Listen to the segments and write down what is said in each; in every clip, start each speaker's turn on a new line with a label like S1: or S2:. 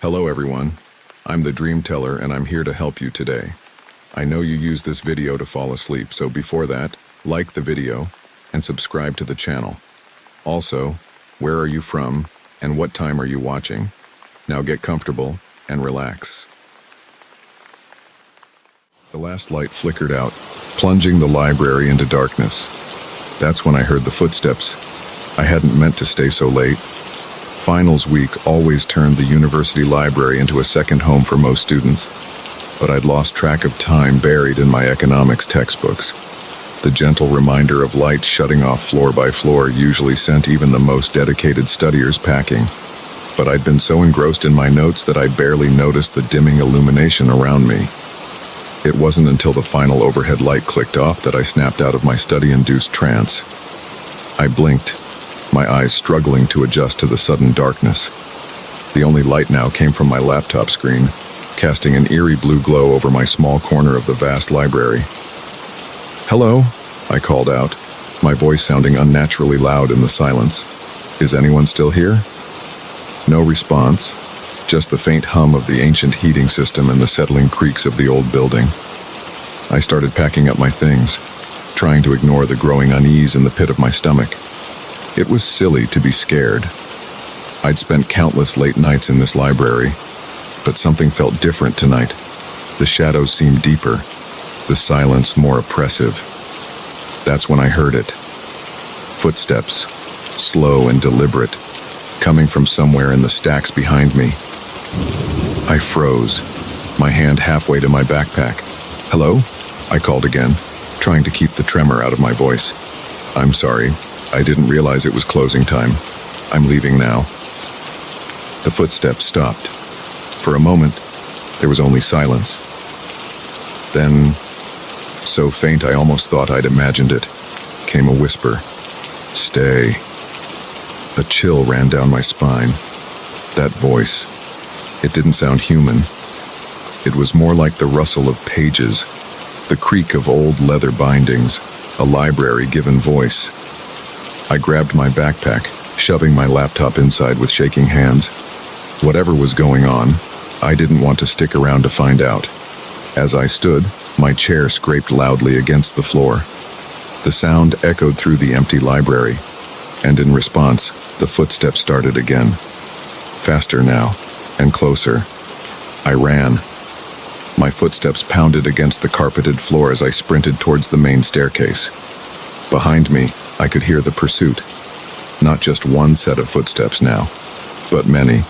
S1: Hello everyone, I'm the DreamTeller and I'm here to help you today. I know you use this video to fall asleep, so before that, like the video and subscribe to the channel. Also, where are you from and what time are you watching? Now get comfortable and relax. The last light flickered out, plunging the library into darkness. That's when I heard the footsteps. I hadn't meant to stay so late. Finals week always turned the university library into a second home for most students, but I'd lost track of time buried in my economics textbooks. The gentle reminder of lights shutting off floor by floor usually sent even the most dedicated studiers packing, but I'd been so engrossed in my notes that I barely noticed the dimming illumination around me. It wasn't until the final overhead light clicked off that I snapped out of my study-induced trance. I blinked, my eyes struggling to adjust to the sudden darkness. The only light now came from my laptop screen, casting an eerie blue glow over my small corner of the vast library. "Hello," I called out, my voice sounding unnaturally loud in the silence. "Is anyone still here?" No response, just the faint hum of the ancient heating system and the settling creaks of the old building. I started packing up my things, trying to ignore the growing unease in the pit of my stomach. It was silly to be scared. I'd spent countless late nights in this library, but something felt different tonight. The shadows seemed deeper, the silence more oppressive. That's when I heard it. Footsteps, slow and deliberate, coming from somewhere in the stacks behind me. I froze, my hand halfway to my backpack. "Hello?" I called again, trying to keep the tremor out of my voice. "I'm sorry. I didn't realize it was closing time. I'm leaving now." The footsteps stopped. For a moment, there was only silence. Then, so faint I almost thought I'd imagined it, came a whisper. "Stay." A chill ran down my spine. That voice, it didn't sound human. It was more like the rustle of pages, the creak of old leather bindings, a library given voice. I grabbed my backpack, shoving my laptop inside with shaking hands. Whatever was going on, I didn't want to stick around to find out. As I stood, my chair scraped loudly against the floor. The sound echoed through the empty library, and in response, the footsteps started again. Faster now, and closer. I ran. My footsteps pounded against the carpeted floor as I sprinted towards the main staircase. Behind me, I could hear the pursuit. Not just one set of footsteps now, but many,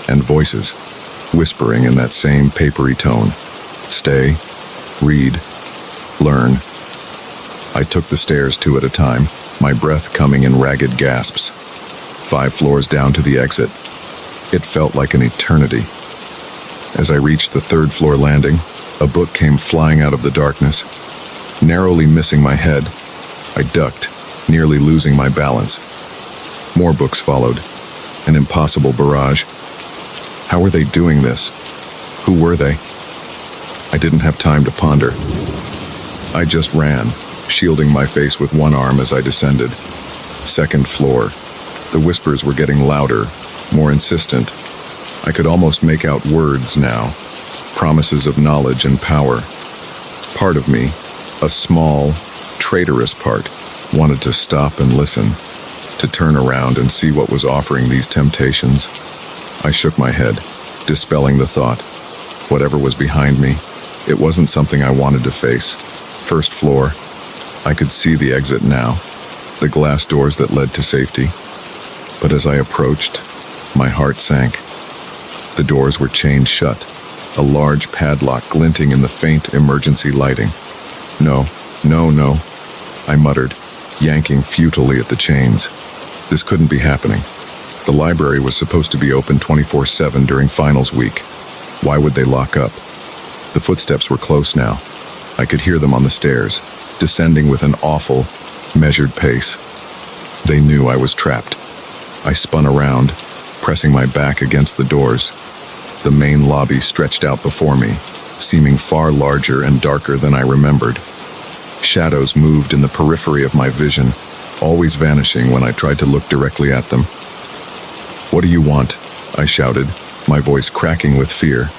S1: and voices, whispering in that same papery tone. "Stay, read, learn." I took the stairs two at a time, my breath coming in ragged gasps. 5 floors down to the exit. It felt like an eternity. As I reached the 3rd floor landing, a book came flying out of the darkness. Narrowly missing my head, I ducked, nearly losing my balance. More books followed, an impossible barrage. How were they doing this? Who were they? I didn't have time to ponder. I just ran, shielding my face with one arm as I descended. 2nd floor. The whispers were getting louder, more insistent. I could almost make out words now, promises of knowledge and power. Part of me, a small, traitorous part, wanted to stop and listen, to turn around and see what was offering these temptations. I shook my head, dispelling the thought. Whatever was behind me, it wasn't something I wanted to face. 1st floor. I could see the exit now, the glass doors that led to safety. But as I approached, my heart sank. The doors were chained shut, a large padlock glinting in the faint emergency lighting. No, I muttered, yanking futilely at the chains. This couldn't be happening. The library was supposed to be open 24/7 during finals week. Why would they lock up? The footsteps were close now. I could hear them on the stairs, descending with an awful, measured pace. They knew I was trapped. I spun around, pressing my back against the doors. The main lobby stretched out before me, seeming far larger and darker than I remembered. Shadows moved in the periphery of my vision, always vanishing when I tried to look directly at them. "What do you want?" I shouted, my voice cracking with fear.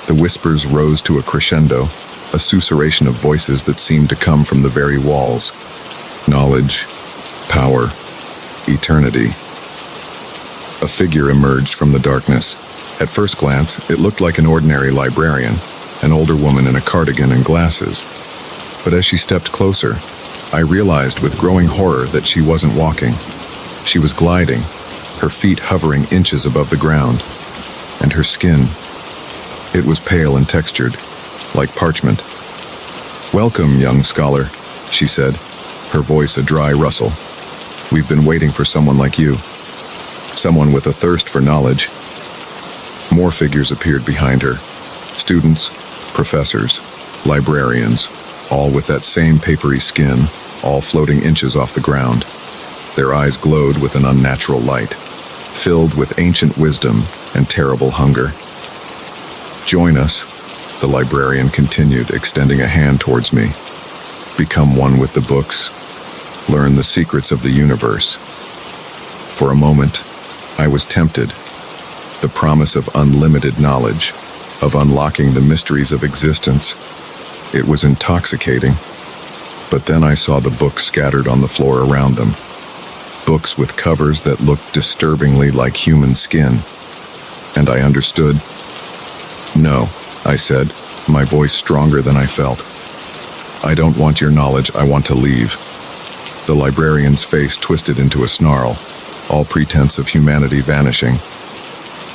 S1: The whispers rose to a crescendo, a susurration of voices that seemed to come from the very walls. Knowledge, power, eternity. A figure emerged from the darkness. At first glance, it looked like an ordinary librarian, an older woman in a cardigan and glasses. But as she stepped closer, I realized with growing horror that she wasn't walking. She was gliding, her feet hovering inches above the ground, and her skin, it was pale and textured, like parchment. "Welcome, young scholar," she said, her voice a dry rustle. "We've been waiting for someone like you. Someone with a thirst for knowledge." More figures appeared behind her. Students, professors, librarians, all with that same papery skin, all floating inches off the ground. Their eyes glowed with an unnatural light, filled with ancient wisdom and terrible hunger. "Join us," the librarian continued, extending a hand towards me. "Become one with the books. Learn the secrets of the universe." For a moment, I was tempted. The promise of unlimited knowledge, of unlocking the mysteries of existence. It was intoxicating. But then I saw the books scattered on the floor around them. Books with covers that looked disturbingly like human skin. And I understood. "No," I said, my voice stronger than I felt. "I don't want your knowledge, I want to leave." The librarian's face twisted into a snarl, all pretense of humanity vanishing.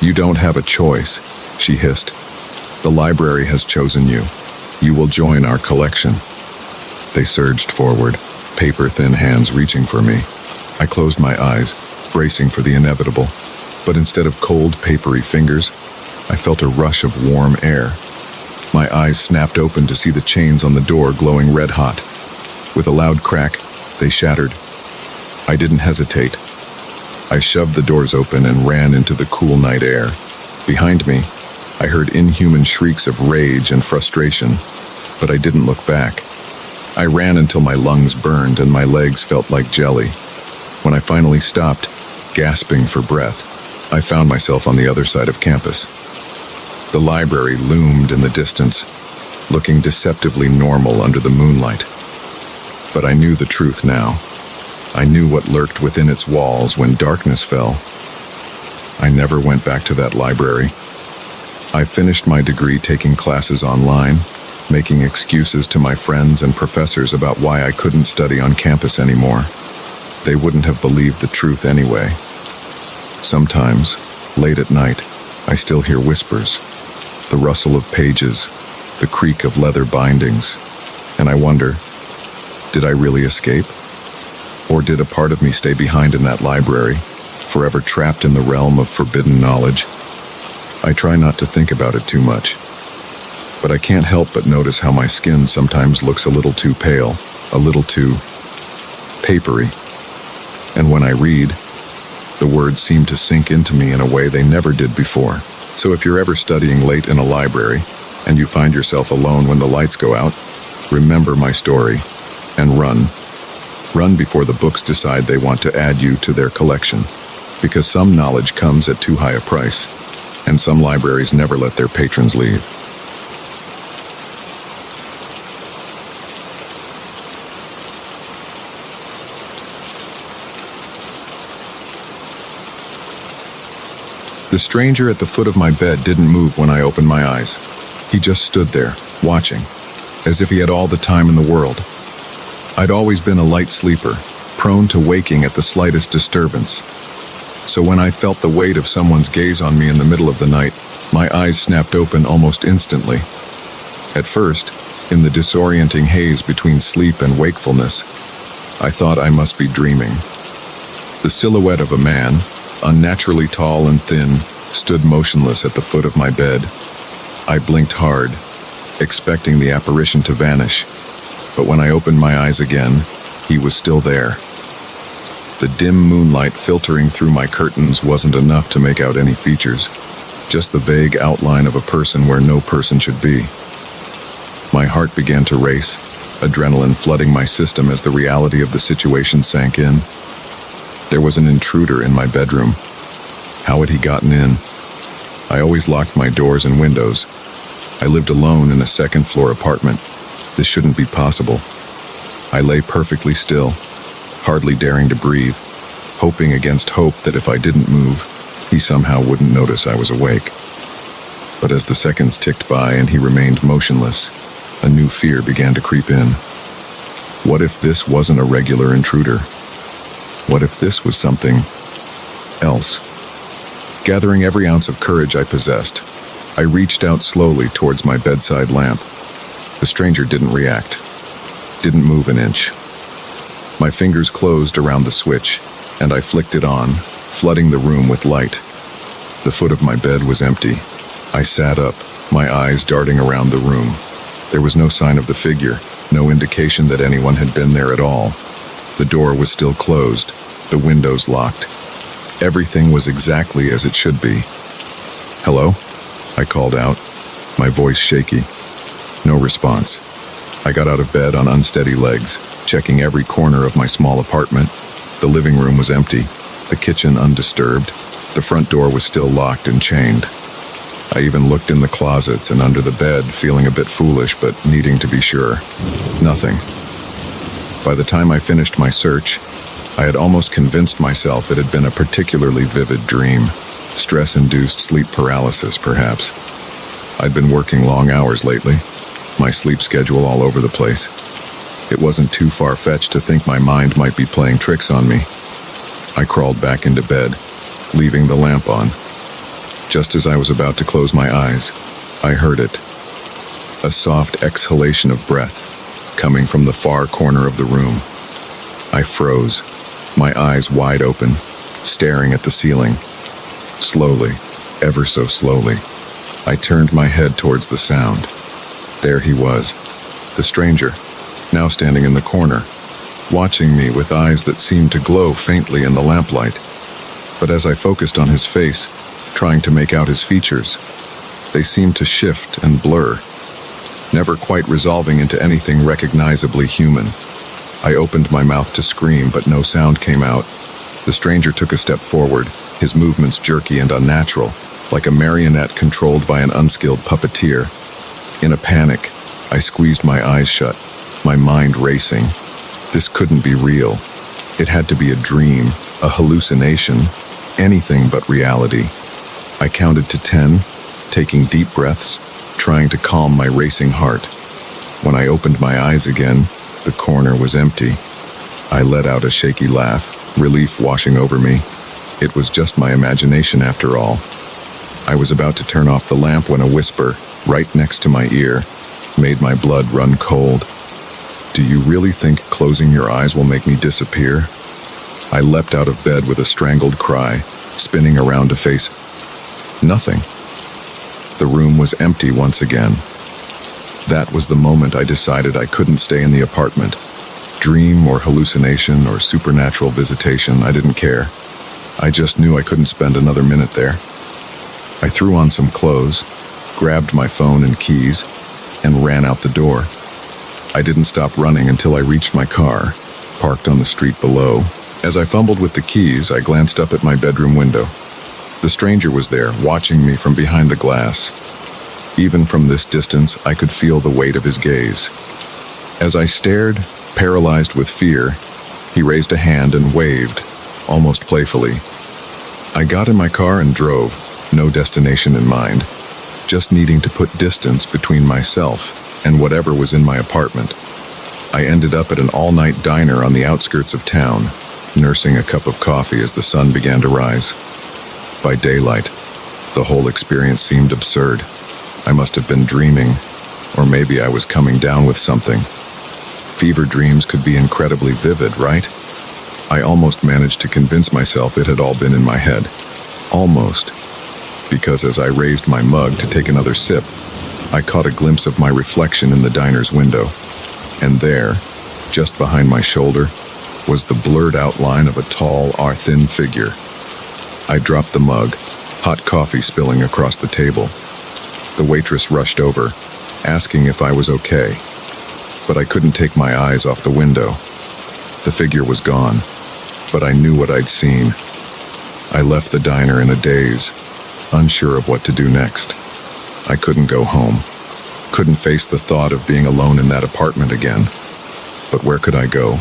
S1: "You don't have a choice," she hissed. "The library has chosen you. You will join our collection." They surged forward, paper-thin hands reaching for me. I closed my eyes, bracing for the inevitable. But instead of cold, papery fingers, I felt a rush of warm air. My eyes snapped open to see the chains on the door glowing red-hot. With a loud crack, they shattered. I didn't hesitate. I shoved the doors open and ran into the cool night air. Behind me, I heard inhuman shrieks of rage and frustration, but I didn't look back. I ran until my lungs burned and my legs felt like jelly. When I finally stopped, gasping for breath, I found myself on the other side of campus. The library loomed in the distance, looking deceptively normal under the moonlight. But I knew the truth now. I knew what lurked within its walls when darkness fell. I never went back to that library. I finished my degree taking classes online, making excuses to my friends and professors about why I couldn't study on campus anymore. They wouldn't have believed the truth anyway. Sometimes, late at night, I still hear whispers, the rustle of pages, the creak of leather bindings, and I wonder, did I really escape? Or did a part of me stay behind in that library, forever trapped in the realm of forbidden knowledge? I try not to think about it too much, but I can't help but notice how my skin sometimes looks a little too pale, a little too papery. And when I read, the words seem to sink into me in a way they never did before. So if you're ever studying late in a library, and you find yourself alone when the lights go out, remember my story, and run. Run before the books decide they want to add you to their collection, because some knowledge comes at too high a price, and some libraries never let their patrons leave. The stranger at the foot of my bed didn't move when I opened my eyes. He just stood there, watching, as if he had all the time in the world. I'd always been a light sleeper, prone to waking at the slightest disturbance. So when I felt the weight of someone's gaze on me in the middle of the night, my eyes snapped open almost instantly. At first, in the disorienting haze between sleep and wakefulness, I thought I must be dreaming. The silhouette of a man, unnaturally tall and thin, stood motionless at the foot of my bed. I blinked hard, expecting the apparition to vanish, but when I opened my eyes again, he was still there. The dim moonlight filtering through my curtains wasn't enough to make out any features, just the vague outline of a person where no person should be. My heart began to race, adrenaline flooding my system as the reality of the situation sank in. There was an intruder in my bedroom. How had he gotten in? I always locked my doors and windows. I lived alone in a second-floor apartment. This shouldn't be possible. I lay perfectly still, hardly daring to breathe, hoping against hope that if I didn't move, he somehow wouldn't notice I was awake. But as the seconds ticked by and he remained motionless, a new fear began to creep in. What if this wasn't a regular intruder? What if this was something else? Gathering every ounce of courage I possessed, I reached out slowly towards my bedside lamp. The stranger didn't react, didn't move an inch. My fingers closed around the switch, and I flicked it on, flooding the room with light. The foot of my bed was empty. I sat up, my eyes darting around the room. There was no sign of the figure, no indication that anyone had been there at all. The door was still closed, the windows locked. Everything was exactly as it should be. "Hello?" I called out, my voice shaky. No response. I got out of bed on unsteady legs, checking every corner of my small apartment. The living room was empty, the kitchen undisturbed. The front door was still locked and chained. I even looked in the closets and under the bed, feeling a bit foolish but needing to be sure. Nothing. By the time I finished my search, I had almost convinced myself it had been a particularly vivid dream. Stress-induced sleep paralysis, perhaps. I'd been working long hours lately, my sleep schedule all over the place. It wasn't too far-fetched to think my mind might be playing tricks on me. I crawled back into bed, leaving the lamp on. Just as I was about to close my eyes, I heard it. A soft exhalation of breath, coming from the far corner of the room. I froze, my eyes wide open, staring at the ceiling. Slowly, ever so slowly, I turned my head towards the sound. There he was, the stranger, now standing in the corner, watching me with eyes that seemed to glow faintly in the lamplight. But as I focused on his face, trying to make out his features, they seemed to shift and blur, never quite resolving into anything recognizably human. I opened my mouth to scream, but no sound came out. The stranger took a step forward, his movements jerky and unnatural, like a marionette controlled by an unskilled puppeteer. In a panic, I squeezed my eyes shut, my mind racing. This couldn't be real. It had to be a dream, a hallucination, anything but reality. I counted to 10, taking deep breaths, trying to calm my racing heart. When I opened my eyes again, the corner was empty. I let out a shaky laugh, relief washing over me. It was just my imagination after all. I was about to turn off the lamp when a whisper, right next to my ear, made my blood run cold. "Do you really think closing your eyes will make me disappear?" I leapt out of bed with a strangled cry, spinning around to face nothing. The room was empty once again. That was the moment I decided I couldn't stay in the apartment. Dream or hallucination or supernatural visitation, I didn't care. I just knew I couldn't spend another minute there. I threw on some clothes, grabbed my phone and keys, and ran out the door. I didn't stop running until I reached my car, parked on the street below. As I fumbled with the keys, I glanced up at my bedroom window. The stranger was there, watching me from behind the glass. Even from this distance, I could feel the weight of his gaze. As I stared, paralyzed with fear, he raised a hand and waved, almost playfully. I got in my car and drove, no destination in mind, just needing to put distance between myself and whatever was in my apartment. I ended up at an all-night diner on the outskirts of town, nursing a cup of coffee as the sun began to rise. By daylight, the whole experience seemed absurd. I must have been dreaming, or maybe I was coming down with something. Fever dreams could be incredibly vivid, right? I almost managed to convince myself it had all been in my head. Almost. Because as I raised my mug to take another sip, I caught a glimpse of my reflection in the diner's window. And there, just behind my shoulder, was the blurred outline of a tall, thin figure. I dropped the mug, hot coffee spilling across the table. The waitress rushed over, asking if I was okay. But I couldn't take my eyes off the window. The figure was gone, but I knew what I'd seen. I left the diner in a daze, unsure of what to do next. I couldn't go home, couldn't face the thought of being alone in that apartment again. But where could I go?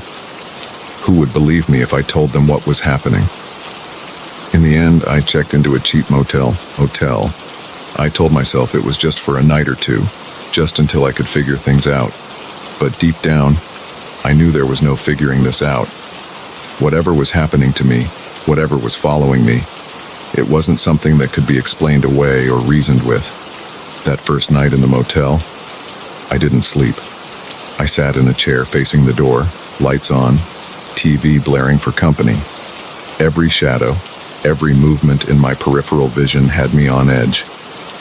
S1: Who would believe me if I told them what was happening? In the end, I checked into a cheap hotel. I told myself it was just for a night or two, just until I could figure things out. But deep down, I knew there was no figuring this out. Whatever was happening to me, whatever was following me, it wasn't something that could be explained away or reasoned with. That first night in the motel, I didn't sleep. I sat in a chair facing the door, lights on, TV blaring for company. Every shadow, every movement in my peripheral vision had me on edge,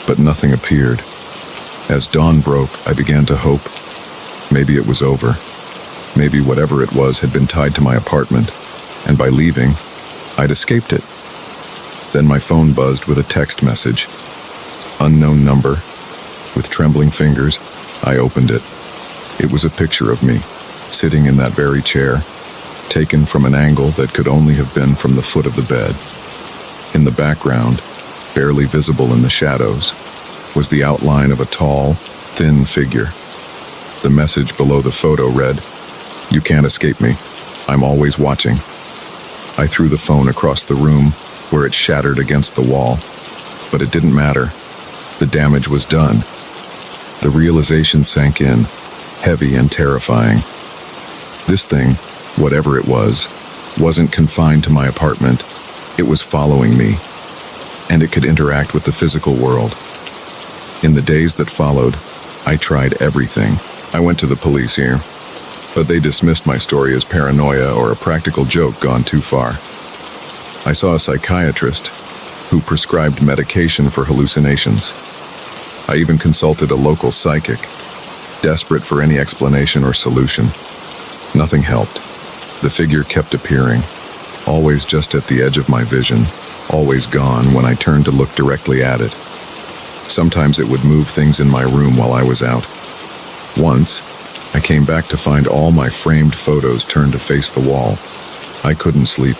S1: but nothing appeared. As dawn broke, I began to hope. Maybe it was over. Maybe whatever it was had been tied to my apartment, and by leaving, I'd escaped it. Then my phone buzzed with a text message. Unknown number. With trembling fingers, I opened it. It was a picture of me, sitting in that very chair, taken from an angle that could only have been from the foot of the bed. In the background, barely visible in the shadows, was the outline of a tall, thin figure. The message below the photo read, "You can't escape me. I'm always watching." I threw the phone across the room, where it shattered against the wall. But it didn't matter. The damage was done. The realization sank in, heavy and terrifying. This thing, whatever it was, wasn't confined to my apartment. It was following me, and it could interact with the physical world. In the days that followed, I tried everything. I went to the police here, but they dismissed my story as paranoia or a practical joke gone too far. I saw a psychiatrist who prescribed medication for hallucinations. I even consulted a local psychic, desperate for any explanation or solution. Nothing helped. The figure kept appearing, always just at the edge of my vision, always gone when I turned to look directly at it. Sometimes it would move things in my room while I was out. Once, I came back to find all my framed photos turned to face the wall. I couldn't sleep,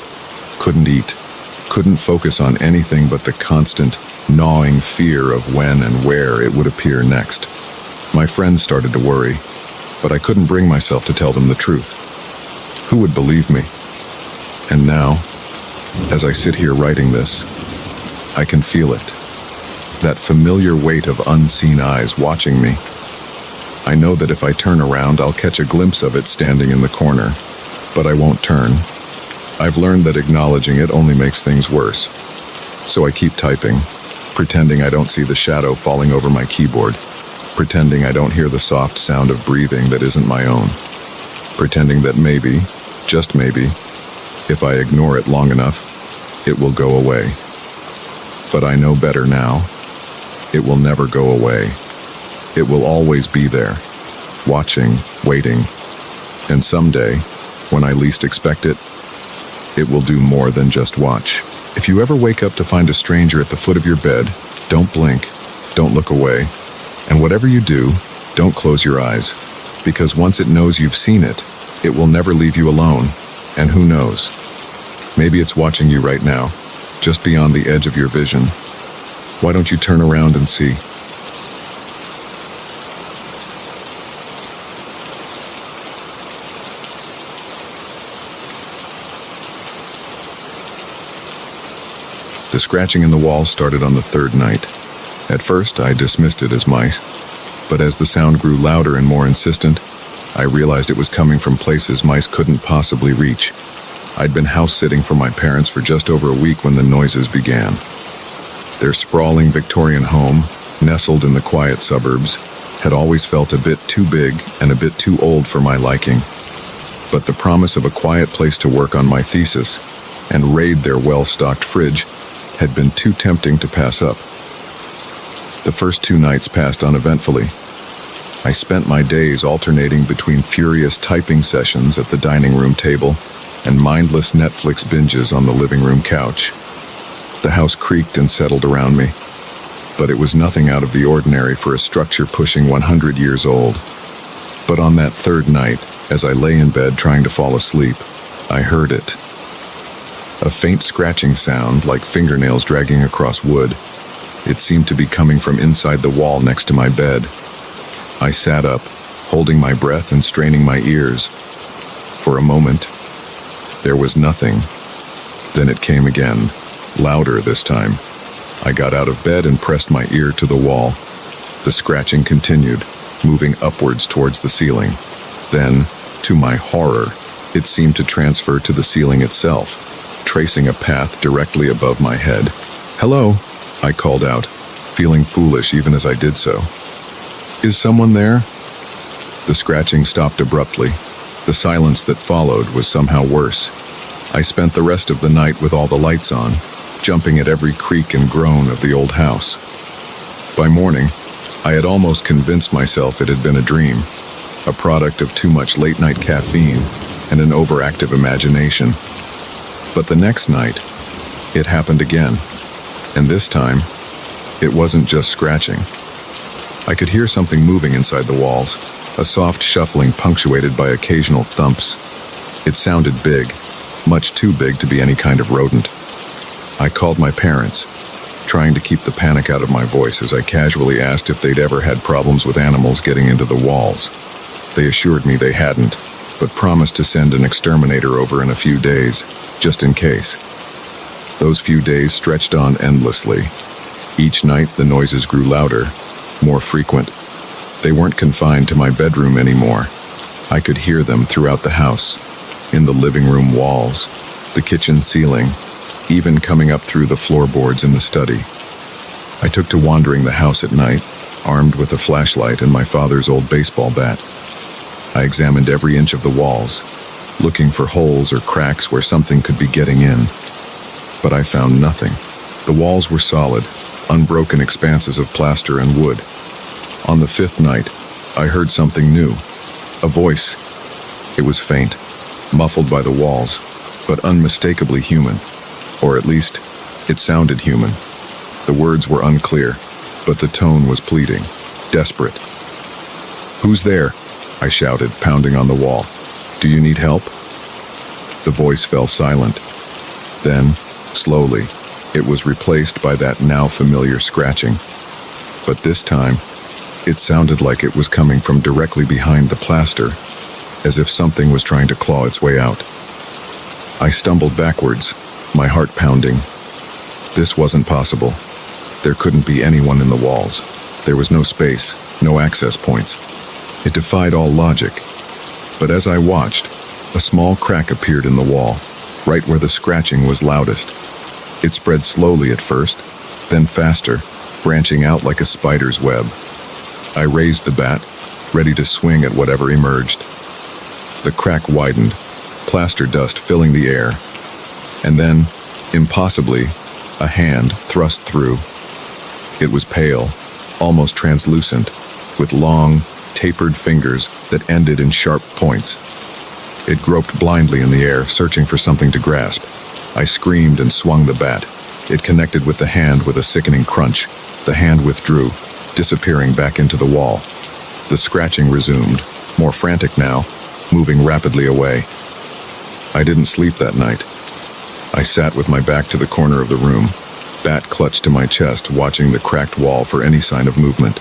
S1: couldn't eat, couldn't focus on anything but the constant, gnawing fear of when and where it would appear next. My friends started to worry, but I couldn't bring myself to tell them the truth. Who would believe me? And now, as I sit here writing this, I can feel it. That familiar weight of unseen eyes watching me. I know that if I turn around, I'll catch a glimpse of it standing in the corner, but I won't turn. I've learned that acknowledging it only makes things worse. So I keep typing, pretending I don't see the shadow falling over my keyboard, pretending I don't hear the soft sound of breathing that isn't my own, pretending that maybe, just maybe, if I ignore it long enough, it will go away. But I know better now. It will never go away. It will always be there, watching, waiting, and someday, when I least expect it, it will do more than just watch. If you ever wake up to find a stranger at the foot of your bed, don't blink, don't look away, and whatever you do, don't close your eyes, because once it knows you've seen it, it will never leave you alone, and who knows? Maybe it's watching you right now, just beyond the edge of your vision. Why don't you turn around and see? The scratching in the wall started on the third night. At first, I dismissed it as mice, but as the sound grew louder and more insistent, I realized it was coming from places mice couldn't possibly reach. I'd been house-sitting for my parents for just over a week when the noises began. Their sprawling Victorian home, nestled in the quiet suburbs, had always felt a bit too big and a bit too old for my liking. But the promise of a quiet place to work on my thesis and raid their well-stocked fridge had been too tempting to pass up. The first 2 nights passed uneventfully. I spent my days alternating between furious typing sessions at the dining room table and mindless Netflix binges on the living room couch. The house creaked and settled around me, but it was nothing out of the ordinary for a structure pushing 100 years old. But on that third night, as I lay in bed trying to fall asleep, I heard it. A faint scratching sound, like fingernails dragging across wood, It seemed to be coming from inside the wall next to my bed. I sat up, holding my breath and straining my ears. For a moment, there was nothing. Then it came again, louder this time. I got out of bed and pressed my ear to the wall. The scratching continued, moving upwards towards the ceiling. Then, to my horror, it seemed to transfer to the ceiling itself, tracing a path directly above my head. "Hello," I called out, feeling foolish even as I did so. "Is someone there?" The scratching stopped abruptly. The silence that followed was somehow worse. I spent the rest of the night with all the lights on, jumping at every creak and groan of the old house. By morning, I had almost convinced myself it had been a dream, a product of too much late-night caffeine and an overactive imagination. But the next night, it happened again, and this time, it wasn't just scratching. I could hear something moving inside the walls, a soft shuffling punctuated by occasional thumps. It sounded big, much too big to be any kind of rodent. I called my parents, trying to keep the panic out of my voice as I casually asked if they'd ever had problems with animals getting into the walls. They assured me they hadn't, but promised to send an exterminator over in a few days, just in case. Those few days stretched on endlessly. Each night the noises grew louder, more frequent. They weren't confined to my bedroom anymore. I could hear them throughout the house, in the living room walls, the kitchen ceiling, even coming up through the floorboards in the study. I took to wandering the house at night, armed with a flashlight and my father's old baseball bat. I examined every inch of the walls, looking for holes or cracks where something could be getting in. But I found nothing. The walls were solid, unbroken expanses of plaster and wood. On the fifth night, I heard something new. A voice. It was faint, muffled by the walls, but unmistakably human. Or at least, it sounded human. The words were unclear, but the tone was pleading, desperate. "Who's there?" I shouted, pounding on the wall. "Do you need help?" The voice fell silent. Then, slowly, it was replaced by that now familiar scratching. But this time, it sounded like it was coming from directly behind the plaster, as if something was trying to claw its way out. I stumbled backwards, my heart pounding. This wasn't possible. There couldn't be anyone in the walls. There was no space, no access points. It defied all logic. But as I watched, a small crack appeared in the wall, right where the scratching was loudest. It spread slowly at first, then faster, branching out like a spider's web. I raised the bat, ready to swing at whatever emerged. The crack widened, plaster dust filling the air. And then, impossibly, a hand thrust through. It was pale, almost translucent, with long, tapered fingers that ended in sharp points. It groped blindly in the air, searching for something to grasp. I screamed and swung the bat. It connected with the hand with a sickening crunch. The hand withdrew, disappearing back into the wall. The scratching resumed, more frantic now, moving rapidly away. I didn't sleep that night. I sat with my back to the corner of the room, bat clutched to my chest, watching the cracked wall for any sign of movement.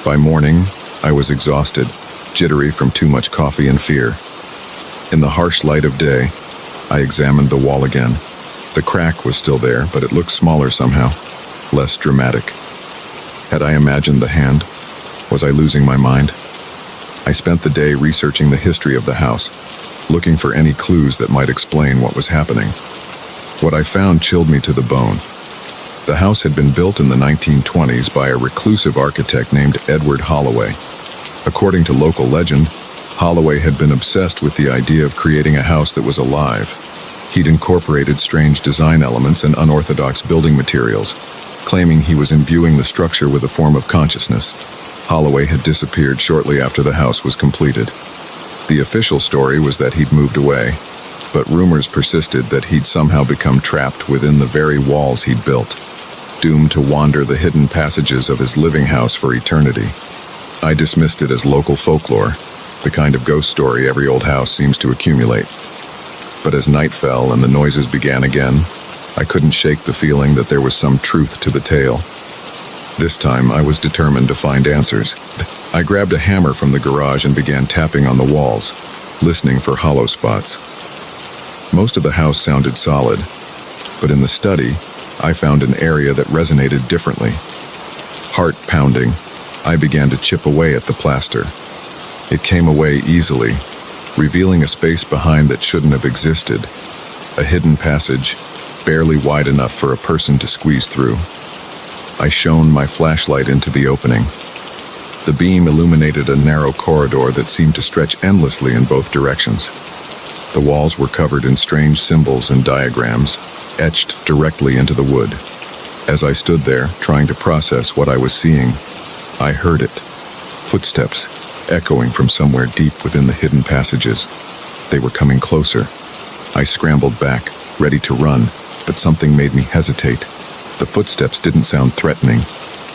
S1: By morning, I was exhausted, jittery from too much coffee and fear. In the harsh light of day, I examined the wall again. The crack was still there, but it looked smaller somehow, less dramatic. Had I imagined the hand? Was I losing my mind? I spent the day researching the history of the house, looking for any clues that might explain what was happening. What I found chilled me to the bone. The house had been built in the 1920s by a reclusive architect named Edward Holloway. According to local legend, Holloway had been obsessed with the idea of creating a house that was alive. He'd incorporated strange design elements and unorthodox building materials, claiming he was imbuing the structure with a form of consciousness. Holloway had disappeared shortly after the house was completed. The official story was that he'd moved away, but rumors persisted that he'd somehow become trapped within the very walls he'd built, doomed to wander the hidden passages of his living house for eternity. I dismissed it as local folklore, the kind of ghost story every old house seems to accumulate. But as night fell and the noises began again, I couldn't shake the feeling that there was some truth to the tale. This time, I was determined to find answers. I grabbed a hammer from the garage and began tapping on the walls, listening for hollow spots. Most of the house sounded solid, but in the study, I found an area that resonated differently. Heart pounding, I began to chip away at the plaster. It came away easily, revealing a space behind that shouldn't have existed, a hidden passage, barely wide enough for a person to squeeze through. I shone my flashlight into the opening. The beam illuminated a narrow corridor that seemed to stretch endlessly in both directions. The walls were covered in strange symbols and diagrams, etched directly into the wood. As I stood there, trying to process what I was seeing, I heard it. Footsteps, echoing from somewhere deep within the hidden passages. They were coming closer. I scrambled back, ready to run, but something made me hesitate. The footsteps didn't sound threatening.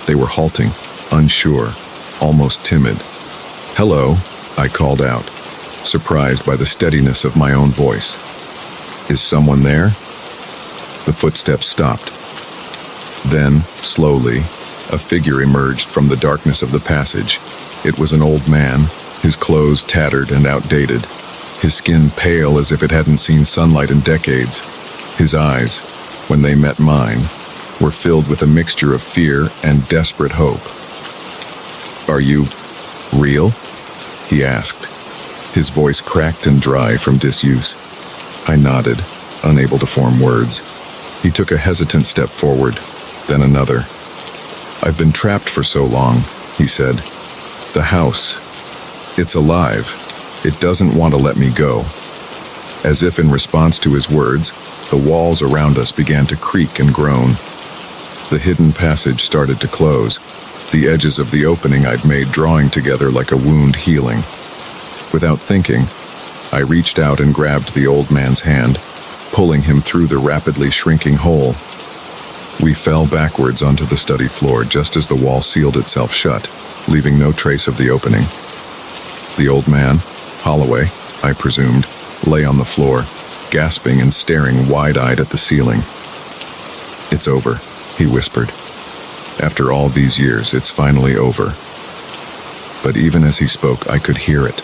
S1: They were halting, unsure, almost timid. "Hello," I called out, surprised by the steadiness of my own voice. "Is someone there?" The footsteps stopped. Then, slowly, a figure emerged from the darkness of the passage. It was an old man, his clothes tattered and outdated, his skin pale as if it hadn't seen sunlight in decades. His eyes, when they met mine, were filled with a mixture of fear and desperate hope. "Are you real?" he asked, his voice cracked and dry from disuse. I nodded, unable to form words. He took a hesitant step forward, then another. "I've been trapped for so long," he said. "The house, it's alive. It doesn't want to let me go." As if in response to his words, the walls around us began to creak and groan. The hidden passage started to close, the edges of the opening I'd made drawing together like a wound healing. Without thinking, I reached out and grabbed the old man's hand, pulling him through the rapidly shrinking hole. We fell backwards onto the study floor just as the wall sealed itself shut, leaving no trace of the opening. The old man, Holloway, I presumed, lay on the floor, gasping and staring wide-eyed at the ceiling. "It's over," he whispered. "After all these years, it's finally over." But even as he spoke, I could hear it.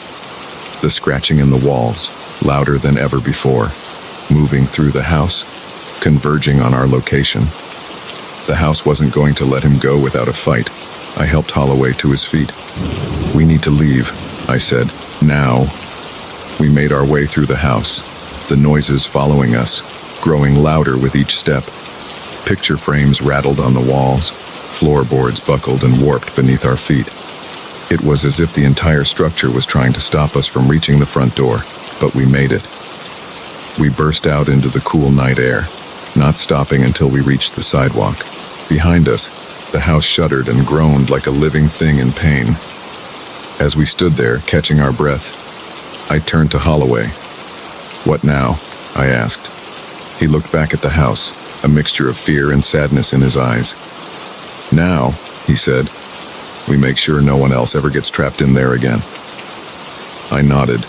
S1: The scratching in the walls, louder than ever before, moving through the house, converging on our location. The house wasn't going to let him go without a fight. I helped Holloway to his feet. "We need to leave," I said. "Now." We made our way through the house, the noises following us, growing louder with each step. Picture frames rattled on the walls, floorboards buckled and warped beneath our feet. It was as if the entire structure was trying to stop us from reaching the front door, but we made it. We burst out into the cool night air, not stopping until we reached the sidewalk. Behind us, the house shuddered and groaned like a living thing in pain. As we stood there, catching our breath, I turned to Holloway. "What now?" I asked. He looked back at the house, a mixture of fear and sadness in his eyes. "Now," he said, "we make sure no one else ever gets trapped in there again." I nodded,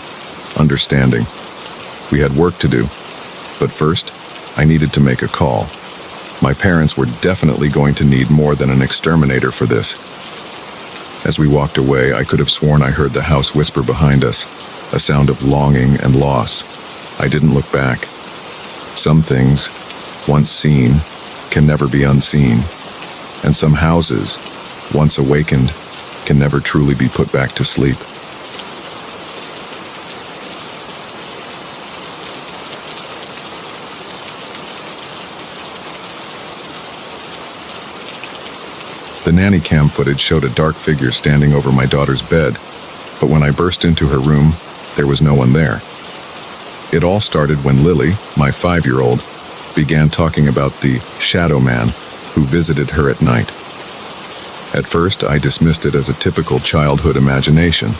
S1: understanding. We had work to do, but first, I needed to make a call. My parents were definitely going to need more than an exterminator for this. As we walked away, I could have sworn I heard the house whisper behind us, a sound of longing and loss. I didn't look back. Some things, once seen, can never be unseen, and some houses, once awakened, can never truly be put back to sleep. The nanny cam footage showed a dark figure standing over my daughter's bed, but when I burst into her room, there was no one there. It all started when Lily, my 5-year-old, began talking about the shadow man who visited her at night. At first, I dismissed it as a typical childhood imagination,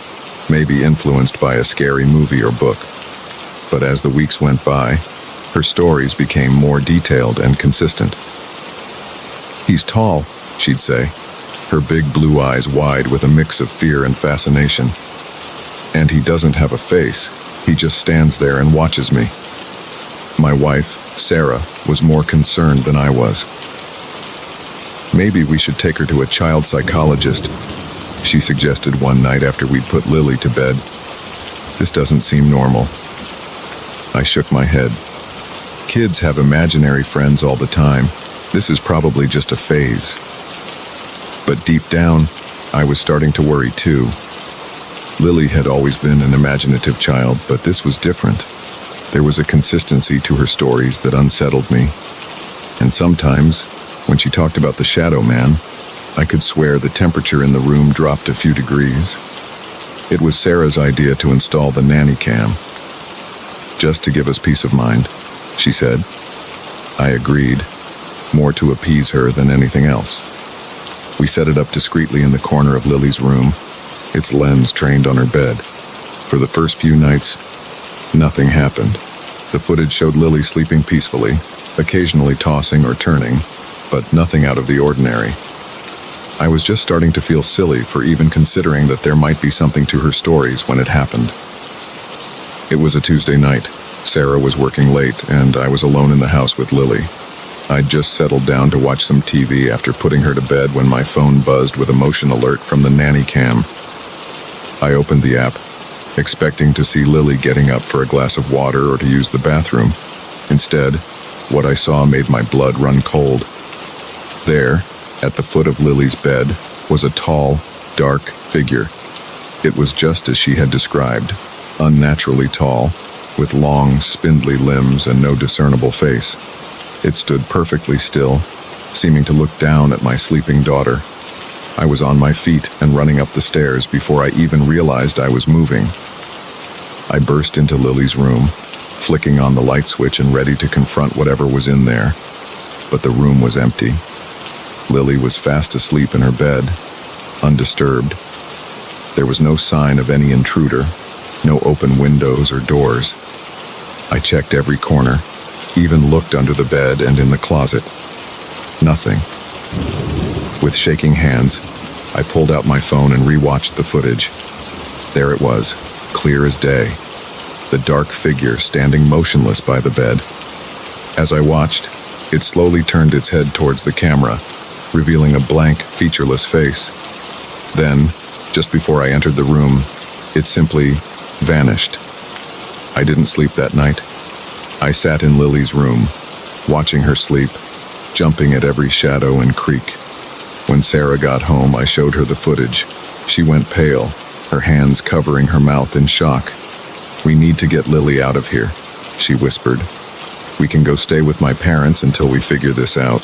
S1: maybe influenced by a scary movie or book. But as the weeks went by, her stories became more detailed and consistent. "He's tall," she'd say, her big blue eyes wide with a mix of fear and fascination. "And he doesn't have a face. He just stands there and watches me." My wife, Sarah, was more concerned than I was. "Maybe we should take her to a child psychologist," she suggested one night after we'd put Lily to bed. "This doesn't seem normal." I shook my head. "Kids have imaginary friends all the time. This is probably just a phase." But deep down, I was starting to worry too. Lily had always been an imaginative child, but this was different. There was a consistency to her stories that unsettled me. And sometimes, when she talked about the shadow man, I could swear the temperature in the room dropped a few degrees. It was Sarah's idea to install the nanny cam. "Just to give us peace of mind," she said. I agreed, more to appease her than anything else. We set it up discreetly in the corner of Lily's room, its lens trained on her bed. For the first few nights, nothing happened. The footage showed Lily sleeping peacefully, occasionally tossing or turning, but nothing out of the ordinary. I was just starting to feel silly for even considering that there might be something to her stories when it happened. It was a Tuesday night. Sarah was working late, and I was alone in the house with Lily. I'd just settled down to watch some TV after putting her to bed when my phone buzzed with a motion alert from the nanny cam. I opened the app, expecting to see Lily getting up for a glass of water or to use the bathroom. Instead, what I saw made my blood run cold. There, at the foot of Lily's bed, was a tall, dark figure. It was just as she had described, unnaturally tall, with long, spindly limbs and no discernible face. It stood perfectly still, seeming to look down at my sleeping daughter. I was on my feet and running up the stairs before I even realized I was moving. I burst into Lily's room, flicking on the light switch and ready to confront whatever was in there. But the room was empty. Lily was fast asleep in her bed, undisturbed. There was no sign of any intruder, no open windows or doors. I checked every corner, even looked under the bed and in the closet. Nothing. With shaking hands, I pulled out my phone and rewatched the footage. There it was, clear as day. The dark figure standing motionless by the bed. As I watched, it slowly turned its head towards the camera, revealing a blank, featureless face. Then, just before I entered the room, it simply vanished. I didn't sleep that night. I sat in Lily's room, watching her sleep, jumping at every shadow and creak. When Sarah got home, I showed her the footage. She went pale, her hands covering her mouth in shock. "We need to get Lily out of here," she whispered. "We can go stay with my parents until we figure this out."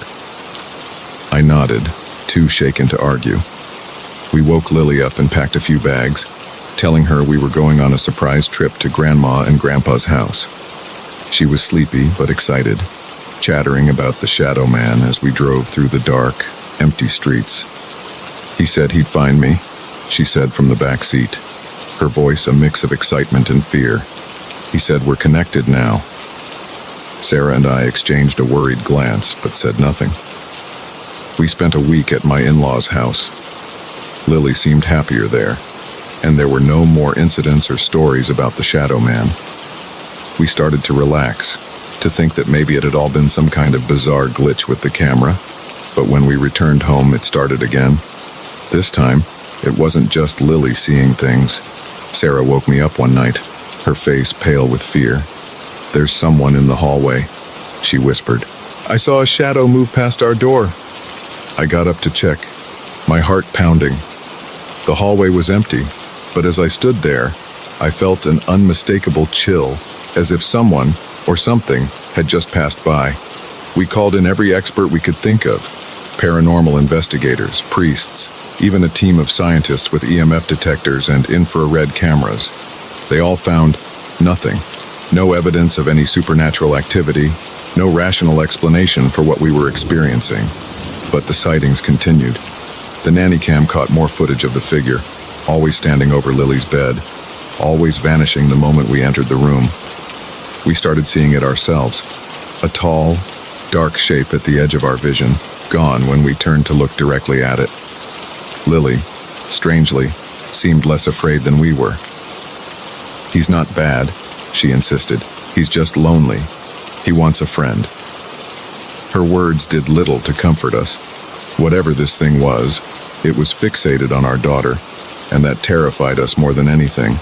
S1: I nodded, too shaken to argue. We woke Lily up and packed a few bags, telling her we were going on a surprise trip to Grandma and Grandpa's house. She was sleepy but excited, chattering about the shadow man as we drove through the dark, empty streets. "He said he'd find me," she said from the back seat, her voice a mix of excitement and fear. "He said we're connected now." Sarah and I exchanged a worried glance, but said nothing. We spent a week at my in-laws' house. Lily seemed happier there, and there were no more incidents or stories about the shadow man. We started to relax, to think that maybe it had all been some kind of bizarre glitch with the camera, but when we returned home, it started again. This time, it wasn't just Lily seeing things. Sarah woke me up one night, her face pale with fear. "There's someone in the hallway," she whispered. "I saw a shadow move past our door." I got up to check, my heart pounding. The hallway was empty, but as I stood there, I felt an unmistakable chill, as if someone, or something, had just passed by. We called in every expert we could think of, paranormal investigators, priests, even a team of scientists with EMF detectors and infrared cameras. They all found nothing. No evidence of any supernatural activity, no rational explanation for what we were experiencing. But the sightings continued. The nanny cam caught more footage of the figure, always standing over Lily's bed, always vanishing the moment we entered the room. We started seeing it ourselves, a tall, dark shape at the edge of our vision, gone when we turned to look directly at it. Lily, strangely, seemed less afraid than we were. "He's not bad," she insisted. "He's just lonely." He wants a friend. Her words did little to comfort us. Whatever this thing was, it was fixated on our daughter, and that terrified us more than anything.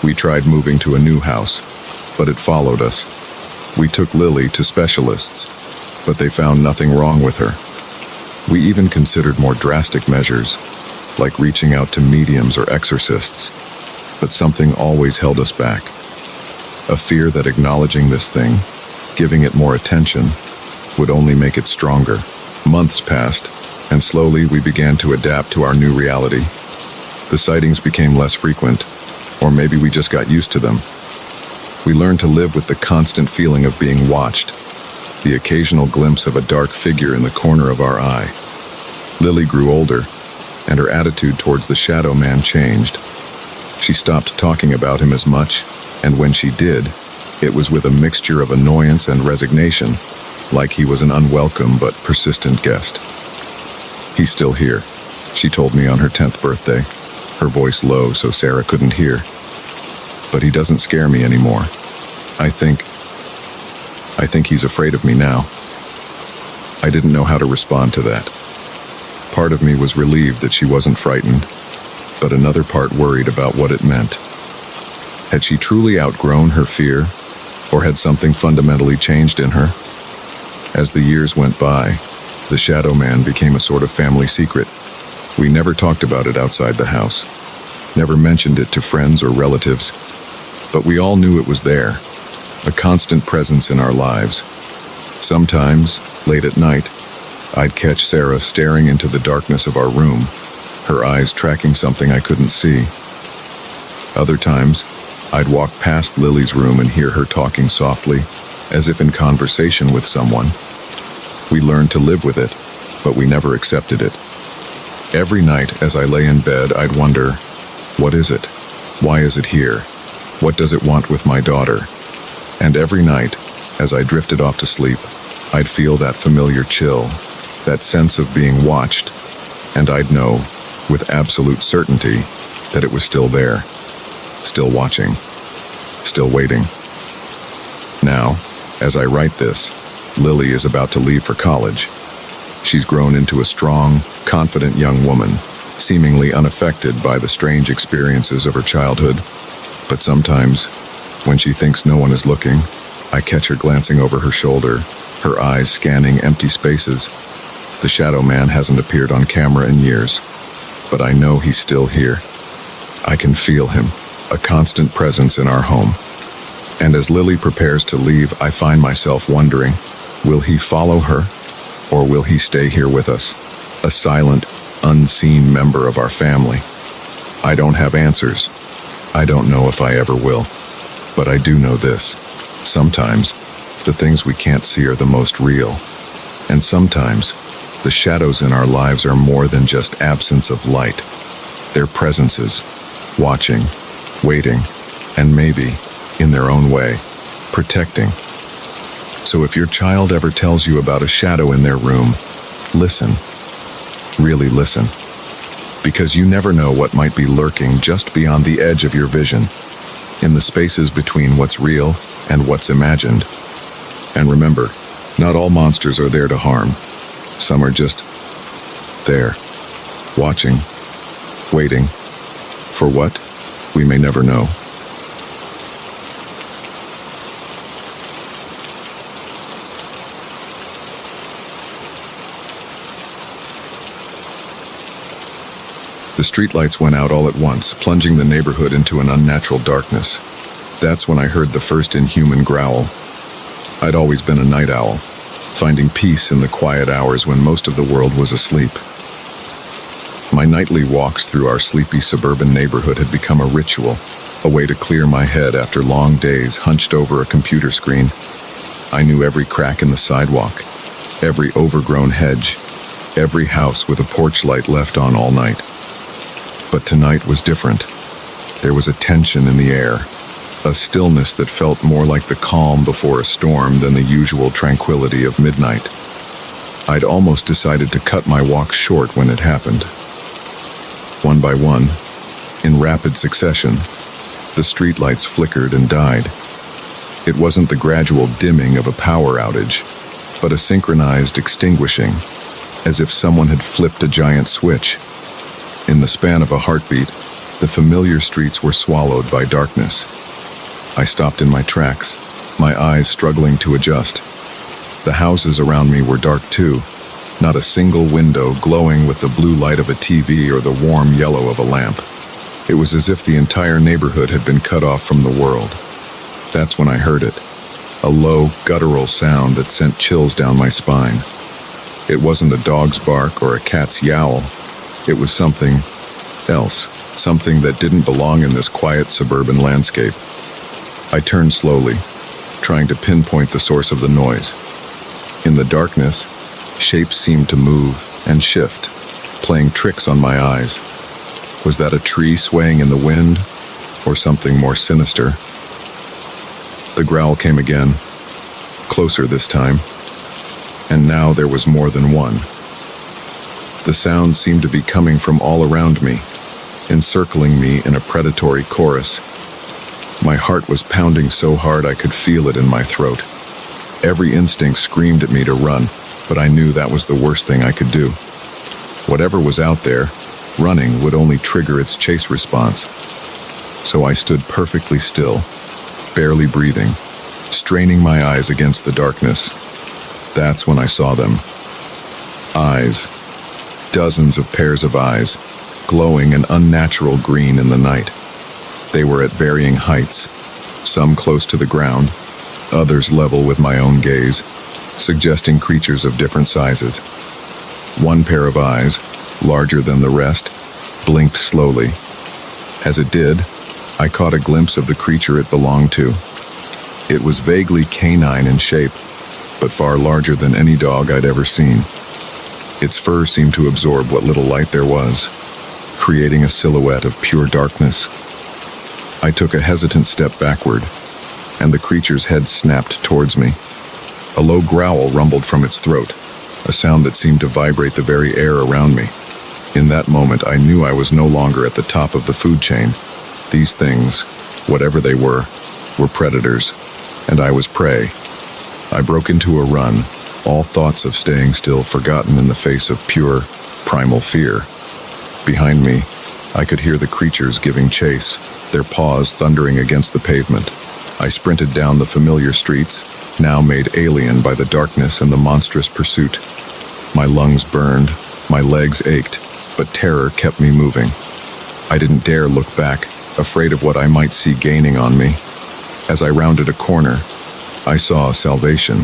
S1: We tried moving to a new house, but it followed us. We took Lily to specialists, but they found nothing wrong with her. We even considered more drastic measures, like reaching out to mediums or exorcists, but something always held us back. A fear that acknowledging this thing, giving it more attention, would only make it stronger. Months passed, and slowly we began to adapt to our new reality. The sightings became less frequent, or maybe we just got used to them. We learned to live with the constant feeling of being watched, the occasional glimpse of a dark figure in the corner of our eye. Lily grew older, and her attitude towards the shadow man changed. She stopped talking about him as much, and when she did, it was with a mixture of annoyance and resignation, like he was an unwelcome but persistent guest. "He's still here," she told me on her 10th birthday, her voice low so Sarah couldn't hear. "But he doesn't scare me anymore. I think he's afraid of me now." I didn't know how to respond to that. Part of me was relieved that she wasn't frightened, but another part worried about what it meant. Had she truly outgrown her fear, or had something fundamentally changed in her? As the years went by, the shadow man became a sort of family secret. We never talked about it outside the house, never mentioned it to friends or relatives, but we all knew it was there, a constant presence in our lives. Sometimes, late at night, I'd catch Sarah staring into the darkness of our room, her eyes tracking something I couldn't see. Other times, I'd walk past Lily's room and hear her talking softly, as if in conversation with someone. We learned to live with it, but we never accepted it. Every night as I lay in bed, I'd wonder, what is it? Why is it here? What does it want with my daughter? And every night, as I drifted off to sleep, I'd feel that familiar chill, that sense of being watched, and I'd know, with absolute certainty, that it was still there, still watching, still waiting. Now, as I write this, Lily is about to leave for college. She's grown into a strong, confident young woman, seemingly unaffected by the strange experiences of her childhood. But sometimes, when she thinks no one is looking, I catch her glancing over her shoulder, her eyes scanning empty spaces. The shadow man hasn't appeared on camera in years, but I know he's still here. I can feel him, a constant presence in our home. And as Lily prepares to leave, I find myself wondering, will he follow her, or will he stay here with us, a silent, unseen member of our family? I don't have answers. I don't know if I ever will. But I do know this. Sometimes, the things we can't see are the most real. And sometimes, the shadows in our lives are more than just absence of light. They're presences, watching, waiting, and maybe, in their own way, protecting. So if your child ever tells you about a shadow in their room, listen. Really listen. Because you never know what might be lurking just beyond the edge of your vision, in the spaces between what's real and what's imagined. And remember, not all monsters are there to harm. Some are just there, watching, waiting. For what? We may never know. The streetlights went out all at once, plunging the neighborhood into an unnatural darkness. That's when I heard the first inhuman growl. I'd always been a night owl, finding peace in the quiet hours when most of the world was asleep. My nightly walks through our sleepy suburban neighborhood had become a ritual, a way to clear my head after long days hunched over a computer screen. I knew every crack in the sidewalk, every overgrown hedge, every house with a porch light left on all night. But tonight was different. There was a tension in the air, a stillness that felt more like the calm before a storm than the usual tranquility of midnight. I'd almost decided to cut my walk short when it happened. One by one, in rapid succession, the streetlights flickered and died. It wasn't the gradual dimming of a power outage, but a synchronized extinguishing, as if someone had flipped a giant switch. In the span of a heartbeat, the familiar streets were swallowed by darkness. I stopped in my tracks, my eyes struggling to adjust. The houses around me were dark too, not a single window glowing with the blue light of a TV or the warm yellow of a lamp. It was as if the entire neighborhood had been cut off from the world. That's when I heard it, a low, guttural sound that sent chills down my spine. It wasn't a dog's bark or a cat's yowl. It was something else, something that didn't belong in this quiet suburban landscape. I turned slowly, trying to pinpoint the source of the noise. In the darkness, shapes seemed to move and shift, playing tricks on my eyes. Was that a tree swaying in the wind, or something more sinister? The growl came again, closer this time, and now there was more than one. The sound seemed to be coming from all around me, encircling me in a predatory chorus. My heart was pounding so hard I could feel it in my throat. Every instinct screamed at me to run, but I knew that was the worst thing I could do. Whatever was out there, running would only trigger its chase response. So I stood perfectly still, barely breathing, straining my eyes against the darkness. That's when I saw them. Eyes. Dozens of pairs of eyes, glowing an unnatural green in the night. They were at varying heights, some close to the ground, others level with my own gaze, suggesting creatures of different sizes. One pair of eyes, larger than the rest, blinked slowly. As it did, I caught a glimpse of the creature it belonged to. It was vaguely canine in shape, but far larger than any dog I'd ever seen. Its fur seemed to absorb what little light there was, creating a silhouette of pure darkness. I took a hesitant step backward, and the creature's head snapped towards me. A low growl rumbled from its throat, a sound that seemed to vibrate the very air around me. In that moment, I knew I was no longer at the top of the food chain. These things, whatever they were predators, and I was prey. I broke into a run, all thoughts of staying still forgotten in the face of pure, primal fear. Behind me, I could hear the creatures giving chase, their paws thundering against the pavement. I sprinted down the familiar streets, now made alien by the darkness and the monstrous pursuit. My lungs burned, my legs ached, but terror kept me moving. I didn't dare look back, afraid of what I might see gaining on me. As I rounded a corner, I saw salvation.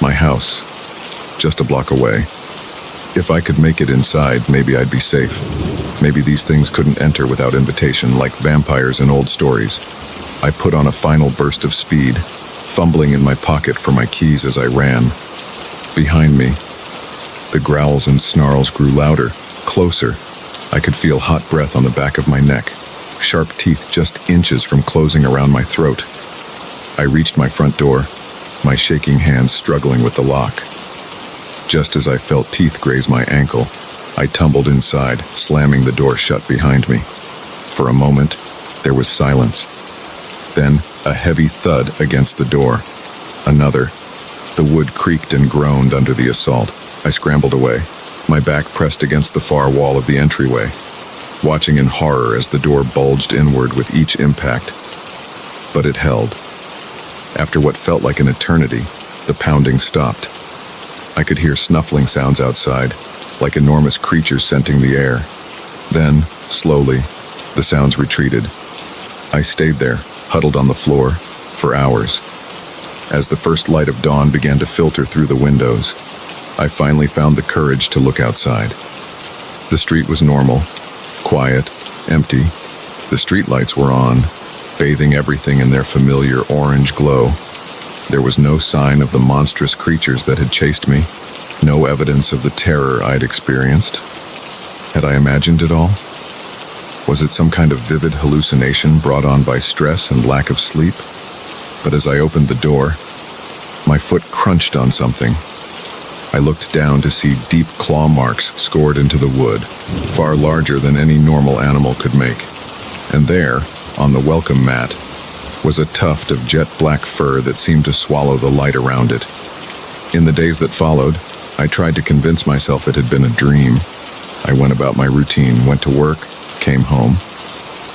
S1: My house, just a block away. If I could make it inside, maybe I'd be safe. Maybe these things couldn't enter without invitation, like vampires in old stories. I put on a final burst of speed, fumbling in my pocket for my keys as I ran. Behind me, the growls and snarls grew louder, closer. I could feel hot breath on the back of my neck, sharp teeth just inches from closing around my throat. I reached my front door, my shaking hands struggling with the lock. Just as I felt teeth graze my ankle, I tumbled inside, slamming the door shut behind me. For a moment, there was silence. Then, a heavy thud against the door. Another. The wood creaked and groaned under the assault. I scrambled away, my back pressed against the far wall of the entryway, watching in horror as the door bulged inward with each impact. But it held. After what felt like an eternity, the pounding stopped. I could hear snuffling sounds outside, like enormous creatures scenting the air. Then, slowly, the sounds retreated. I stayed there, huddled on the floor, for hours. As the first light of dawn began to filter through the windows, I finally found the courage to look outside. The street was normal, quiet, empty. The streetlights were on, bathing everything in their familiar orange glow. There was no sign of the monstrous creatures that had chased me, no evidence of the terror I'd experienced. Had I imagined it all? Was it some kind of vivid hallucination brought on by stress and lack of sleep? But as I opened the door, my foot crunched on something. I looked down to see deep claw marks scored into the wood, far larger than any normal animal could make. And there, on the welcome mat, was a tuft of jet black fur that seemed to swallow the light around it. In the days that followed, I tried to convince myself it had been a dream. I went about my routine, went to work, came home,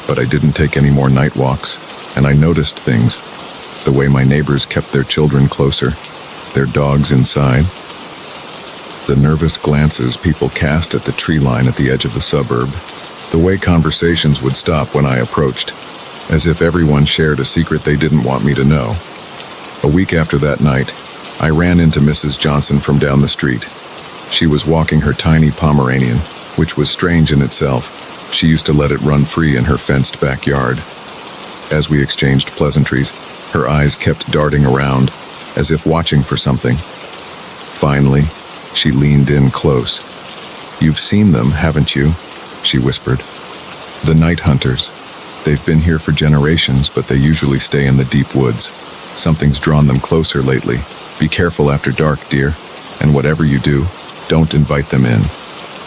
S1: but I didn't take any more night walks, and I noticed things. The way my neighbors kept their children closer, their dogs inside, the nervous glances people cast at the tree line at the edge of the suburb, the way conversations would stop when I approached, as if everyone shared a secret they didn't want me to know. A week after that night, I ran into Mrs. Johnson from down the street. She was walking her tiny Pomeranian, which was strange in itself. She used to let it run free in her fenced backyard. As we exchanged pleasantries, her eyes kept darting around, as if watching for something. Finally, she leaned in close. "You've seen them, haven't you?" she whispered. "The night hunters. They've been here for generations, but they usually stay in the deep woods. Something's drawn them closer lately. Be careful after dark, dear, and whatever you do, don't invite them in."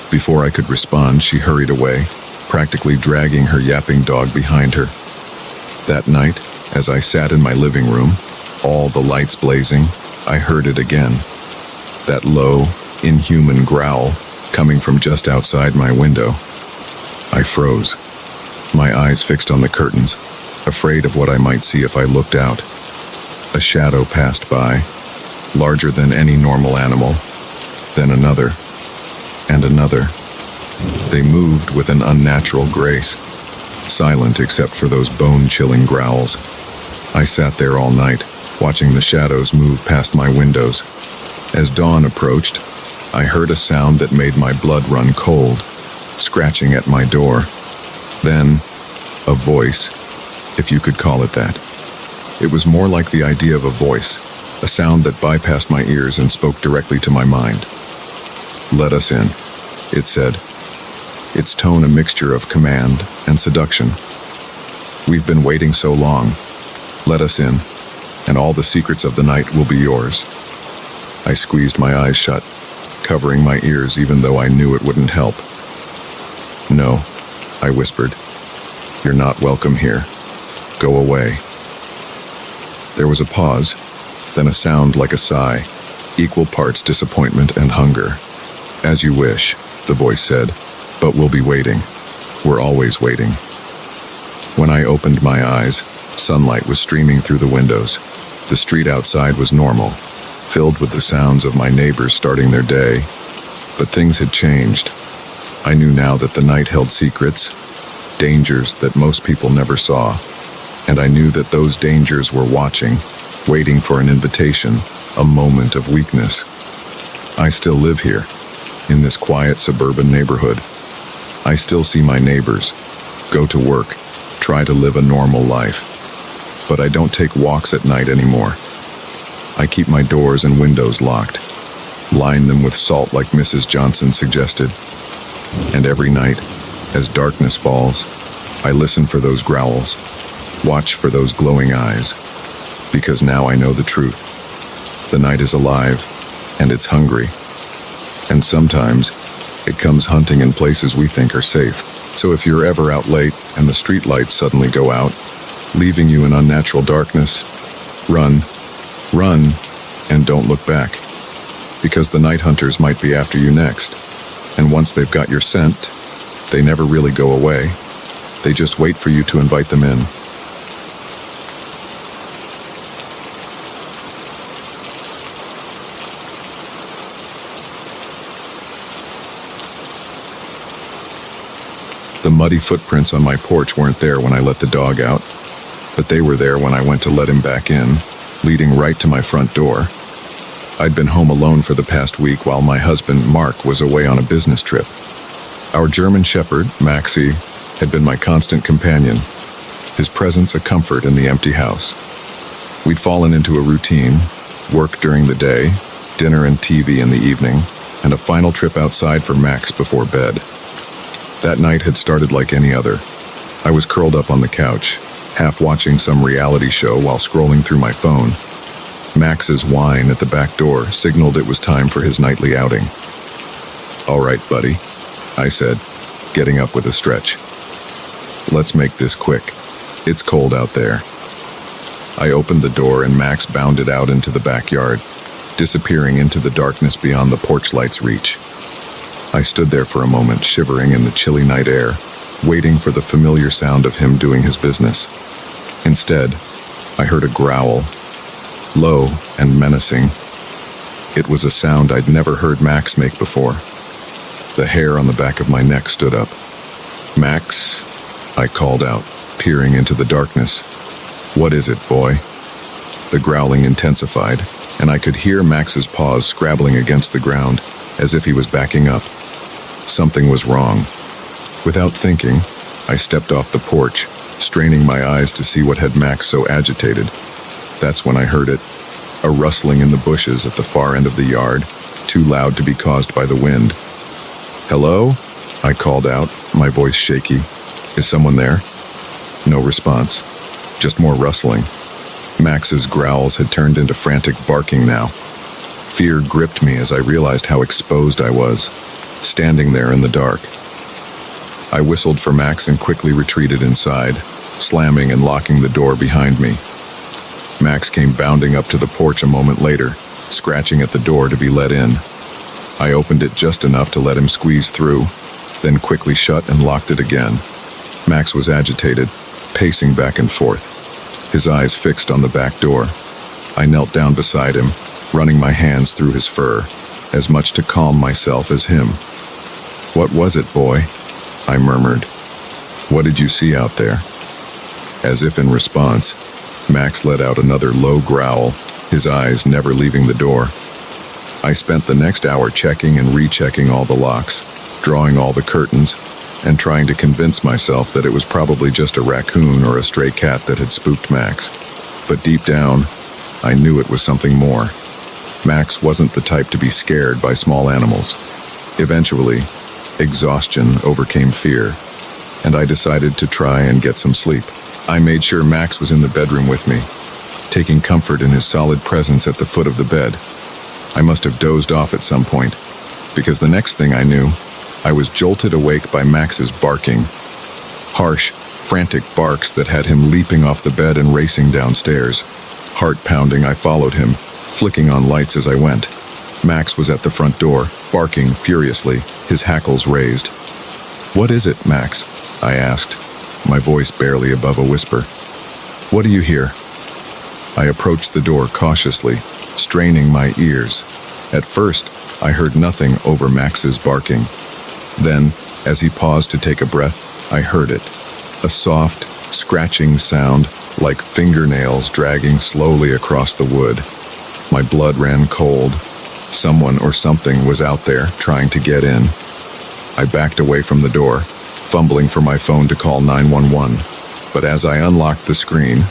S1: Before I could respond, she hurried away, practically dragging her yapping dog behind her. That night, as I sat in my living room, all the lights blazing, I heard it again. That low, inhuman growl coming from just outside my window. I froze, my eyes fixed on the curtains, afraid of what I might see if I looked out. A shadow passed by, larger than any normal animal, then another, and another. They moved with an unnatural grace, silent except for those bone-chilling growls. I sat there all night, watching the shadows move past my windows. As dawn approached, I heard a sound that made my blood run cold, scratching at my door. Then, a voice, if you could call it that. It was more like the idea of a voice, a sound that bypassed my ears and spoke directly to my mind. "Let us in," it said, its tone a mixture of command and seduction. "We've been waiting so long. Let us in, and all the secrets of the night will be yours." I squeezed my eyes shut, covering my ears even though I knew it wouldn't help. "No," I whispered. "You're not welcome here. Go away." There was a pause, then a sound like a sigh, equal parts disappointment and hunger. "As you wish," the voice said, "but we'll be waiting. We're always waiting." When I opened my eyes, sunlight was streaming through the windows. The street outside was normal, filled with the sounds of my neighbors starting their day. But things had changed. I knew now that the night held secrets, dangers that most people never saw. And I knew that those dangers were watching, waiting for an invitation, a moment of weakness. I still live here, in this quiet suburban neighborhood. I still see my neighbors, go to work, try to live a normal life. But I don't take walks at night anymore. I keep my doors and windows locked, line them with salt like Mrs. Johnson suggested. And every night, as darkness falls, I listen for those growls, watch for those glowing eyes, because now I know the truth. The night is alive, and it's hungry. And sometimes, it comes hunting in places we think are safe. So if you're ever out late and the street lights suddenly go out, leaving you in unnatural darkness, run, and don't look back. Because the night hunters might be after you next. And once they've got your scent, they never really go away. They just wait for you to invite them in. The muddy footprints on my porch weren't there when I let the dog out, but they were there when I went to let him back in, leading right to my front door. I'd been home alone for the past week while my husband, Mark, was away on a business trip. Our German shepherd, Maxie, had been my constant companion, his presence a comfort in the empty house. We'd fallen into a routine, work during the day, dinner and TV in the evening, and a final trip outside for Max before bed. That night had started like any other. I was curled up on the couch, half watching some reality show while scrolling through my phone. Max's whine at the back door signaled it was time for his nightly outing. "All right, buddy," I said, getting up with a stretch. "Let's make this quick. It's cold out there." I opened the door and Max bounded out into the backyard, disappearing into the darkness beyond the porch light's reach. I stood there for a moment, shivering in the chilly night air, waiting for the familiar sound of him doing his business. Instead, I heard a growl, low and menacing. It was a sound I'd never heard Max make before. The hair on the back of my neck stood up. "Max," I called out, peering into the darkness. "What is it, boy?" The growling intensified, and I could hear Max's paws scrabbling against the ground, as if he was backing up. Something was wrong. Without thinking, I stepped off the porch, straining my eyes to see what had Max so agitated. That's when I heard it, a rustling in the bushes at the far end of the yard, too loud to be caused by the wind. "Hello?" I called out, my voice shaky. "Is someone there?" No response, just more rustling. Max's growls had turned into frantic barking now. Fear gripped me as I realized how exposed I was, standing there in the dark. I whistled for Max and quickly retreated inside, slamming and locking the door behind me. Max came bounding up to the porch a moment later, scratching at the door to be let in. I opened it just enough to let him squeeze through, then quickly shut and locked it again. Max was agitated, pacing back and forth, his eyes fixed on the back door. I knelt down beside him, running my hands through his fur, as much to calm myself as him. "What was it, boy?" I murmured. "What did you see out there?" As if in response, Max let out another low growl, his eyes never leaving the door. I spent the next hour checking and rechecking all the locks, drawing all the curtains, and trying to convince myself that it was probably just a raccoon or a stray cat that had spooked Max. But deep down, I knew it was something more. Max wasn't the type to be scared by small animals. Eventually, exhaustion overcame fear, and I decided to try and get some sleep. I made sure Max was in the bedroom with me, taking comfort in his solid presence at the foot of the bed. I must have dozed off at some point, because the next thing I knew, I was jolted awake by Max's barking. Harsh, frantic barks that had him leaping off the bed and racing downstairs. Heart pounding, I followed him, flicking on lights as I went. Max was at the front door, barking furiously, his hackles raised. "What is it, Max?" I asked, my voice barely above a whisper. "What do you hear?" I approached the door cautiously, straining my ears. At first, I heard nothing over Max's barking. Then, as he paused to take a breath, I heard it. A soft, scratching sound, like fingernails dragging slowly across the wood. My blood ran cold. Someone or something was out there, trying to get in. I backed away from the door, fumbling for my phone to call 911. But as I unlocked the screen,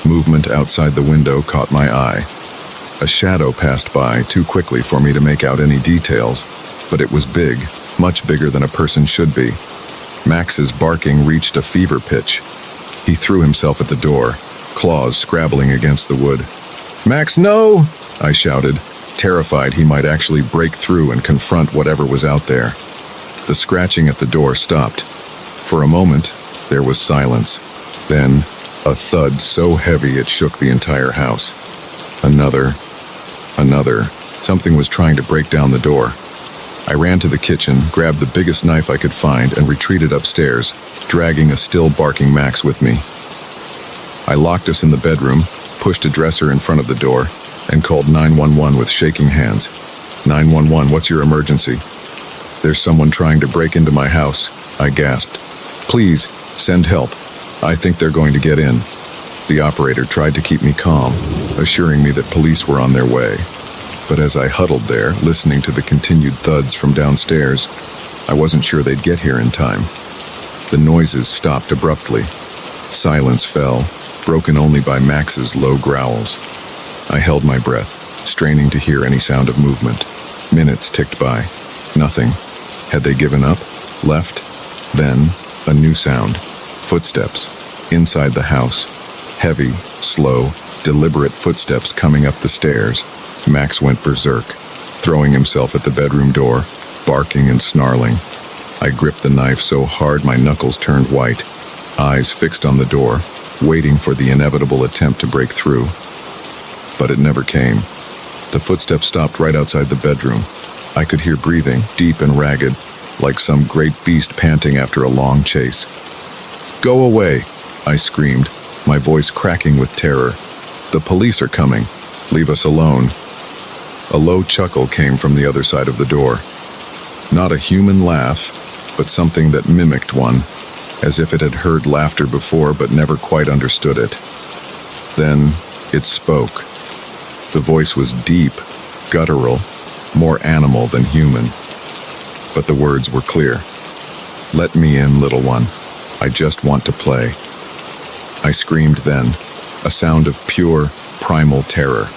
S1: movement outside the window caught my eye. A shadow passed by too quickly for me to make out any details, but it was big, much bigger than a person should be. Max's barking reached a fever pitch. He threw himself at the door, claws scrabbling against the wood. "Max, no!" I shouted, terrified he might actually break through and confront whatever was out there. The scratching at the door stopped. For a moment, there was silence. Then, a thud so heavy it shook the entire house. Another. Something was trying to break down the door. I ran to the kitchen, grabbed the biggest knife I could find, and retreated upstairs, dragging a still barking Max with me. I locked us in the bedroom, pushed a dresser in front of the door, and called 911 with shaking hands. 911, what's your emergency?" "There's someone trying to break into my house," I gasped. "Please, send help. I think they're going to get in." The operator tried to keep me calm, assuring me that police were on their way. But as I huddled there, listening to the continued thuds from downstairs, I wasn't sure they'd get here in time. The noises stopped abruptly. Silence fell, broken only by Max's low growls. I held my breath, straining to hear any sound of movement. Minutes ticked by. Nothing. Had they given up? Left? Then, a new sound. Footsteps. Inside the house. Heavy, slow, deliberate footsteps coming up the stairs. Max went berserk, throwing himself at the bedroom door, barking and snarling. I gripped the knife so hard my knuckles turned white, eyes fixed on the door, waiting for the inevitable attempt to break through. But it never came. The footsteps stopped right outside the bedroom. I could hear breathing, deep and ragged, like some great beast panting after a long chase. "Go away," I screamed, my voice cracking with terror. "The police are coming. Leave us alone." A low chuckle came from the other side of the door. Not a human laugh, but something that mimicked one, as if it had heard laughter before but never quite understood it. Then it spoke. The voice was deep, guttural, more animal than human. But the words were clear. "Let me in, little one. I just want to play." I screamed then, a sound of pure, primal terror.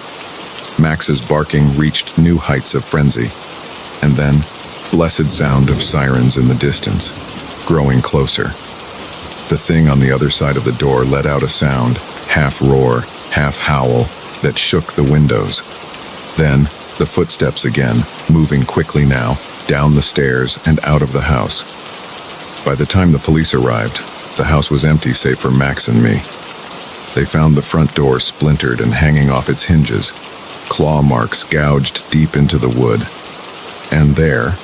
S1: Max's barking reached new heights of frenzy. And then, blessed sound of sirens in the distance, growing closer. The thing on the other side of the door let out a sound, half roar, half howl, that shook the windows. Then, the footsteps again, moving quickly now, down the stairs and out of the house. By the time the police arrived, the house was empty save for Max and me. They found the front door splintered and hanging off its hinges, claw marks gouged deep into the wood. And there,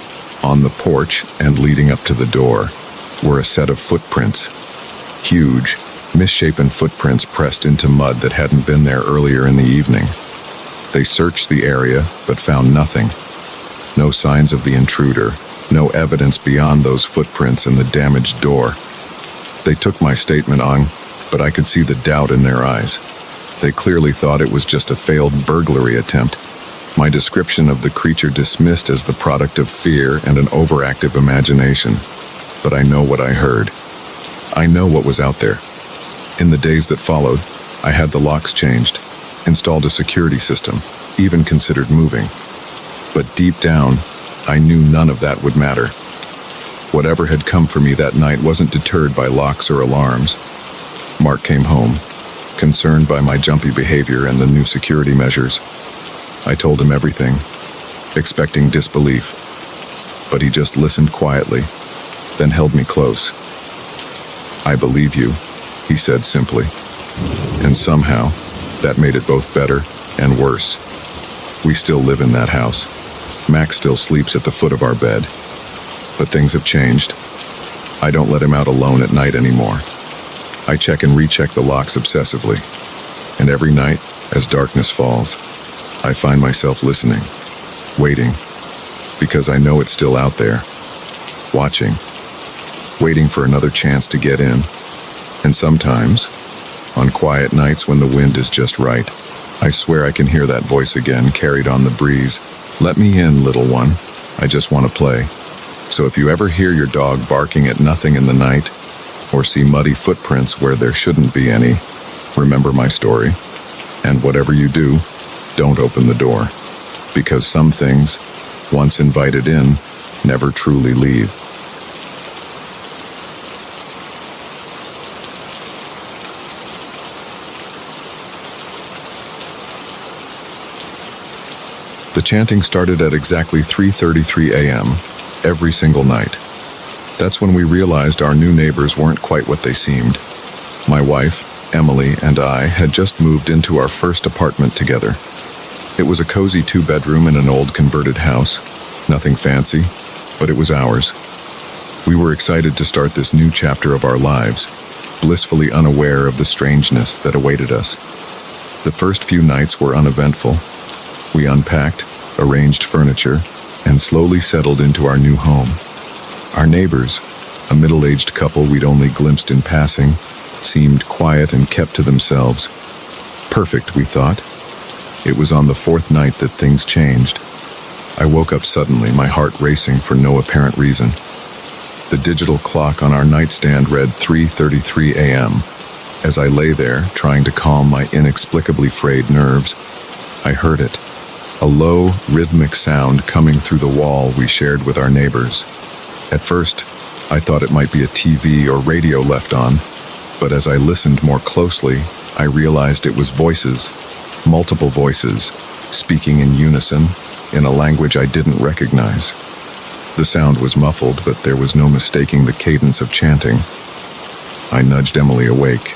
S1: on the porch and leading up to the door, were a set of footprints. Huge, misshapen footprints pressed into mud that hadn't been there earlier in the evening. They searched the area, but found nothing. No signs of the intruder, no evidence beyond those footprints and the damaged door. They took my statement on, but I could see the doubt in their eyes. They clearly thought it was just a failed burglary attempt. My description of the creature dismissed as the product of fear and an overactive imagination. But I know what I heard. I know what was out there. In the days that followed, I had the locks changed, installed a security system, even considered moving. But deep down, I knew none of that would matter. Whatever had come for me that night wasn't deterred by locks or alarms. Mark came home, concerned by my jumpy behavior and the new security measures. I told him everything, expecting disbelief. But he just listened quietly, then held me close. "I believe you," he said simply. And somehow, that made it both better and worse. We still live in that house. Max still sleeps at the foot of our bed. But things have changed. I don't let him out alone at night anymore. I check and recheck the locks obsessively. And every night, as darkness falls, I find myself listening, waiting, because I know it's still out there, watching, waiting for another chance to get in. And sometimes, on quiet nights when the wind is just right, I swear I can hear that voice again carried on the breeze. "Let me in, little one. I just want to play." So if you ever hear your dog barking at nothing in the night, or see muddy footprints where there shouldn't be any, remember my story. And whatever you do, don't open the door. Because some things, once invited in, never truly leave. The chanting started at exactly 3:33 a.m. every single night. That's when we realized our new neighbors weren't quite what they seemed. My wife, Emily, and I had just moved into our first apartment together. It was a cozy 2-bedroom in an old converted house. Nothing fancy, but it was ours. We were excited to start this new chapter of our lives, blissfully unaware of the strangeness that awaited us. The first few nights were uneventful. We unpacked, arranged furniture, and slowly settled into our new home. Our neighbors, a middle-aged couple we'd only glimpsed in passing, seemed quiet and kept to themselves. Perfect, we thought. It was on the 4th night that things changed. I woke up suddenly, my heart racing for no apparent reason. The digital clock on our nightstand read 3:33 a.m. As I lay there, trying to calm my inexplicably frayed nerves, I heard it. A low, rhythmic sound coming through the wall we shared with our neighbors. At first, I thought it might be a TV or radio left on, but as I listened more closely, I realized it was voices, multiple voices, speaking in unison, in a language I didn't recognize. The sound was muffled, but there was no mistaking the cadence of chanting. I nudged Emily awake.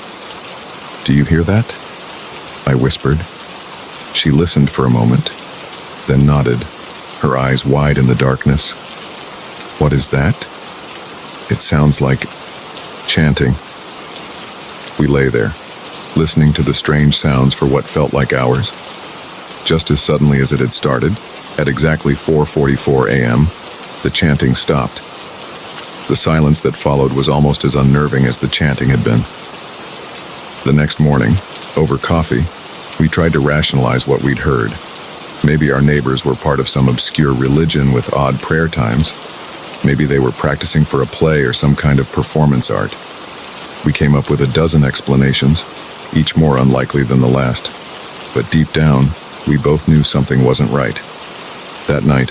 S1: "Do you hear that?" I whispered. She listened for a moment, then nodded, her eyes wide in the darkness. "What is that?" "It sounds like chanting." We lay there, listening to the strange sounds for what felt like hours. Just as suddenly as it had started, at exactly 4:44 a.m., the chanting stopped. The silence that followed was almost as unnerving as the chanting had been. The next morning, over coffee, we tried to rationalize what we'd heard. Maybe our neighbors were part of some obscure religion with odd prayer times. Maybe they were practicing for a play or some kind of performance art. We came up with a dozen explanations, each more unlikely than the last. But deep down, we both knew something wasn't right. That night,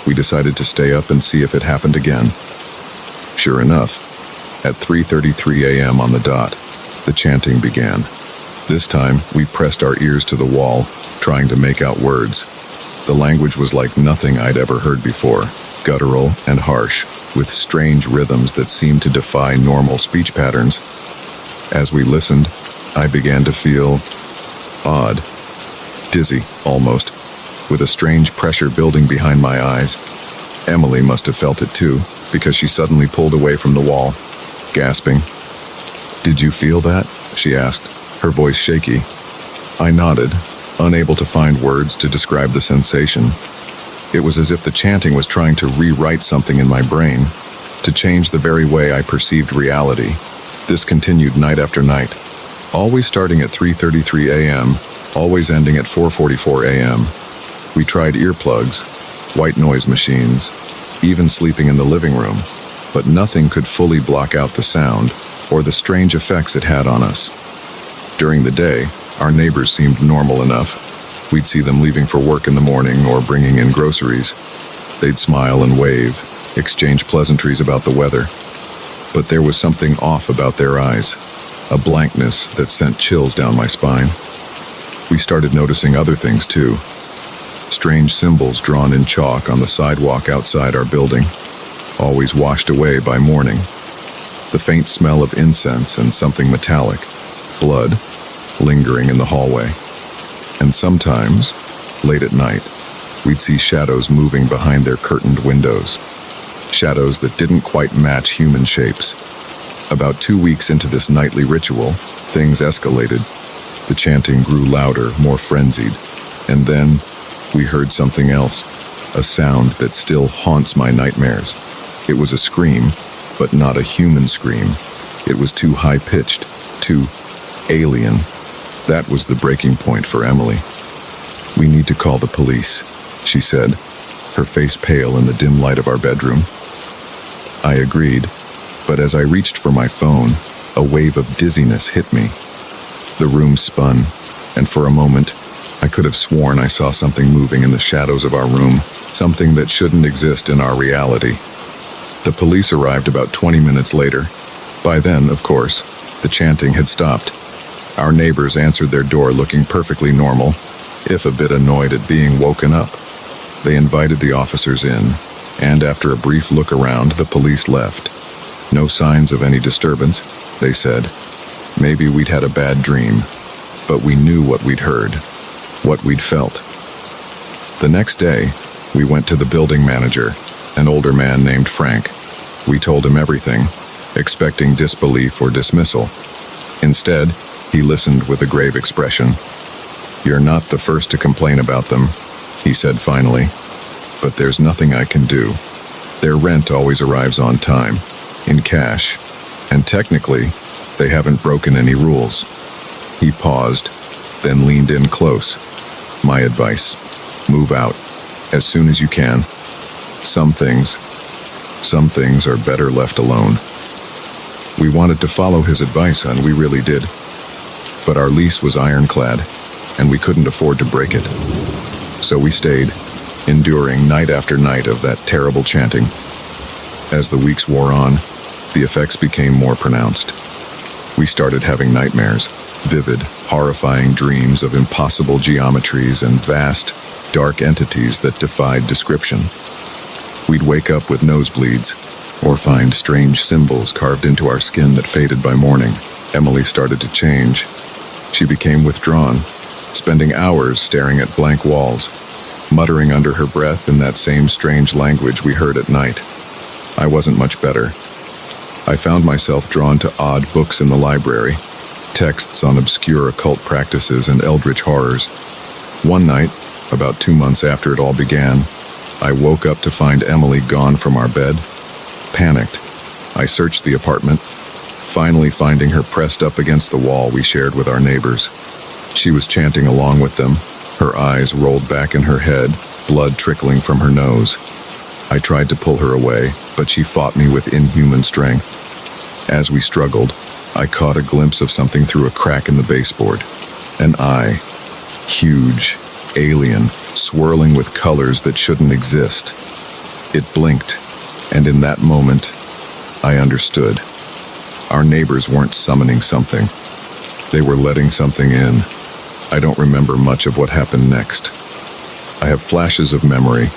S1: we decided to stay up and see if it happened again. Sure enough, at 3:33 a.m. on the dot, the chanting began. This time, we pressed our ears to the wall, trying to make out words. The language was like nothing I'd ever heard before, guttural and harsh, with strange rhythms that seemed to defy normal speech patterns. As we listened, I began to feel odd, dizzy almost, with a strange pressure building behind my eyes. Emily must have felt it too, because she suddenly pulled away from the wall, gasping. "Did you feel that?" she asked, her voice shaky. I nodded, unable to find words to describe the sensation. It was as if the chanting was trying to rewrite something in my brain, to change the very way I perceived reality. This continued night after night, always starting at 3:33 a.m., always ending at 4:44 a.m. We tried earplugs, white noise machines, even sleeping in the living room, but nothing could fully block out the sound or the strange effects it had on us. During the day, our neighbors seemed normal enough. We'd see them leaving for work in the morning or bringing in groceries. They'd smile and wave, exchange pleasantries about the weather. But there was something off about their eyes, a blankness that sent chills down my spine. We started noticing other things too. Strange symbols drawn in chalk on the sidewalk outside our building, always washed away by morning. The faint smell of incense and something metallic, blood, lingering in the hallway. And sometimes, late at night, we'd see shadows moving behind their curtained windows. Shadows that didn't quite match human shapes. About 2 weeks into this nightly ritual, things escalated. The chanting grew louder, more frenzied. And then, we heard something else, a sound that still haunts my nightmares. It was a scream, but not a human scream. It was too high-pitched, too alien. That was the breaking point for Emily. "We need to call the police," she said, her face pale in the dim light of our bedroom. I agreed, but as I reached for my phone, a wave of dizziness hit me. The room spun, and for a moment, I could have sworn I saw something moving in the shadows of our room, something that shouldn't exist in our reality. The police arrived about 20 minutes later. By then, of course, the chanting had stopped. Our neighbors answered their door looking perfectly normal, if a bit annoyed at being woken up. They invited the officers in, and after a brief look around, the police left. No signs of any disturbance, they said. Maybe we'd had a bad dream, but we knew what we'd heard, what we'd felt. The next day, we went to the building manager, an older man named Frank. We told him everything, expecting disbelief or dismissal. Instead, he listened with a grave expression. "You're not the first to complain about them," he said finally, "but there's nothing I can do. Their rent always arrives on time, in cash, and technically, they haven't broken any rules." He paused, then leaned in close. "My advice, move out, as soon as you can. Some things are better left alone." We wanted to follow his advice, and we really did. But our lease was ironclad, and we couldn't afford to break it. So we stayed, enduring night after night of that terrible chanting. As the weeks wore on, the effects became more pronounced. We started having nightmares, vivid, horrifying dreams of impossible geometries and vast, dark entities that defied description. We'd wake up with nosebleeds, or find strange symbols carved into our skin that faded by morning. Emily started to change. She became withdrawn, spending hours staring at blank walls, muttering under her breath in that same strange language we heard at night. I wasn't much better. I found myself drawn to odd books in the library, texts on obscure occult practices and eldritch horrors. One night, about 2 months after it all began, I woke up to find Emily gone from our bed. Panicked, I searched the apartment, finally finding her pressed up against the wall we shared with our neighbors. She was chanting along with them, her eyes rolled back in her head, blood trickling from her nose. I tried to pull her away, but she fought me with inhuman strength. As we struggled, I caught a glimpse of something through a crack in the baseboard. An eye. Huge, alien, swirling with colors that shouldn't exist. It blinked, and in that moment, I understood. Our neighbors weren't summoning something. They were letting something in. I don't remember much of what happened next. I have flashes of memory,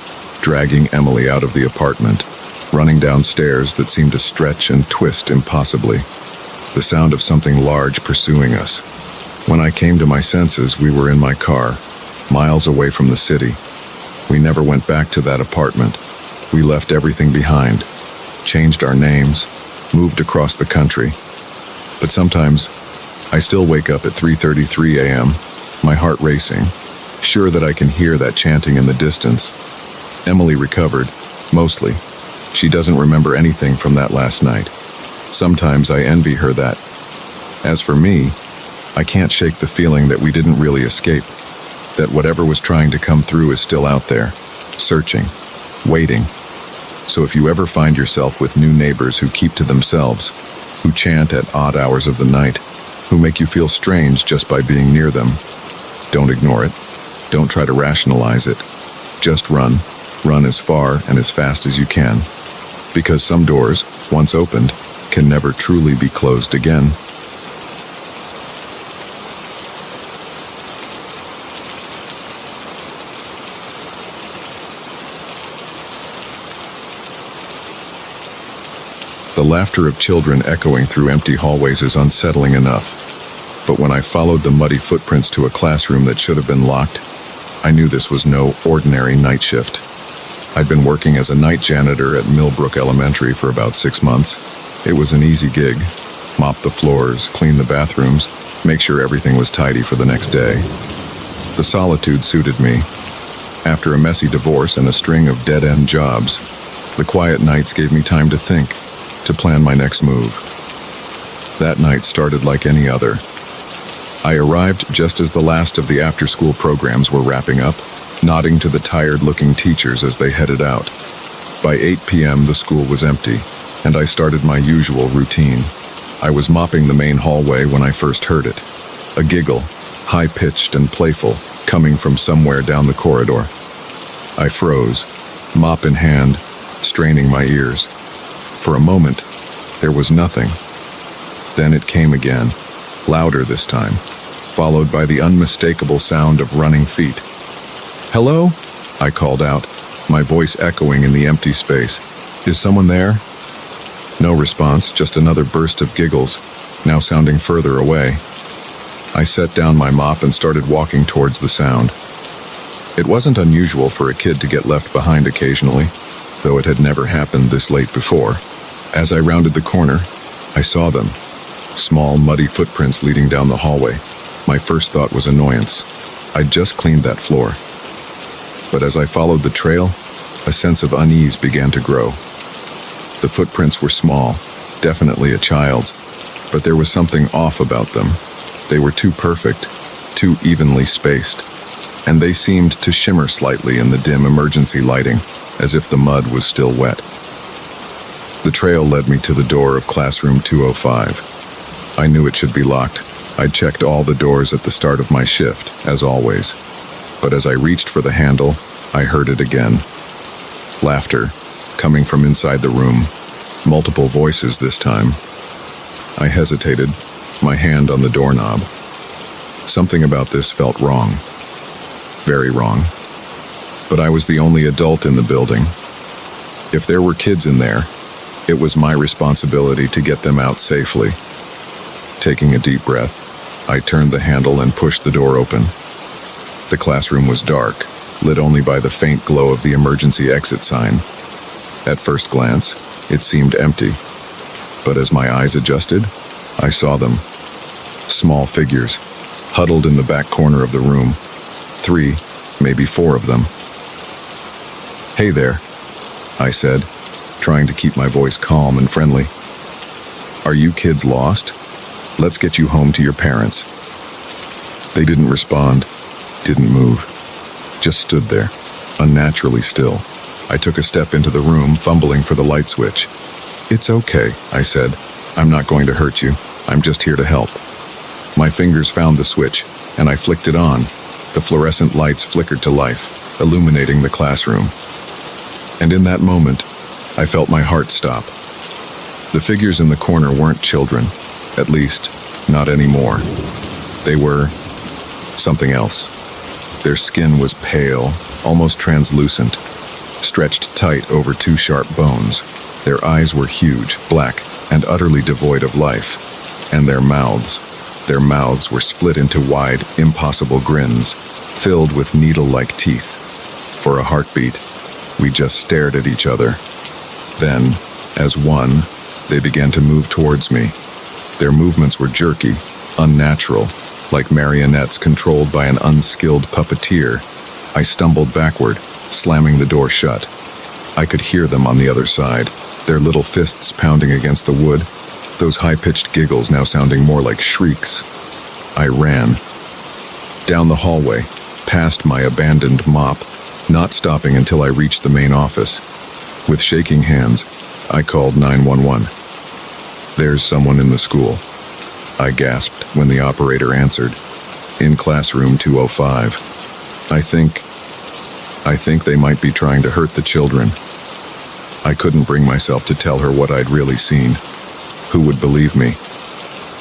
S1: dragging Emily out of the apartment, running down stairs that seemed to stretch and twist impossibly. The sound of something large pursuing us. When I came to my senses, we were in my car, miles away from the city. We never went back to that apartment. We left everything behind, changed our names, moved across the country. But sometimes, I still wake up at 3:33 a.m., my heart racing, sure that I can hear that chanting in the distance. Emily recovered, mostly. She doesn't remember anything from that last night. Sometimes I envy her that. As for me, I can't shake the feeling that we didn't really escape, that whatever was trying to come through is still out there, searching, waiting. So if you ever find yourself with new neighbors who keep to themselves, who chant at odd hours of the night, who make you feel strange just by being near them, don't ignore it. Don't try to rationalize it. Just run. Run as far and as fast as you can. Because some doors, once opened, can never truly be closed again. The laughter of children echoing through empty hallways is unsettling enough. But when I followed the muddy footprints to a classroom that should have been locked, I knew this was no ordinary night shift. I'd been working as a night janitor at Millbrook Elementary for about 6 months. It was an easy gig. Mop the floors, clean the bathrooms, make sure everything was tidy for the next day. The solitude suited me. After a messy divorce and a string of dead-end jobs, the quiet nights gave me time to think, to plan my next move. That night started like any other. I arrived just as the last of the after-school programs were wrapping up, nodding to the tired-looking teachers as they headed out. By 8 p.m., the school was empty, and I started my usual routine. I was mopping the main hallway when I first heard it. A giggle, high-pitched and playful, coming from somewhere down the corridor. I froze, mop in hand, straining my ears. For a moment, there was nothing. Then it came again, louder this time, followed by the unmistakable sound of running feet. "Hello?" I called out, my voice echoing in the empty space. "Is someone there?" No response, just another burst of giggles, now sounding further away. I set down my mop and started walking towards the sound. It wasn't unusual for a kid to get left behind occasionally, though it had never happened this late before. As I rounded the corner, I saw them. Small, muddy footprints leading down the hallway. My first thought was annoyance. I'd just cleaned that floor. But as I followed the trail, a sense of unease began to grow. The footprints were small, definitely a child's, but there was something off about them. They were too perfect, too evenly spaced, and they seemed to shimmer slightly in the dim emergency lighting, as if the mud was still wet. The trail led me to the door of classroom 205. I knew it should be locked. I'd checked all the doors at the start of my shift, as always. But as I reached for the handle, I heard it again. Laughter, coming from inside the room. Multiple voices this time. I hesitated, my hand on the doorknob. Something about this felt wrong. Very wrong. But I was the only adult in the building. If there were kids in there, it was my responsibility to get them out safely. Taking a deep breath, I turned the handle and pushed the door open. The classroom was dark, lit only by the faint glow of the emergency exit sign. At first glance, it seemed empty, but as my eyes adjusted, I saw them. Small figures, huddled in the back corner of the room. 3, maybe 4 of them. "Hey there," I said, trying to keep my voice calm and friendly. "Are you kids lost? Let's get you home to your parents." They didn't respond, didn't move, just stood there, unnaturally still. I took a step into the room, fumbling for the light switch. "It's okay," I said. "I'm not going to hurt you. I'm just here to help." My fingers found the switch, and I flicked it on. The fluorescent lights flickered to life, illuminating the classroom. And in that moment, I felt my heart stop. The figures in the corner weren't children, at least, not anymore. They were something else. Their skin was pale, almost translucent, stretched tight over 2 sharp bones. Their eyes were huge, black, and utterly devoid of life. And their mouths were split into wide, impossible grins, filled with needle-like teeth. For a heartbeat, we just stared at each other. Then, as one, they began to move towards me. Their movements were jerky, unnatural, like marionettes controlled by an unskilled puppeteer. I stumbled backward, slamming the door shut. I could hear them on the other side, their little fists pounding against the wood, those high-pitched giggles now sounding more like shrieks. I ran. Down the hallway, past my abandoned mop, not stopping until I reached the main office. With shaking hands, I called 911. "There's someone in the school," I gasped when the operator answered. "In classroom 205. I think they might be trying to hurt the children." I couldn't bring myself to tell her what I'd really seen. Who would believe me?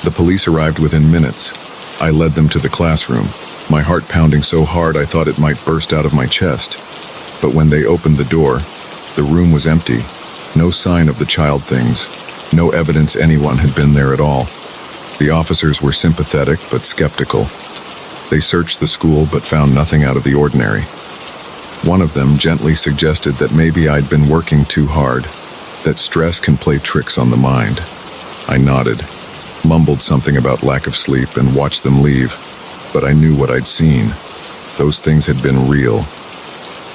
S1: The police arrived within minutes. I led them to the classroom, my heart pounding so hard I thought it might burst out of my chest. But when they opened the door, the room was empty. No sign of the child things. No evidence anyone had been there at all. The officers were sympathetic but skeptical. They searched the school but found nothing out of the ordinary. One of them gently suggested that maybe I'd been working too hard, that stress can play tricks on the mind. I nodded, mumbled something about lack of sleep, and watched them leave, but I knew what I'd seen. Those things had been real.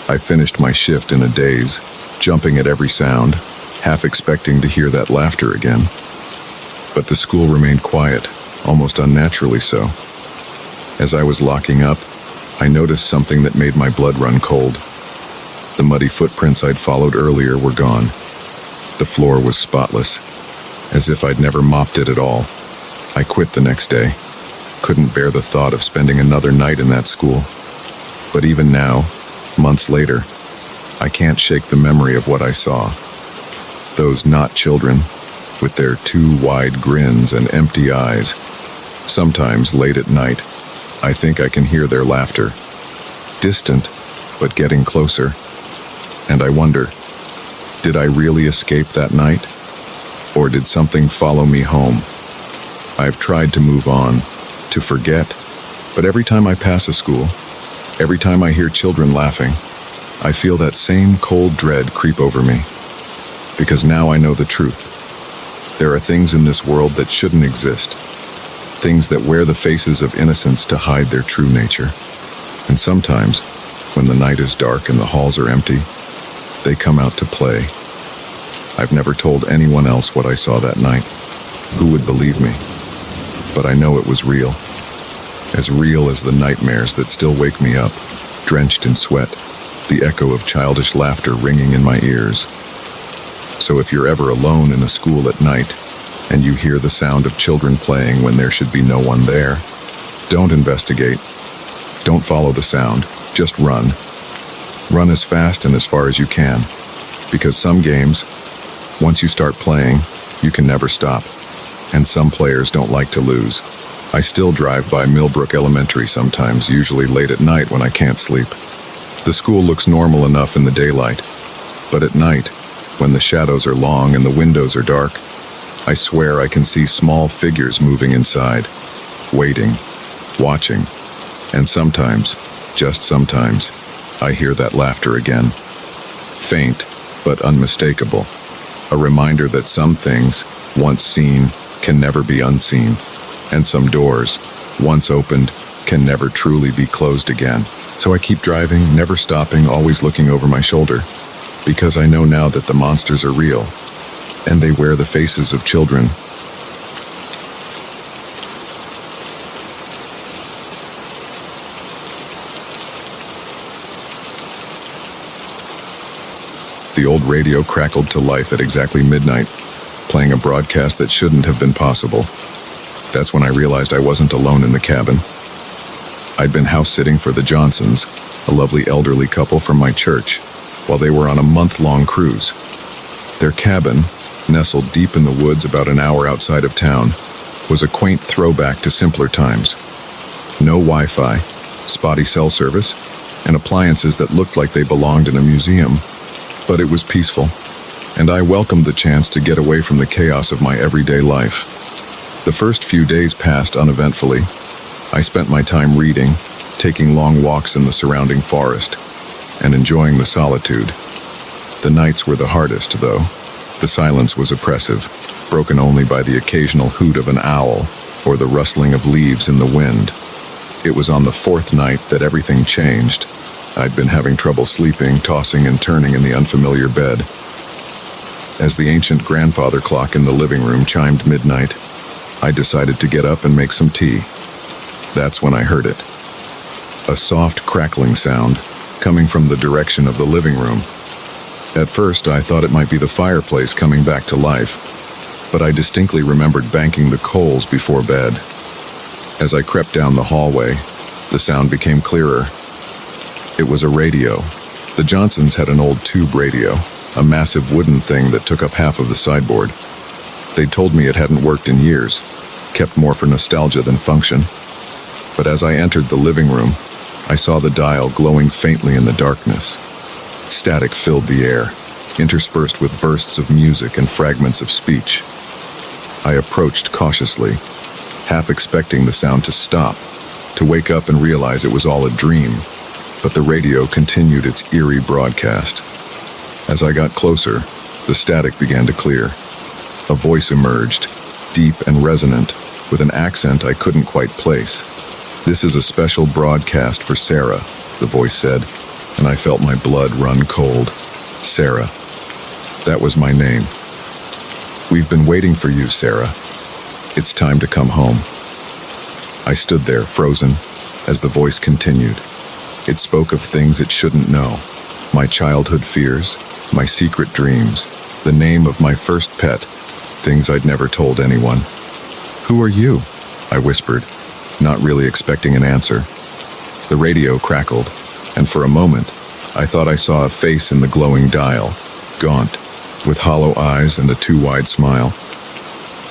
S1: I finished my shift in a daze, jumping at every sound, half expecting to hear that laughter again. But the school remained quiet, almost unnaturally so. As I was locking up, I noticed something that made my blood run cold. The muddy footprints I'd followed earlier were gone. The floor was spotless, as if I'd never mopped it at all. I quit the next day. Couldn't bear the thought of spending another night in that school. But even now, months later, I can't shake the memory of what I saw. Those not children, with their 2 wide grins and empty eyes. Sometimes, late at night, I think I can hear their laughter. Distant, but getting closer. And I wonder, did I really escape that night? Or did something follow me home? I've tried to move on, to forget, but every time I pass a school, every time I hear children laughing, I feel that same cold dread creep over me. Because now I know the truth. There are things in this world that shouldn't exist. Things that wear the faces of innocence to hide their true nature. And sometimes, when the night is dark and the halls are empty, they come out to play. I've never told anyone else what I saw that night. Who would believe me? But I know it was real. As real as the nightmares that still wake me up, drenched in sweat, the echo of childish laughter ringing in my ears. So if you're ever alone in a school at night, and you hear the sound of children playing when there should be no one there, don't investigate. Don't follow the sound. Just run. Run as fast and as far as you can. Because some games, once you start playing, you can never stop. And some players don't like to lose. I still drive by Millbrook Elementary sometimes, usually late at night when I can't sleep. The school looks normal enough in the daylight. But at night, when the shadows are long and the windows are dark, I swear I can see small figures moving inside. waiting, watching, and sometimes, just sometimes, I hear that laughter again. Faint, but unmistakable. A reminder that some things, once seen, can never be unseen, and some doors, once opened, can never truly be closed again. So I keep driving, never stopping, always looking over my shoulder, because I know now that the monsters are real, and they wear the faces of children. The old radio crackled to life at exactly midnight, playing a broadcast that shouldn't have been possible. That's when I realized I wasn't alone in the cabin. I'd been house-sitting for the Johnsons, a lovely elderly couple from my church, while they were on a month-long cruise. Their cabin, nestled deep in the woods about an hour outside of town, was a quaint throwback to simpler times. No Wi-Fi, spotty cell service, and appliances that looked like they belonged in a museum. But it was peaceful, and I welcomed the chance to get away from the chaos of my everyday life. The first few days passed uneventfully. I spent my time reading, taking long walks in the surrounding forest, and enjoying the solitude. The nights were the hardest, though. The silence was oppressive, broken only by the occasional hoot of an owl or the rustling of leaves in the wind. It was on the fourth night that everything changed. I'd been having trouble sleeping, tossing and turning in the unfamiliar bed. As the ancient grandfather clock in the living room chimed midnight, I decided to get up and make some tea. That's when I heard it. A soft crackling sound coming from the direction of the living room. At first, I thought it might be the fireplace coming back to life, but I distinctly remembered banking the coals before bed. As I crept down the hallway, the sound became clearer. It was a radio. The Johnsons had an old tube radio, a massive wooden thing that took up half of the sideboard. They'd told me it hadn't worked in years, kept more for nostalgia than function. But as I entered the living room, I saw the dial glowing faintly in the darkness. Static filled the air, interspersed with bursts of music and fragments of speech. I approached cautiously, half expecting the sound to stop, to wake up and realize it was all a dream. But the radio continued its eerie broadcast. As I got closer, the static began to clear. A voice emerged, deep and resonant, with an accent I couldn't quite place. "This is a special broadcast for Sarah," the voice said, and I felt my blood run cold. Sarah. That was my name. "We've been waiting for you, Sarah. It's time to come home." I stood there, frozen, as the voice continued. It spoke of things it shouldn't know. My childhood fears, my secret dreams, the name of my first pet, things I'd never told anyone. "Who are you?" I whispered, not really expecting an answer. The radio crackled, and for a moment, I thought I saw a face in the glowing dial, gaunt, with hollow eyes and a too-wide smile.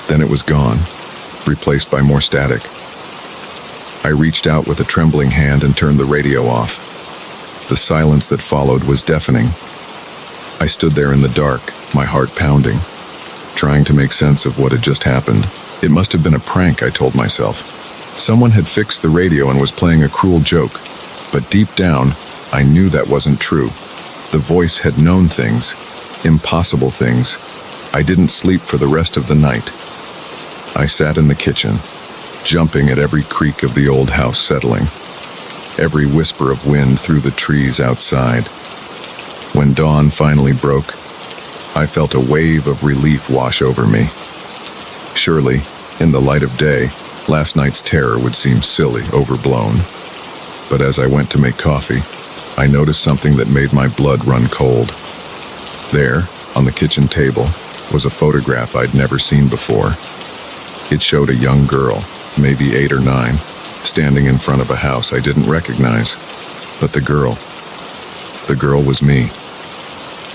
S1: Then it was gone, replaced by more static. I reached out with a trembling hand and turned the radio off. The silence that followed was deafening. I stood there in the dark, my heart pounding, trying to make sense of what had just happened. It must have been a prank, I told myself. Someone had fixed the radio and was playing a cruel joke. But deep down, I knew that wasn't true. The voice had known things, impossible things. I didn't sleep for the rest of the night. I sat in the kitchen, jumping at every creak of the old house settling, every whisper of wind through the trees outside. When dawn finally broke, I felt a wave of relief wash over me. Surely, in the light of day, last night's terror would seem silly, overblown. But as I went to make coffee, I noticed something that made my blood run cold. There, on the kitchen table, was a photograph I'd never seen before. It showed a young girl, maybe 8 or 9, standing in front of a house I didn't recognize. But the girl was me.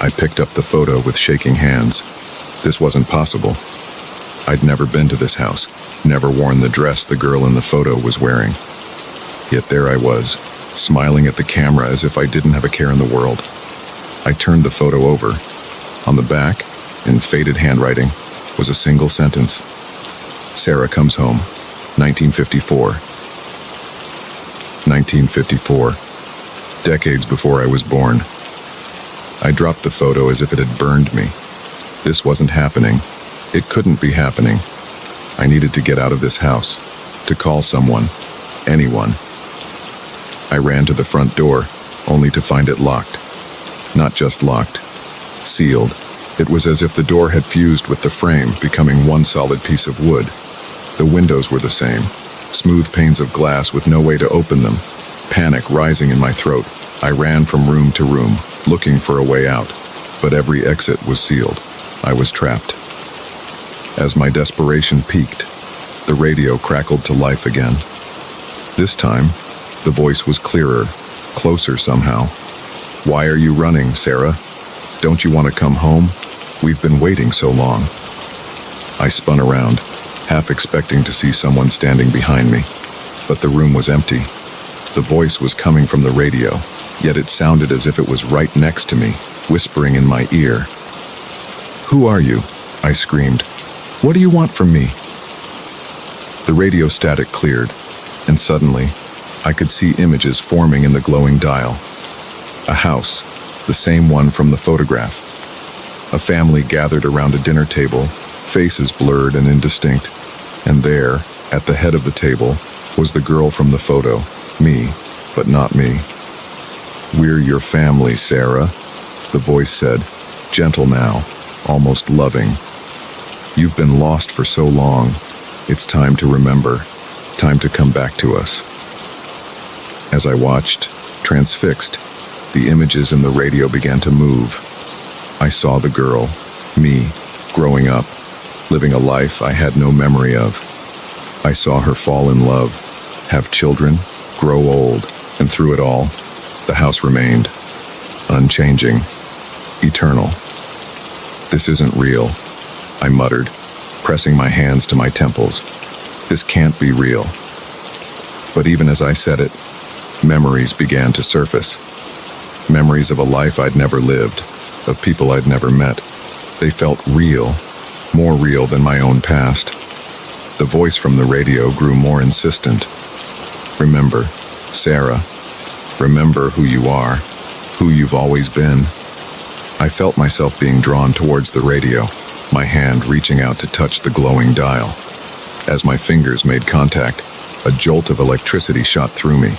S1: I picked up the photo with shaking hands. This wasn't possible. I'd never been to this house, never worn the dress the girl in the photo was wearing. Yet there I was, smiling at the camera as if I didn't have a care in the world. I turned the photo over. On the back, in faded handwriting, was a single sentence. "Sarah comes home. 1954. 1954. Decades before I was born. I dropped the photo as if it had burned me. This wasn't happening. It couldn't be happening. I needed to get out of this house, to call someone, anyone. I ran to the front door, only to find it locked. Not just locked, sealed. It was as if the door had fused with the frame, becoming one solid piece of wood. The windows were the same, smooth panes of glass with no way to open them. Panic rising in my throat, I ran from room to room, looking for a way out. But every exit was sealed. I was trapped. As my desperation peaked, the radio crackled to life again. This time, the voice was clearer, closer somehow. "Why are you running, Sarah? Don't you want to come home? We've been waiting so long." I spun around, half expecting to see someone standing behind me, but the room was empty. The voice was coming from the radio, yet it sounded as if it was right next to me, whispering in my ear. "Who are you?" I screamed. "What do you want from me?" The radio static cleared, and suddenly, I could see images forming in the glowing dial. A house, the same one from the photograph. A family gathered around a dinner table, faces blurred and indistinct. And there, at the head of the table, was the girl from the photo, me, but not me. "We're your family, Sarah," the voice said, gentle now, almost loving. "You've been lost for so long. It's time to remember, time to come back to us." As I watched, transfixed, the images in the radio began to move. I saw the girl, me, growing up, living a life I had no memory of. I saw her fall in love, have children, grow old, and through it all, the house remained, unchanging, eternal. "This isn't real," I muttered, pressing my hands to my temples. "This can't be real." But even as I said it, memories began to surface. Memories of a life I'd never lived, of people I'd never met. They felt real, more real than my own past. The voice from the radio grew more insistent. "Remember, Sarah. Remember who you are, who you've always been." I felt myself being drawn towards the radio, my hand reaching out to touch the glowing dial. As my fingers made contact, a jolt of electricity shot through me.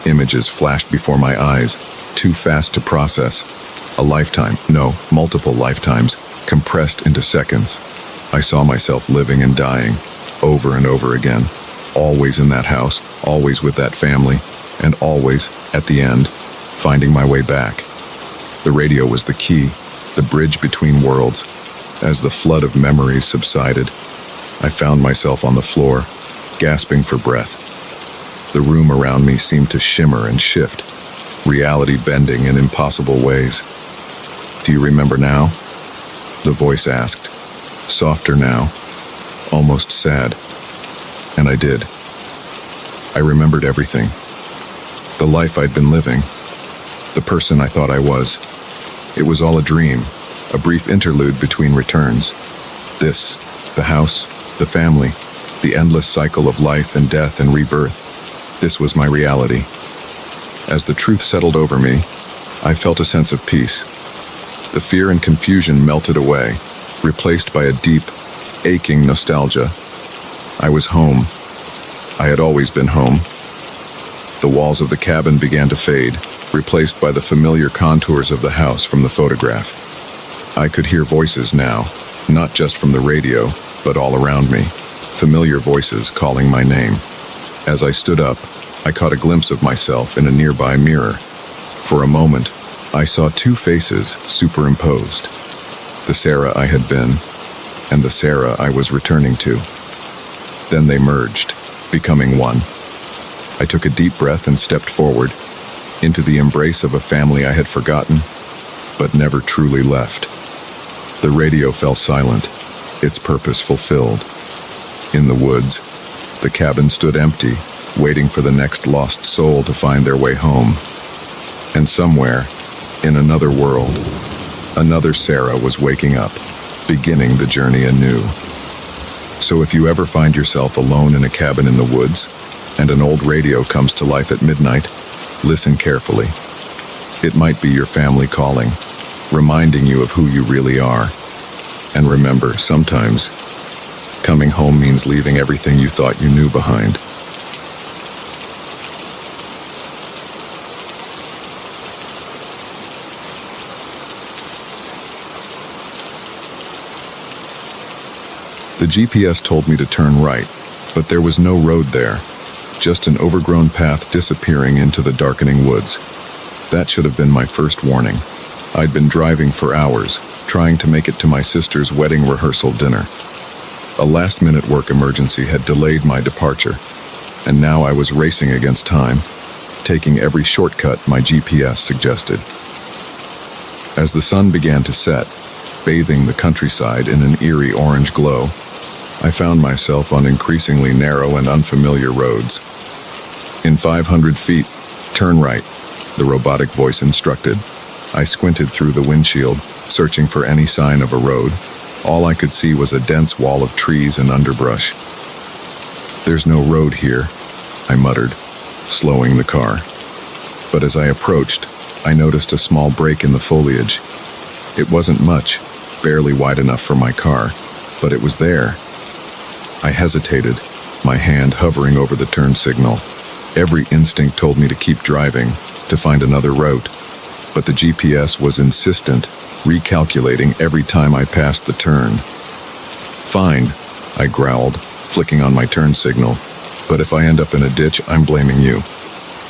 S1: Images flashed before my eyes, too fast to process. A lifetime, no, multiple lifetimes, compressed into seconds. I saw myself living and dying, over and over again, always in that house, always with that family, and always, at the end, finding my way back. The radio was the key, the bridge between worlds. As the flood of memories subsided, I found myself on the floor, gasping for breath. The room around me seemed to shimmer and shift, reality bending in impossible ways. "Do you remember now?" the voice asked, softer now, almost sad. And I did. I remembered everything. The life I'd been living, the person I thought I was. It was all a dream, a brief interlude between returns. This, the house, the family, the endless cycle of life and death and rebirth. This was my reality. As the truth settled over me, I felt a sense of peace. The fear and confusion melted away, replaced by a deep, aching nostalgia. I was home. I had always been home. The walls of the cabin began to fade, replaced by the familiar contours of the house from the photograph. I could hear voices now, not just from the radio, but all around me. Familiar voices calling my name. As I stood up, I caught a glimpse of myself in a nearby mirror. For a moment, I saw two faces superimposed. The Sarah I had been, and the Sarah I was returning to. Then they merged, becoming one. I took a deep breath and stepped forward, into the embrace of a family I had forgotten, but never truly left. The radio fell silent, its purpose fulfilled. In the woods, the cabin stood empty, waiting for the next lost soul to find their way home. And somewhere, in another world, another Sarah was waking up, beginning the journey anew. So if you ever find yourself alone in a cabin in the woods, and an old radio comes to life at midnight, listen carefully. It might be your family calling, reminding you of who you really are. And remember, sometimes, coming home means leaving everything you thought you knew behind. The GPS told me to turn right, but there was no road there, just an overgrown path disappearing into the darkening woods. That should have been my first warning. I'd been driving for hours, trying to make it to my sister's wedding rehearsal dinner. A last-minute work emergency had delayed my departure, and now I was racing against time, taking every shortcut my GPS suggested. As the sun began to set, bathing the countryside in an eerie orange glow, I found myself on increasingly narrow and unfamiliar roads. In 500 feet, turn right, the robotic voice instructed. I squinted through the windshield, searching for any sign of a road. All I could see was a dense wall of trees and underbrush. "There's no road here," I muttered, slowing the car. But as I approached, I noticed a small break in the foliage. It wasn't much, barely wide enough for my car, but it was there. I hesitated, my hand hovering over the turn signal. Every instinct told me to keep driving, to find another route, but the GPS was insistent, recalculating every time I passed the turn. "Fine," I growled, flicking on my turn signal, "but if I end up in a ditch, I'm blaming you."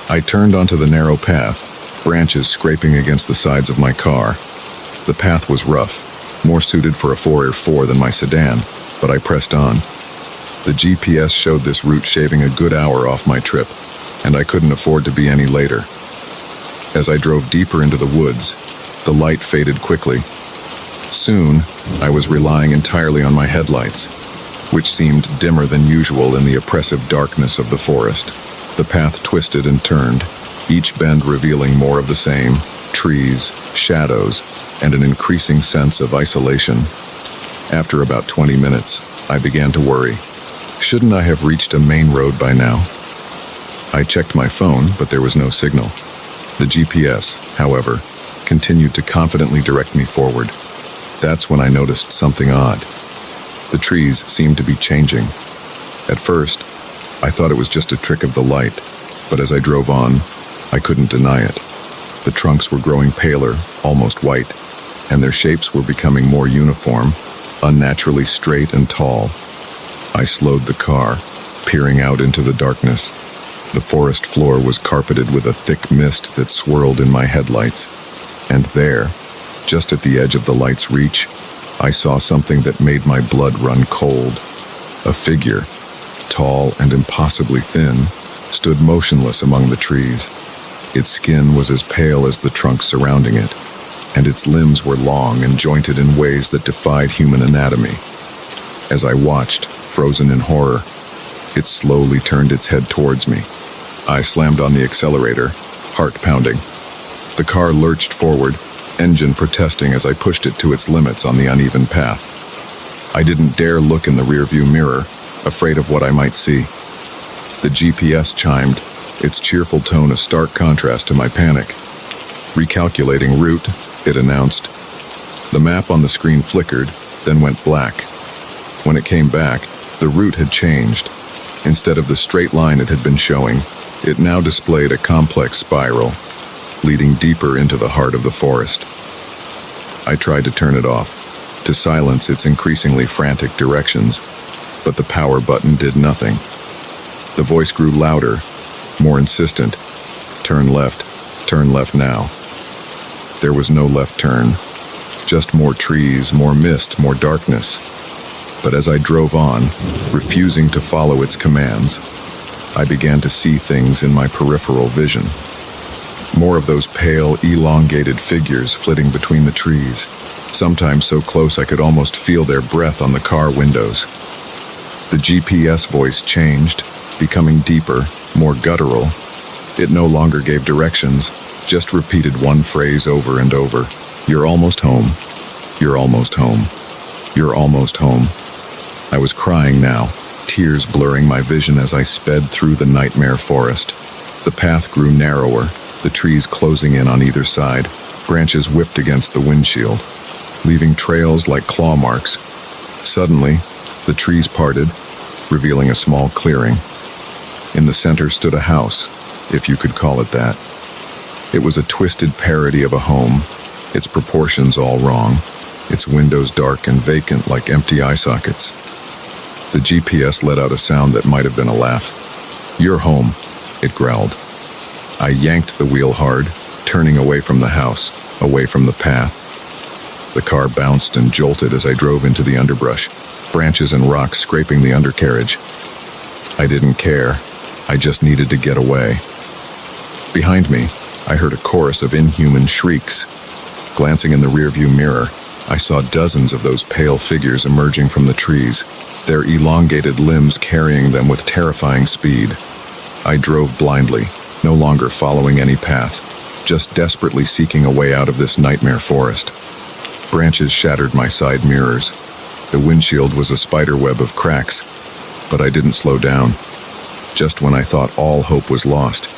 S1: I turned onto the narrow path, branches scraping against the sides of my car. The path was rough, more suited for a 4x4 than my sedan, but I pressed on. The GPS showed this route shaving a good hour off my trip, and I couldn't afford to be any later. As I drove deeper into the woods, the light faded quickly. Soon, I was relying entirely on my headlights, which seemed dimmer than usual in the oppressive darkness of the forest. The path twisted and turned, each bend revealing more of the same: trees, shadows, and an increasing sense of isolation. After about 20 minutes, I began to worry. Shouldn't I have reached a main road by now? I checked my phone, but there was no signal. The GPS, however, continued to confidently direct me forward. That's when I noticed something odd. The trees seemed to be changing. At first, I thought it was just a trick of the light, but as I drove on, I couldn't deny it. The trunks were growing paler, almost white, and their shapes were becoming more uniform, unnaturally straight and tall. I slowed the car, peering out into the darkness. The forest floor was carpeted with a thick mist that swirled in my headlights. And there, just at the edge of the light's reach, I saw something that made my blood run cold. A figure, tall and impossibly thin, stood motionless among the trees. Its skin was as pale as the trunks surrounding it, and its limbs were long and jointed in ways that defied human anatomy. As I watched, frozen in horror, it slowly turned its head towards me. I slammed on the accelerator, heart pounding. The car lurched forward, engine protesting as I pushed it to its limits on the uneven path. I didn't dare look in the rearview mirror, afraid of what I might see. The GPS chimed, its cheerful tone a stark contrast to my panic. "Recalculating route," it announced. The map on the screen flickered, then went black. When it came back, the route had changed. Instead of the straight line it had been showing, it now displayed a complex spiral, leading deeper into the heart of the forest. I tried to turn it off, to silence its increasingly frantic directions, but the power button did nothing. The voice grew louder, more insistent. Turn left now." There was no left turn, just more trees, more mist, more darkness. But as I drove on, refusing to follow its commands, I began to see things in my peripheral vision. More of those pale, elongated figures flitting between the trees, sometimes so close I could almost feel their breath on the car windows. The GPS voice changed, becoming deeper, more guttural. It no longer gave directions, just repeated one phrase over and over. "You're almost home. You're almost home. You're almost home." I was crying now, tears blurring my vision as I sped through the nightmare forest. The path grew narrower, the trees closing in on either side, branches whipped against the windshield, leaving trails like claw marks. Suddenly, the trees parted, revealing a small clearing. In the center stood a house, if you could call it that. It was a twisted parody of a home, its proportions all wrong, its windows dark and vacant like empty eye sockets. The GPS let out a sound that might have been a laugh. "You're home," it growled. I yanked the wheel hard, turning away from the house, away from the path. The car bounced and jolted as I drove into the underbrush, branches and rocks scraping the undercarriage. I didn't care. I just needed to get away. Behind me, I heard a chorus of inhuman shrieks. Glancing in the rearview mirror, I saw dozens of those pale figures emerging from the trees, their elongated limbs carrying them with terrifying speed. I drove blindly, no longer following any path, just desperately seeking a way out of this nightmare forest. Branches shattered my side mirrors. The windshield was a spiderweb of cracks, but I didn't slow down, just when I thought all hope was lost.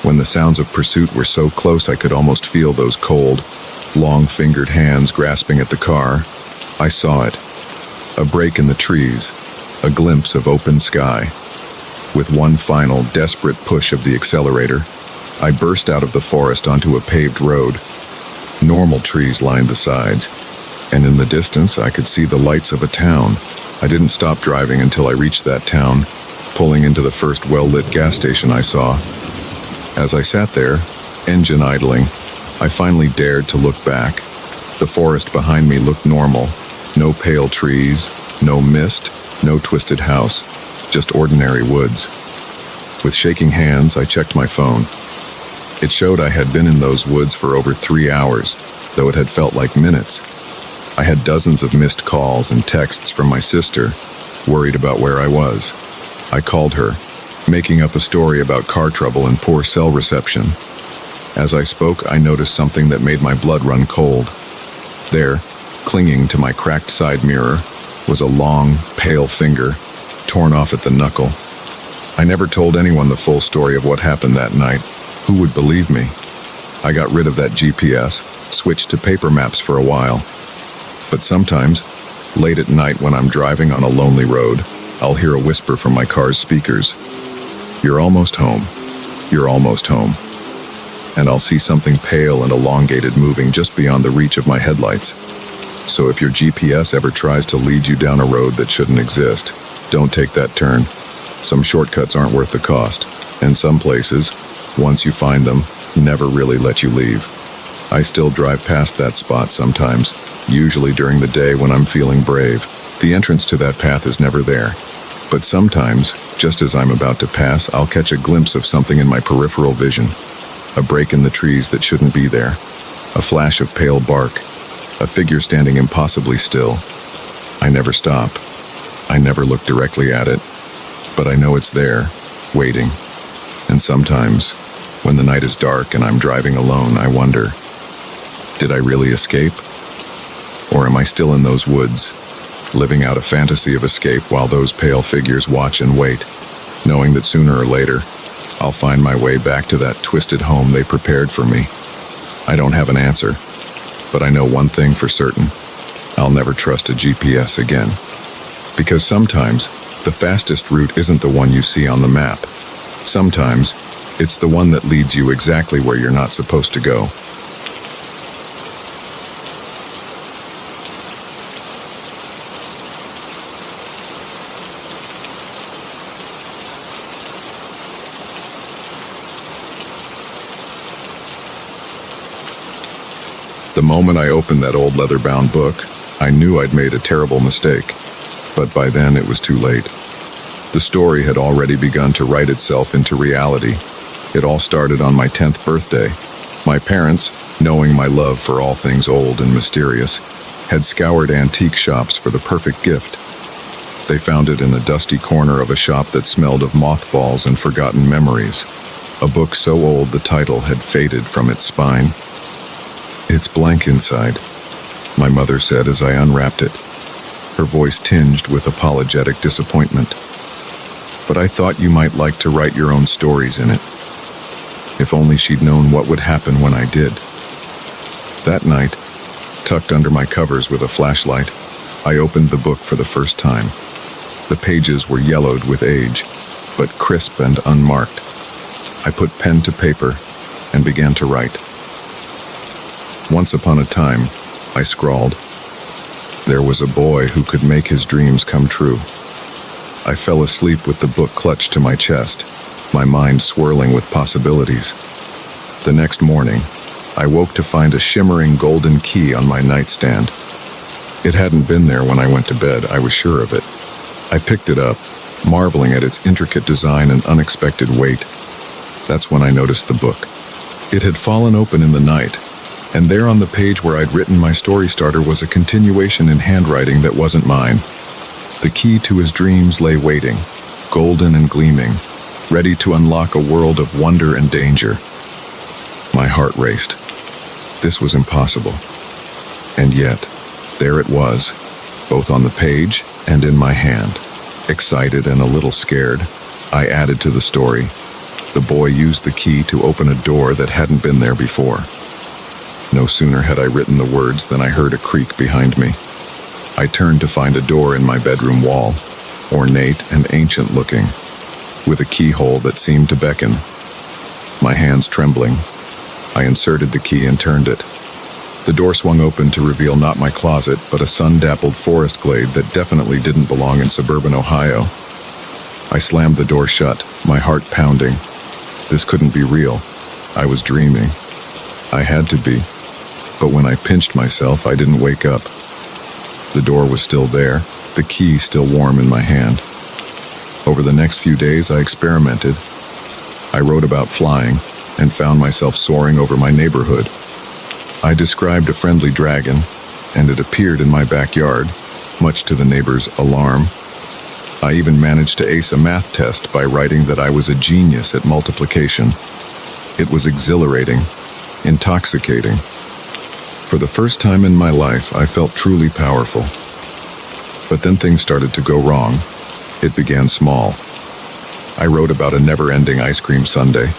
S1: When the sounds of pursuit were so close I could almost feel those cold, long-fingered hands grasping at the car, I saw it. A break in the trees, a glimpse of open sky. With one final, desperate push of the accelerator, I burst out of the forest onto a paved road. Normal trees lined the sides, and in the distance I could see the lights of a town. I didn't stop driving until I reached that town, pulling into the first well-lit gas station I saw. As I sat there, engine idling, I finally dared to look back. The forest behind me looked normal. No pale trees, no mist, no twisted house, just ordinary woods. With shaking hands, I checked my phone. It showed I had been in those woods for over 3 hours, though it had felt like minutes. I had dozens of missed calls and texts from my sister, worried about where I was. I called her, making up a story about car trouble and poor cell reception. As I spoke, I noticed something that made my blood run cold. There, clinging to my cracked side mirror, was a long, pale finger, torn off at the knuckle. I never told anyone the full story of what happened that night. Who would believe me? I got rid of that GPS, switched to paper maps for a while. But sometimes, late at night when I'm driving on a lonely road, I'll hear a whisper from my car's speakers. "You're almost home. You're almost home." And I'll see something pale and elongated moving just beyond the reach of my headlights. So if your GPS ever tries to lead you down a road that shouldn't exist, don't take that turn. Some shortcuts aren't worth the cost, and some places, once you find them, never really let you leave. I still drive past that spot sometimes, usually during the day when I'm feeling brave. The entrance to that path is never there. But sometimes, just as I'm about to pass, I'll catch a glimpse of something in my peripheral vision. A break in the trees that shouldn't be there. A flash of pale bark. A figure standing impossibly still. I never stop. I never look directly at it. But I know it's there, waiting. And sometimes, when the night is dark and I'm driving alone, I wonder, did I really escape? Or am I still in those woods, living out a fantasy of escape while those pale figures watch and wait, knowing that sooner or later, I'll find my way back to that twisted home they prepared for me? I don't have an answer, but I know one thing for certain. I'll never trust a GPS again. Because sometimes, the fastest route isn't the one you see on the map. Sometimes, it's the one that leads you exactly where you're not supposed to go. The moment I opened that old leather-bound book, I knew I'd made a terrible mistake. But by then it was too late. The story had already begun to write itself into reality. It all started on my 10th birthday. My parents, knowing my love for all things old and mysterious, had scoured antique shops for the perfect gift. They found it in a dusty corner of a shop that smelled of mothballs and forgotten memories. A book so old the title had faded from its spine. "It's blank inside," my mother said as I unwrapped it. her voice tinged with apologetic disappointment. "But I thought you might like to write your own stories in it." If only she'd known what would happen when I did. That night, tucked under my covers with a flashlight, I opened the book for the first time. The pages were yellowed with age, but crisp and unmarked. I put pen to paper and began to write. Once upon a time, I scrawled, there was a boy who could make his dreams come true. I fell asleep with the book clutched to my chest, my mind swirling with possibilities. The next morning, I woke to find a shimmering golden key on my nightstand. It hadn't been there when I went to bed, I was sure of it. I picked it up, marveling at its intricate design and unexpected weight. That's when I noticed the book. It had fallen open in the night, and there on the page where I'd written my story starter was a continuation in handwriting that wasn't mine. The key to his dreams lay waiting, golden and gleaming, ready to unlock a world of wonder and danger. My heart raced. This was impossible. And yet, there it was, both on the page and in my hand. Excited and a little scared, I added to the story. The boy used the key to open a door that hadn't been there before. No sooner had I written the words than I heard a creak behind me. I turned to find a door in my bedroom wall, ornate and ancient looking, with a keyhole that seemed to beckon. My hands trembling, I inserted the key and turned it. The door swung open to reveal not my closet, but a sun-dappled forest glade that definitely didn't belong in suburban Ohio. I slammed the door shut, my heart pounding. This couldn't be real. I was dreaming. I had to be. But when I pinched myself, I didn't wake up. The door was still there, the key still warm in my hand. Over the next few days, I experimented. I wrote about flying and found myself soaring over my neighborhood. I described a friendly dragon, and it appeared in my backyard, much to the neighbors' alarm. I even managed to ace a math test by writing that I was a genius at multiplication. It was exhilarating, intoxicating. For the first time in my life, I felt truly powerful. But then things started to go wrong. It began small. I wrote about a never-ending ice cream sundae,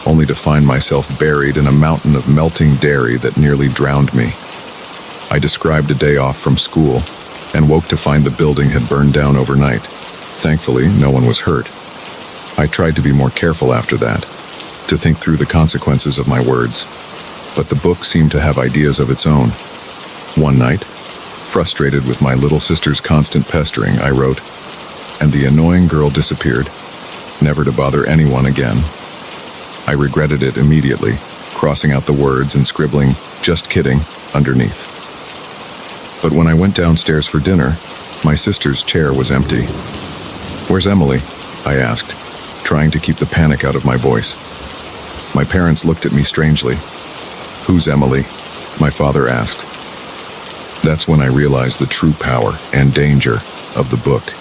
S1: only to find myself buried in a mountain of melting dairy that nearly drowned me. I described a day off from school and woke to find the building had burned down overnight. Thankfully, no one was hurt. I tried to be more careful after that, to think through the consequences of my words. But the book seemed to have ideas of its own. One night, frustrated with my little sister's constant pestering, I wrote, and the annoying girl disappeared, never to bother anyone again. I regretted it immediately, crossing out the words and scribbling, "Just kidding," underneath. But when I went downstairs for dinner, my sister's chair was empty. "Where's Emily?" I asked, trying to keep the panic out of my voice. My parents looked at me strangely. "Who's Emily?" my father asked. That's when I realized the true power and danger of the book.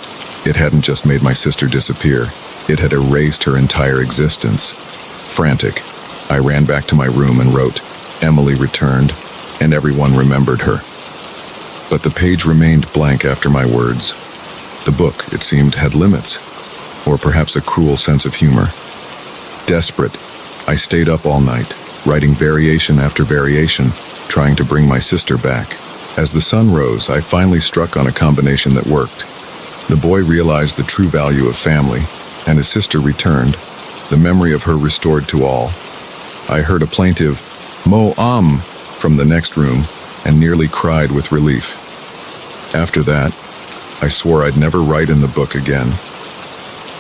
S1: It hadn't just made my sister disappear, it had erased her entire existence. Frantic, I ran back to my room and wrote, "Emily returned," and everyone remembered her. But the page remained blank after my words. The book, it seemed, had limits, or perhaps a cruel sense of humor. Desperate, I stayed up all night, writing variation after variation, trying to bring my sister back. As the sun rose, I finally struck on a combination that worked. The boy realized the true value of family, and his sister returned, the memory of her restored to all. I heard a plaintive, "Mo-am," from the next room, and nearly cried with relief. After that, I swore I'd never write in the book again.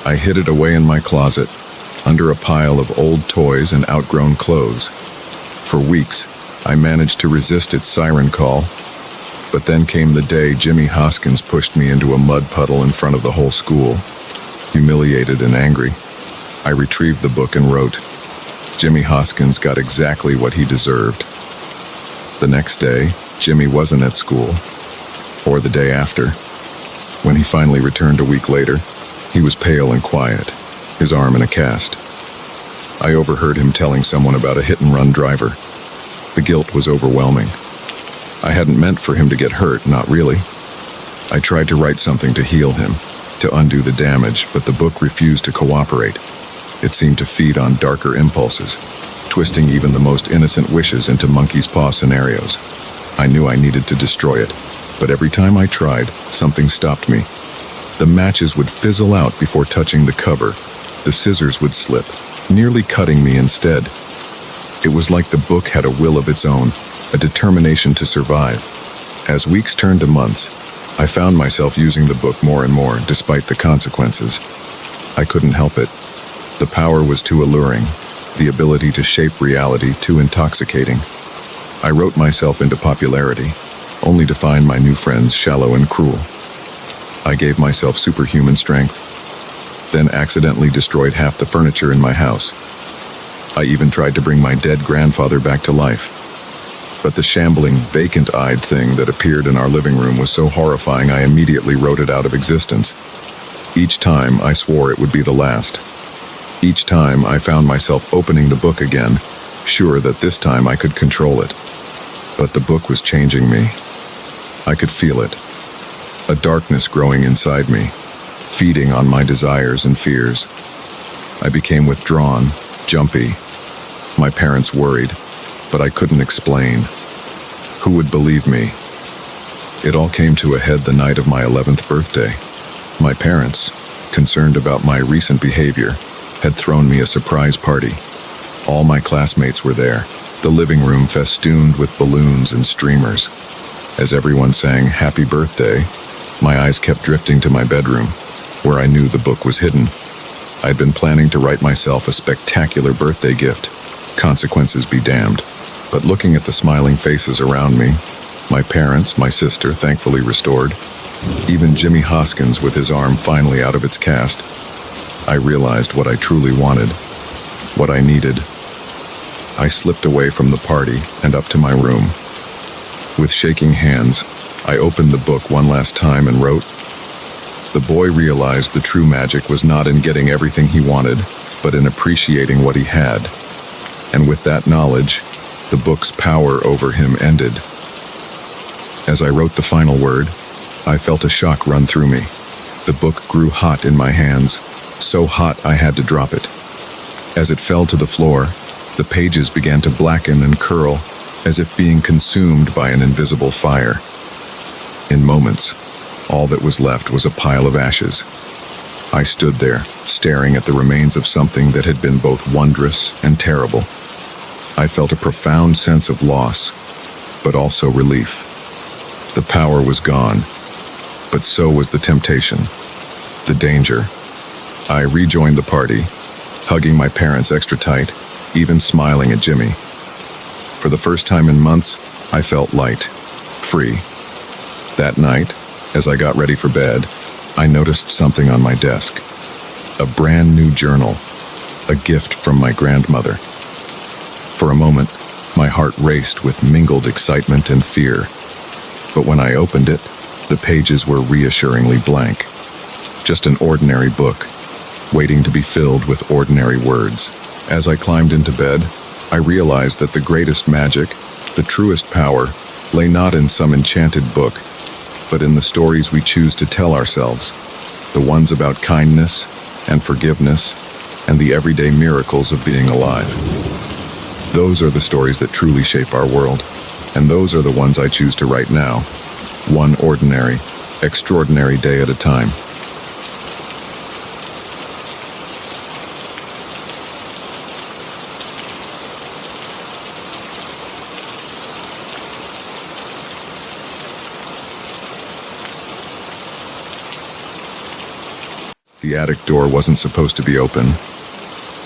S1: I hid it away in my closet, under a pile of old toys and outgrown clothes. For weeks, I managed to resist its siren call, but then came the day Jimmy Hoskins pushed me into a mud puddle in front of the whole school. Humiliated and angry, I retrieved the book and wrote, "Jimmy Hoskins got exactly what he deserved." The next day, Jimmy wasn't at school, or the day after. When he finally returned a week later, he was pale and quiet, his arm in a cast. I overheard him telling someone about a hit-and-run driver. The guilt was overwhelming. I hadn't meant for him to get hurt, not really. I tried to write something to heal him, to undo the damage, but the book refused to cooperate. It seemed to feed on darker impulses, twisting even the most innocent wishes into monkey's paw scenarios. I knew I needed to destroy it, but every time I tried, something stopped me. The matches would fizzle out before touching the cover. The scissors would slip, nearly cutting me instead. It was like the book had a will of its own, a determination to survive. As weeks turned to months, I found myself using the book more and more, despite the consequences. I couldn't help it. The power was too alluring, the ability to shape reality too intoxicating. I wrote myself into popularity, only to find my new friends shallow and cruel. I gave myself superhuman strength, then accidentally destroyed half the furniture in my house. I even tried to bring my dead grandfather back to life. But the shambling, vacant-eyed thing that appeared in our living room was so horrifying I immediately wrote it out of existence. Each time I swore it would be the last. Each time I found myself opening the book again, sure that this time I could control it. But the book was changing me. I could feel it. A darkness growing inside me, feeding on my desires and fears. I became withdrawn, jumpy. My parents worried, but I couldn't explain. Who would believe me? It all came to a head the night of my 11th birthday. My parents, concerned about my recent behavior, had thrown me a surprise party. All my classmates were there, the living room festooned with balloons and streamers. As everyone sang "Happy Birthday," my eyes kept drifting to my bedroom, where I knew the book was hidden. I'd been planning to write myself a spectacular birthday gift, consequences be damned. But looking at the smiling faces around me, my parents, my sister, thankfully restored, even Jimmy Hoskins with his arm finally out of its cast, I realized what I truly wanted, what I needed. I slipped away from the party and up to my room. With shaking hands, I opened the book one last time and wrote. The boy realized the true magic was not in getting everything he wanted, but in appreciating what he had. And with that knowledge, the book's power over him ended. As I wrote the final word, I felt a shock run through me. The book grew hot in my hands, so hot I had to drop it. As it fell to the floor, the pages began to blacken and curl, as if being consumed by an invisible fire. In moments, all that was left was a pile of ashes. I stood there, staring at the remains of something that had been both wondrous and terrible. I felt a profound sense of loss, but also relief. The power was gone, but so was the temptation, the danger. I rejoined the party, hugging my parents extra tight, even smiling at Jimmy. For the first time in months, I felt light, free. That night, as I got ready for bed, I noticed something on my desk. A brand new journal, a gift from my grandmother. For a moment, my heart raced with mingled excitement and fear. But when I opened it, the pages were reassuringly blank. Just an ordinary book, waiting to be filled with ordinary words. As I climbed into bed, I realized that the greatest magic, the truest power, lay not in some enchanted book, but in the stories we choose to tell ourselves, the ones about kindness and forgiveness and the everyday miracles of being alive. Those are the stories that truly shape our world, and those are the ones I choose to write now, one ordinary, extraordinary day at a time. The attic door wasn't supposed to be open.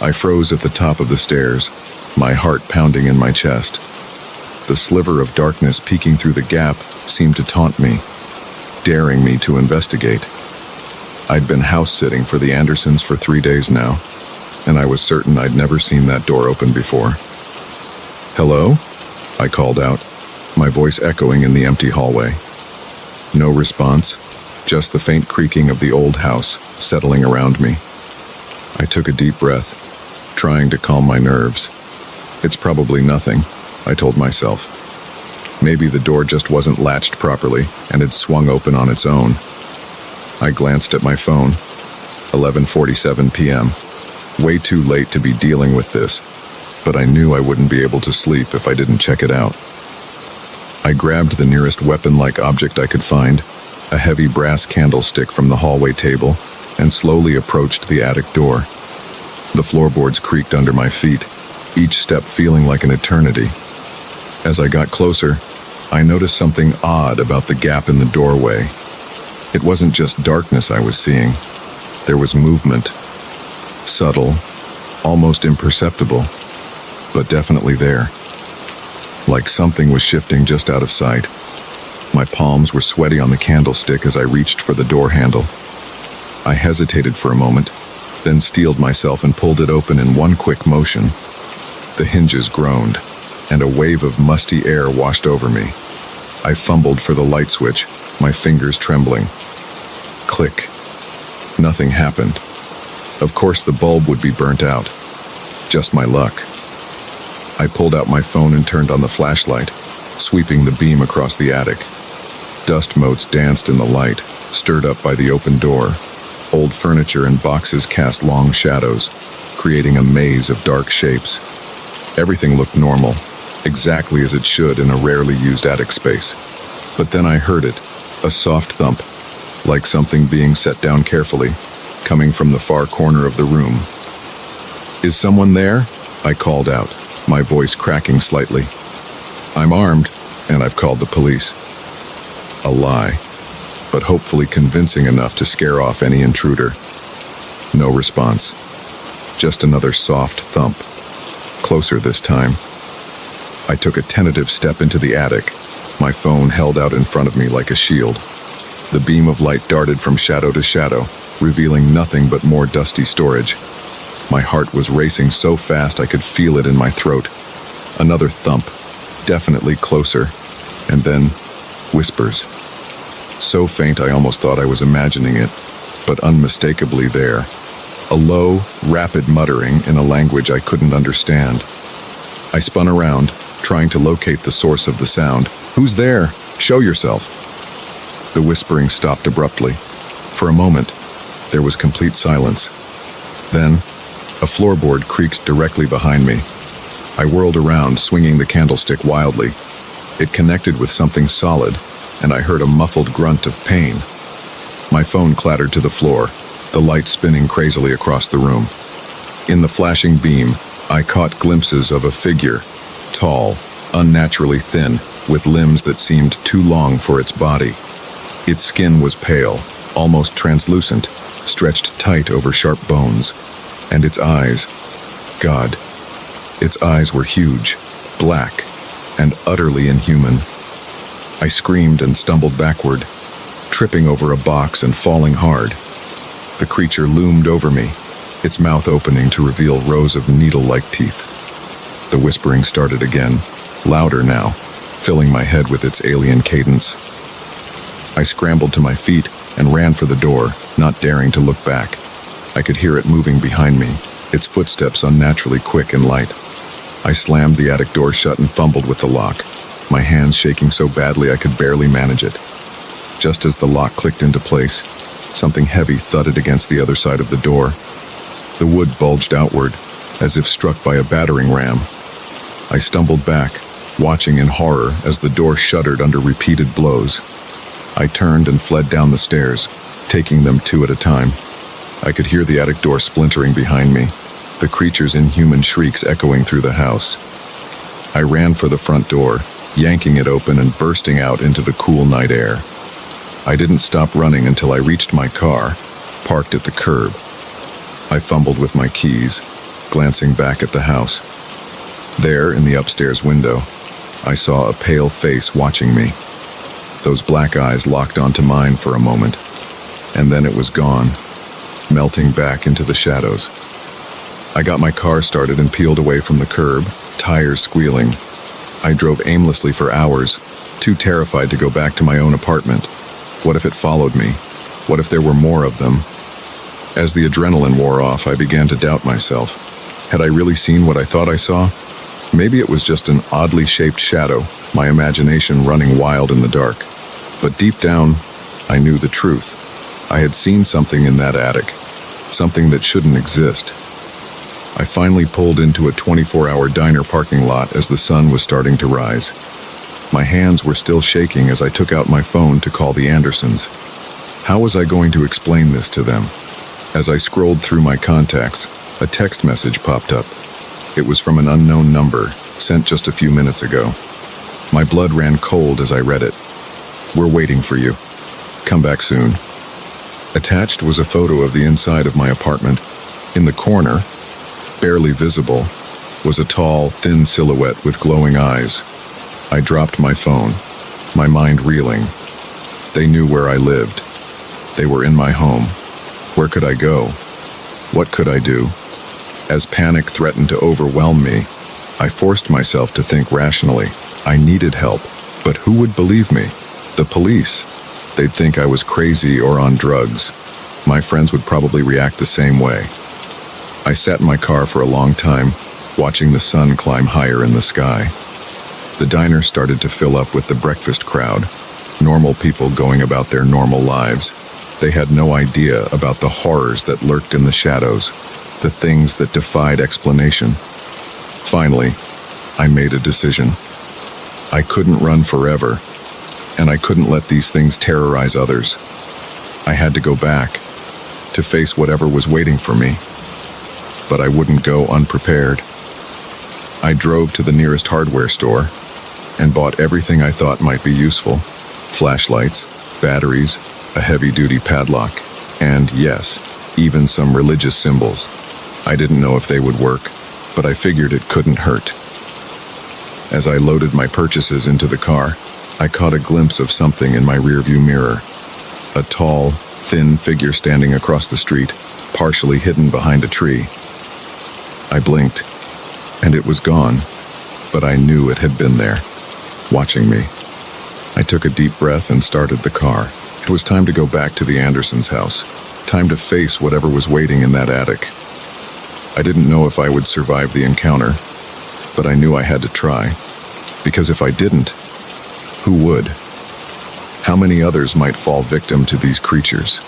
S1: I froze at the top of the stairs, my heart pounding in my chest. The sliver of darkness peeking through the gap seemed to taunt me, daring me to investigate. I'd been house-sitting for the Andersons for 3 days now, and I was certain I'd never seen that door open before. "Hello?" I called out, my voice echoing in the empty hallway. No response. Just the faint creaking of the old house settling around me. I took a deep breath, trying to calm my nerves. It's probably nothing, I told myself. Maybe the door just wasn't latched properly and had swung open on its own. I glanced at my phone. 11:47 p.m. Way too late to be dealing with this, but I knew I wouldn't be able to sleep if I didn't check it out. I grabbed the nearest weapon-like object I could find, a heavy brass candlestick from the hallway table, and slowly approached the attic door. The floorboards creaked under my feet, each step feeling like an eternity. As I got closer, I noticed something odd about the gap in the doorway. It wasn't just darkness I was seeing. There was movement. Subtle, almost imperceptible, but definitely there. Like something was shifting just out of sight. My palms were sweaty on the candlestick as I reached for the door handle. I hesitated for a moment, then steeled myself and pulled it open in one quick motion. The hinges groaned, and a wave of musty air washed over me. I fumbled for the light switch, my fingers trembling. Click. Nothing happened. Of course the bulb would be burnt out. Just my luck. I pulled out my phone and turned on the flashlight, sweeping the beam across the attic. Dust motes danced in the light, stirred up by the open door. Old furniture and boxes cast long shadows, creating a maze of dark shapes. Everything looked normal, exactly as it should in a rarely used attic space. But then I heard it, a soft thump, like something being set down carefully, coming from the far corner of the room. "Is someone there?" I called out, my voice cracking slightly. "I'm armed, and I've called the police." A lie, but hopefully convincing enough to scare off any intruder. No response. Just another soft thump. Closer this time. I took a tentative step into the attic, my phone held out in front of me like a shield. The beam of light darted from shadow to shadow, revealing nothing but more dusty storage. My heart was racing so fast I could feel it in my throat. Another thump, definitely closer, and then whispers. So faint I almost thought I was imagining it, but unmistakably there. A low, rapid muttering in a language I couldn't understand. I spun around, trying to locate the source of the sound. "Who's there? Show yourself." The whispering stopped abruptly. For a moment, there was complete silence. Then, a floorboard creaked directly behind me. I whirled around, swinging the candlestick wildly. It connected with something solid, and I heard a muffled grunt of pain. My phone clattered to the floor, the light spinning crazily across the room. In the flashing beam, I caught glimpses of a figure, tall, unnaturally thin, with limbs that seemed too long for its body. Its skin was pale, almost translucent, stretched tight over sharp bones. And its eyes, God, its eyes were huge, black, and utterly inhuman. I screamed and stumbled backward, tripping over a box and falling hard. The creature loomed over me, its mouth opening to reveal rows of needle-like teeth. The whispering started again, louder now, filling my head with its alien cadence. I scrambled to my feet and ran for the door, not daring to look back. I could hear it moving behind me, its footsteps unnaturally quick and light. I slammed the attic door shut and fumbled with the lock, my hands shaking so badly I could barely manage it. Just as the lock clicked into place, something heavy thudded against the other side of the door. The wood bulged outward, as if struck by a battering ram. I stumbled back, watching in horror as the door shuddered under repeated blows. I turned and fled down the stairs, taking them two at a time. I could hear the attic door splintering behind me, the creature's inhuman shrieks echoing through the house. I ran for the front door, yanking it open and bursting out into the cool night air. I didn't stop running until I reached my car, parked at the curb. I fumbled with my keys, glancing back at the house. There, in the upstairs window, I saw a pale face watching me. Those black eyes locked onto mine for a moment, and then it was gone, melting back into the shadows. I got my car started and peeled away from the curb, tires squealing. I drove aimlessly for hours, too terrified to go back to my own apartment. What if it followed me? What if there were more of them? As the adrenaline wore off, I began to doubt myself. Had I really seen what I thought I saw? Maybe it was just an oddly shaped shadow, my imagination running wild in the dark. But deep down, I knew the truth. I had seen something in that attic, something that shouldn't exist. I finally pulled into a 24-hour diner parking lot as the sun was starting to rise. My hands were still shaking as I took out my phone to call the Andersons. How was I going to explain this to them? As I scrolled through my contacts, a text message popped up. It was from an unknown number, sent just a few minutes ago. My blood ran cold as I read it. "We're waiting for you. Come back soon." Attached was a photo of the inside of my apartment. In the corner, barely visible, was a tall, thin silhouette with glowing eyes. I dropped my phone, my mind reeling. They knew where I lived. They were in my home. Where could I go? What could I do? As panic threatened to overwhelm me, I forced myself to think rationally. I needed help, but who would believe me? The police. They'd think I was crazy or on drugs. My friends would probably react the same way. I sat in my car for a long time, watching the sun climb higher in the sky. The diner started to fill up with the breakfast crowd, normal people going about their normal lives. They had no idea about the horrors that lurked in the shadows, the things that defied explanation. Finally, I made a decision. I couldn't run forever, and I couldn't let these things terrorize others. I had to go back, to face whatever was waiting for me. But I wouldn't go unprepared. I drove to the nearest hardware store and bought everything I thought might be useful. Flashlights, batteries, a heavy-duty padlock, and yes, even some religious symbols. I didn't know if they would work, but I figured it couldn't hurt. As I loaded my purchases into the car, I caught a glimpse of something in my rearview mirror. A tall, thin figure standing across the street, partially hidden behind a tree. I blinked, and it was gone, but I knew it had been there, watching me. I took a deep breath and started the car. It was time to go back to the Andersons' house, time to face whatever was waiting in that attic. I didn't know if I would survive the encounter, but I knew I had to try, because if I didn't, who would? How many others might fall victim to these creatures?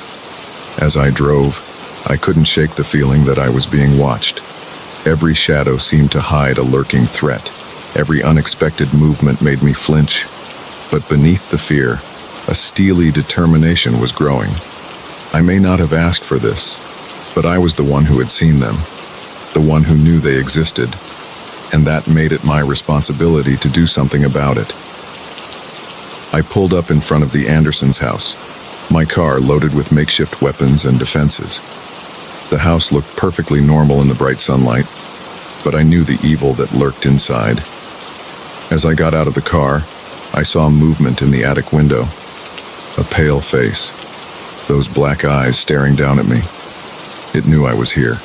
S1: As I drove, I couldn't shake the feeling that I was being watched. Every shadow seemed to hide a lurking threat. Every unexpected movement made me flinch. But beneath the fear, a steely determination was growing. I may not have asked for this, but I was the one who had seen them, the one who knew they existed, and that made it my responsibility to do something about it. I pulled up in front of the Andersons' house, my car loaded with makeshift weapons and defenses. The house looked perfectly normal in the bright sunlight, but I knew the evil that lurked inside. As I got out of the car, I saw movement in the attic window. A pale face, those black eyes staring down at me. It knew I was here.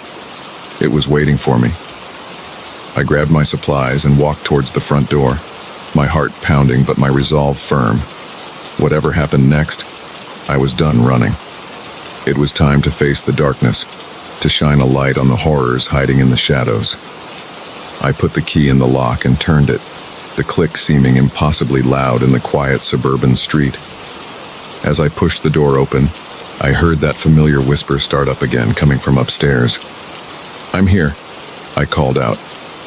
S1: It was waiting for me. I grabbed my supplies and walked towards the front door, my heart pounding but my resolve firm. Whatever happened next, I was done running. It was time to face the darkness, to shine a light on the horrors hiding in the shadows. I put the key in the lock and turned it, the click seeming impossibly loud in the quiet suburban street. As I pushed the door open, I heard that familiar whisper start up again, coming from upstairs. "I'm here," I called out,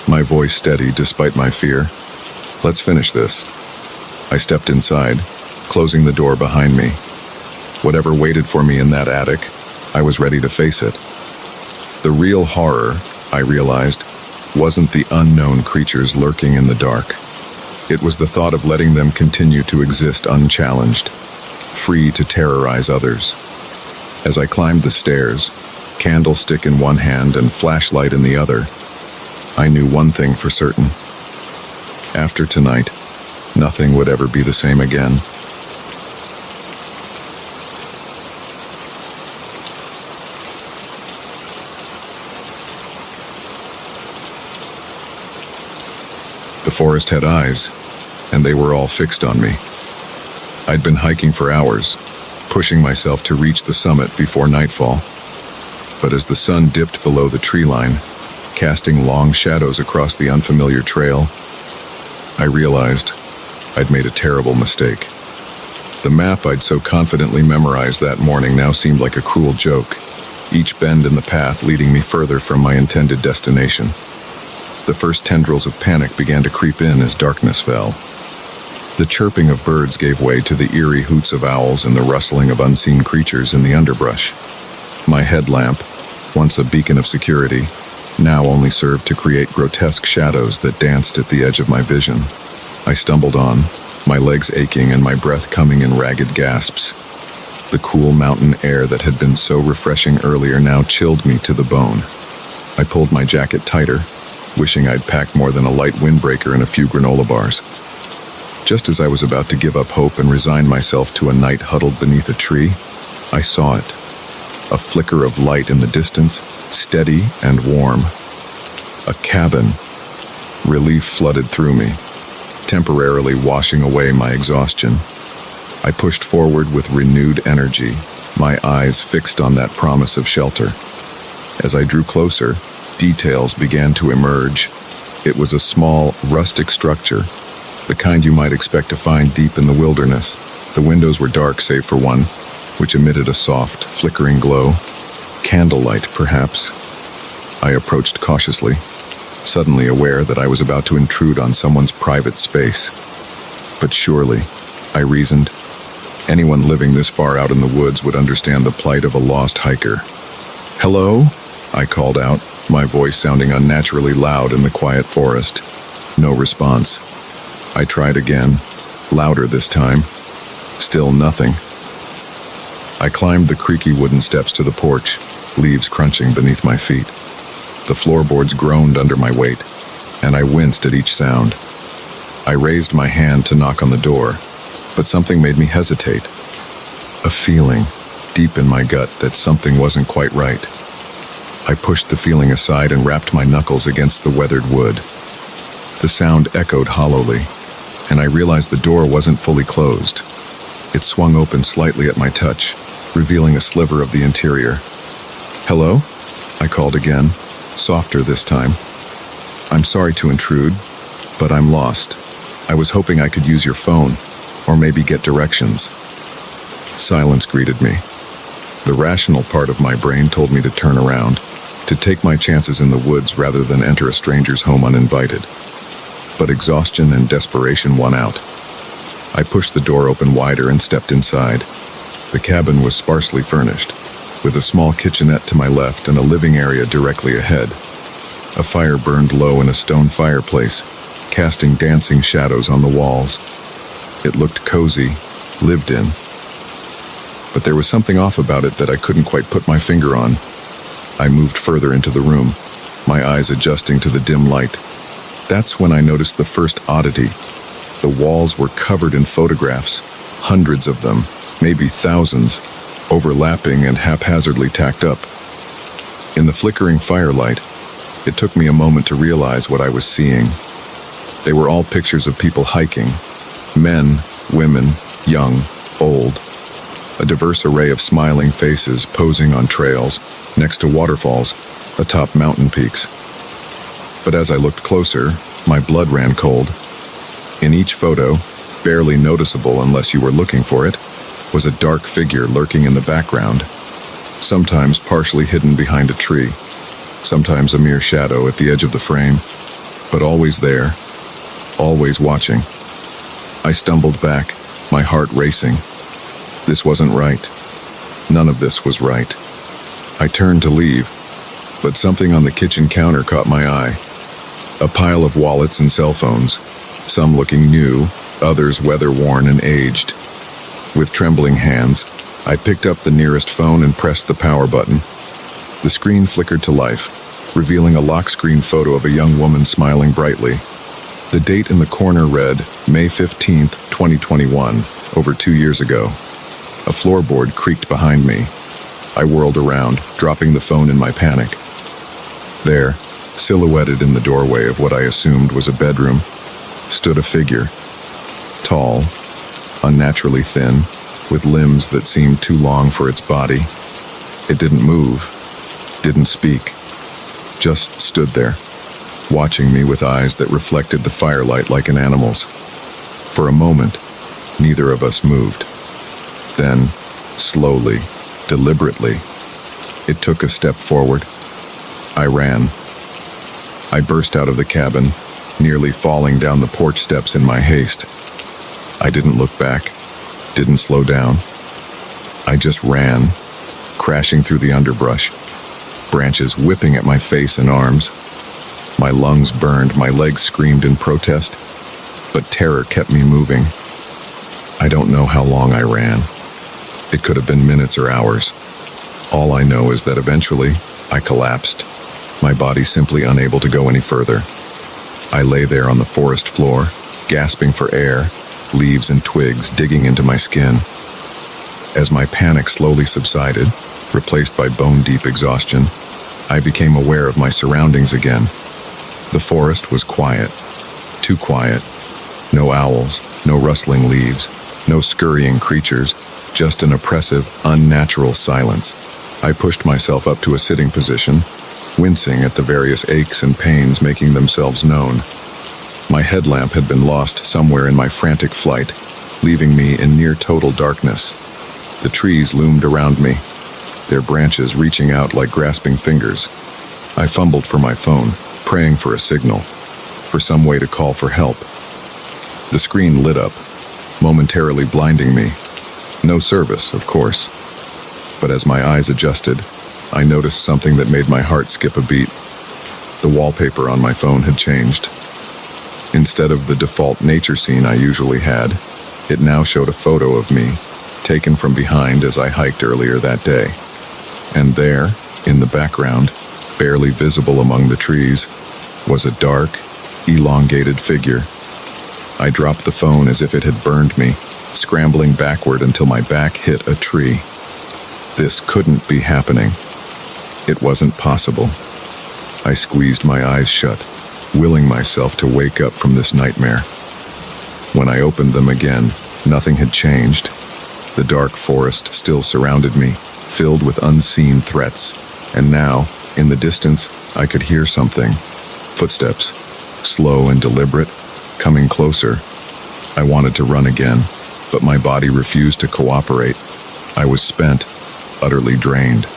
S1: my voice steady despite my fear. "Let's finish this." I stepped inside, closing the door behind me. Whatever waited for me in that attic, I was ready to face it. The real horror, I realized, wasn't the unknown creatures lurking in the dark. It was the thought of letting them continue to exist unchallenged, free to terrorize others. As I climbed the stairs, candlestick in one hand and flashlight in the other, I knew one thing for certain. After tonight, nothing would ever be the same again. The forest had eyes, and they were all fixed on me. I'd been hiking for hours, pushing myself to reach the summit before nightfall. But as the sun dipped below the tree line, casting long shadows across the unfamiliar trail. I realized I'd made a terrible mistake. The map I'd so confidently memorized that morning now seemed like a cruel joke, each bend in the path leading me further from my intended destination. The first tendrils of panic began to creep in as darkness fell. The chirping of birds gave way to the eerie hoots of owls and the rustling of unseen creatures in the underbrush. My headlamp, once a beacon of security, now only served to create grotesque shadows that danced at the edge of my vision. I stumbled on, my legs aching and my breath coming in ragged gasps. The cool mountain air that had been so refreshing earlier now chilled me to the bone. I pulled my jacket tighter, wishing I'd packed more than a light windbreaker and a few granola bars. Just as I was about to give up hope and resign myself to a night huddled beneath a tree, I saw it. A flicker of light in the distance, steady and warm. A cabin. Relief flooded through me, temporarily washing away my exhaustion. I pushed forward with renewed energy, my eyes fixed on that promise of shelter. As I drew closer, details began to emerge. It was a small, rustic structure, the kind you might expect to find deep in the wilderness. The windows were dark save for one, which emitted a soft, flickering glow. Candlelight, perhaps. I approached cautiously, suddenly aware that I was about to intrude on someone's private space. But surely, I reasoned, anyone living this far out in the woods would understand the plight of a lost hiker. "Hello?" I called out, my voice sounding unnaturally loud in the quiet forest. No response. I tried again, louder this time. Still nothing. I climbed the creaky wooden steps to the porch, leaves crunching beneath my feet. The floorboards groaned under my weight, and I winced at each sound. I raised my hand to knock on the door, but something made me hesitate. A feeling, deep in my gut, that something wasn't quite right. I pushed the feeling aside and rapped my knuckles against the weathered wood. The sound echoed hollowly, and I realized the door wasn't fully closed. It swung open slightly at my touch, revealing a sliver of the interior. "Hello?" I called again, softer this time. "I'm sorry to intrude, but I'm lost. I was hoping I could use your phone, or maybe get directions." Silence greeted me. The rational part of my brain told me to turn around, to take my chances in the woods rather than enter a stranger's home uninvited. But exhaustion and desperation won out. I pushed the door open wider and stepped inside. The cabin was sparsely furnished, with a small kitchenette to my left and a living area directly ahead. A fire burned low in a stone fireplace, casting dancing shadows on the walls. It looked cozy, lived in. But there was something off about it that I couldn't quite put my finger on. I moved further into the room, my eyes adjusting to the dim light. That's when I noticed the first oddity. The walls were covered in photographs, hundreds of them, maybe thousands, overlapping and haphazardly tacked up. In the flickering firelight, it took me a moment to realize what I was seeing. They were all pictures of people hiking. Men, women, young, old. A diverse array of smiling faces posing on trails, next to waterfalls, atop mountain peaks. But as I looked closer, my blood ran cold. In each photo, barely noticeable unless you were looking for it, was a dark figure lurking in the background, sometimes partially hidden behind a tree, sometimes a mere shadow at the edge of the frame, but always there, always watching. I stumbled back, my heart racing. This wasn't right. None of this was right. I turned to leave, but something on the kitchen counter caught my eye. A pile of wallets and cell phones, some looking new, others weather-worn and aged. With trembling hands, I picked up the nearest phone and pressed the power button. The screen flickered to life, revealing a lock screen photo of a young woman smiling brightly. The date in the corner read May 15th, 2021, over 2 years ago. A floorboard creaked behind me. I whirled around, dropping the phone in my panic. There, silhouetted in the doorway of what I assumed was a bedroom, stood a figure. Tall, unnaturally thin, with limbs that seemed too long for its body. It didn't move, didn't speak, just stood there, watching me with eyes that reflected the firelight like an animal's. For a moment, neither of us moved. Then, slowly, deliberately, it took a step forward. I ran. I burst out of the cabin, nearly falling down the porch steps in my haste. I didn't look back, didn't slow down. I just ran, crashing through the underbrush, branches whipping at my face and arms. My lungs burned, my legs screamed in protest, but terror kept me moving. I don't know how long I ran. It could have been minutes or hours. All I know is that eventually, I collapsed, my body simply unable to go any further. I lay there on the forest floor, gasping for air, leaves and twigs digging into my skin. As my panic slowly subsided, replaced by bone-deep exhaustion, I became aware of my surroundings again. The forest was quiet, too quiet. No owls, no rustling leaves, no scurrying creatures, just an oppressive, unnatural silence. I pushed myself up to a sitting position, wincing at the various aches and pains making themselves known. My headlamp had been lost somewhere in my frantic flight, leaving me in near total darkness. The trees loomed around me, their branches reaching out like grasping fingers. I fumbled for my phone, praying for a signal, for some way to call for help. The screen lit up, momentarily blinding me. No service, of course. But as my eyes adjusted, I noticed something that made my heart skip a beat. The wallpaper on my phone had changed. Instead of the default nature scene I usually had, it now showed a photo of me, taken from behind as I hiked earlier that day. And there, in the background, barely visible among the trees, was a dark, elongated figure. I dropped the phone as if it had burned me, scrambling backward until my back hit a tree. This couldn't be happening. It wasn't possible. I squeezed my eyes shut, willing myself to wake up from this nightmare. When I opened them again, nothing had changed. The dark forest still surrounded me, filled with unseen threats. And now, in the distance, I could hear something. Footsteps, slow and deliberate, coming closer. I wanted to run again, but my body refused to cooperate. I was spent, utterly drained.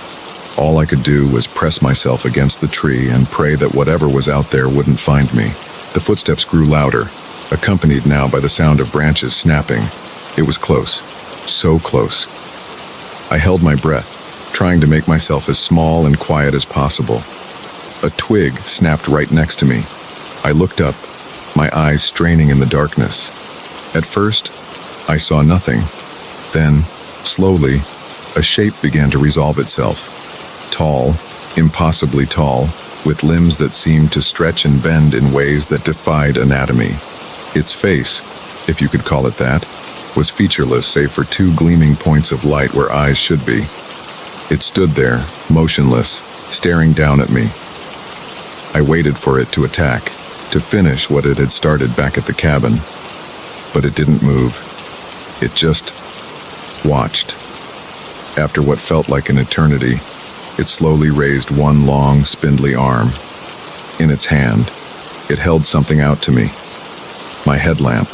S1: All I could do was press myself against the tree and pray that whatever was out there wouldn't find me. The footsteps grew louder, accompanied now by the sound of branches snapping. It was close, so close. I held my breath, trying to make myself as small and quiet as possible. A twig snapped right next to me. I looked up, my eyes straining in the darkness. At first, I saw nothing. Then, slowly, a shape began to resolve itself. Tall, impossibly tall, with limbs that seemed to stretch and bend in ways that defied anatomy. Its face, if you could call it that, was featureless save for two gleaming points of light where eyes should be. It stood there, motionless, staring down at me. I waited for it to attack, to finish what it had started back at the cabin. But it didn't move. It just watched. After what felt like an eternity, it slowly raised one long, spindly arm. In its hand, it held something out to me. My headlamp.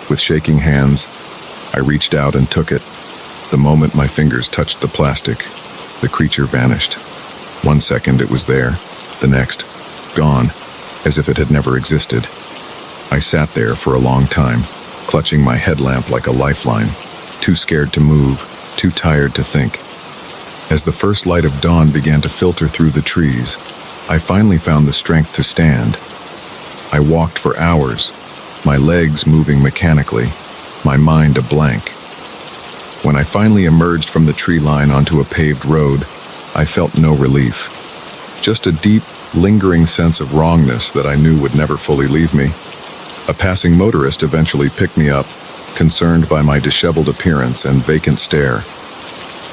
S1: With shaking hands, I reached out and took it. The moment my fingers touched the plastic, the creature vanished. 1 second it was there, the next, gone, as if it had never existed. I sat there for a long time, clutching my headlamp like a lifeline, too scared to move, too tired to think. As the first light of dawn began to filter through the trees, I finally found the strength to stand. I walked for hours, my legs moving mechanically, my mind a blank. When I finally emerged from the tree line onto a paved road, I felt no relief. Just a deep, lingering sense of wrongness that I knew would never fully leave me. A passing motorist eventually picked me up, concerned by my disheveled appearance and vacant stare.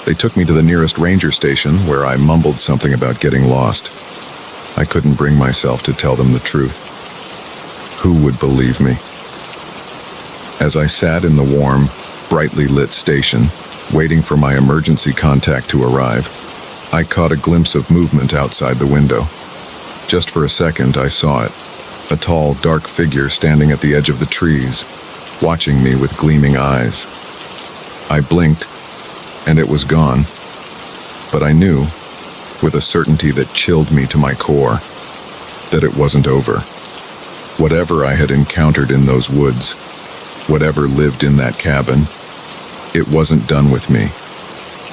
S1: They took me to the nearest ranger station, where I mumbled something about getting lost. I couldn't bring myself to tell them the truth. Who would believe me? As I sat in the warm, brightly lit station, waiting for my emergency contact to arrive, I caught a glimpse of movement outside the window. Just for a second, I saw it. A tall, dark figure standing at the edge of the trees, watching me with gleaming eyes. I blinked, and it was gone. But I knew, with a certainty that chilled me to my core, that it wasn't over. Whatever I had encountered in those woods, whatever lived in that cabin, it wasn't done with me.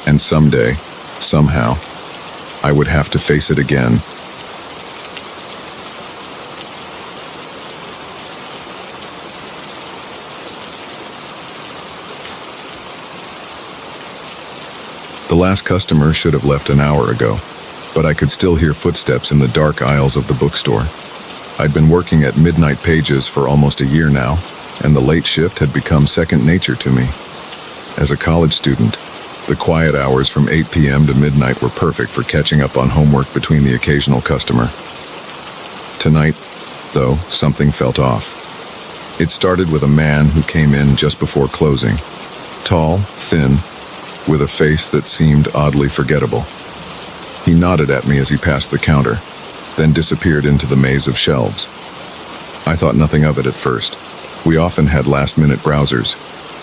S1: And someday, somehow, I would have to face it again. The last customer should have left an hour ago, but I could still hear footsteps in the dark aisles of the bookstore. I'd been working at midnight pages for almost a year now, and the late shift had become second nature to me. As a college student, the quiet hours from 8 p.m. to midnight were perfect for catching up on homework between the occasional customer. Tonight, though, something felt off. It started with a man who came in just before closing. Tall, thin, with a face that seemed oddly forgettable. He nodded at me as he passed the counter, then disappeared into the maze of shelves. I thought nothing of it at first. We often had last-minute browsers,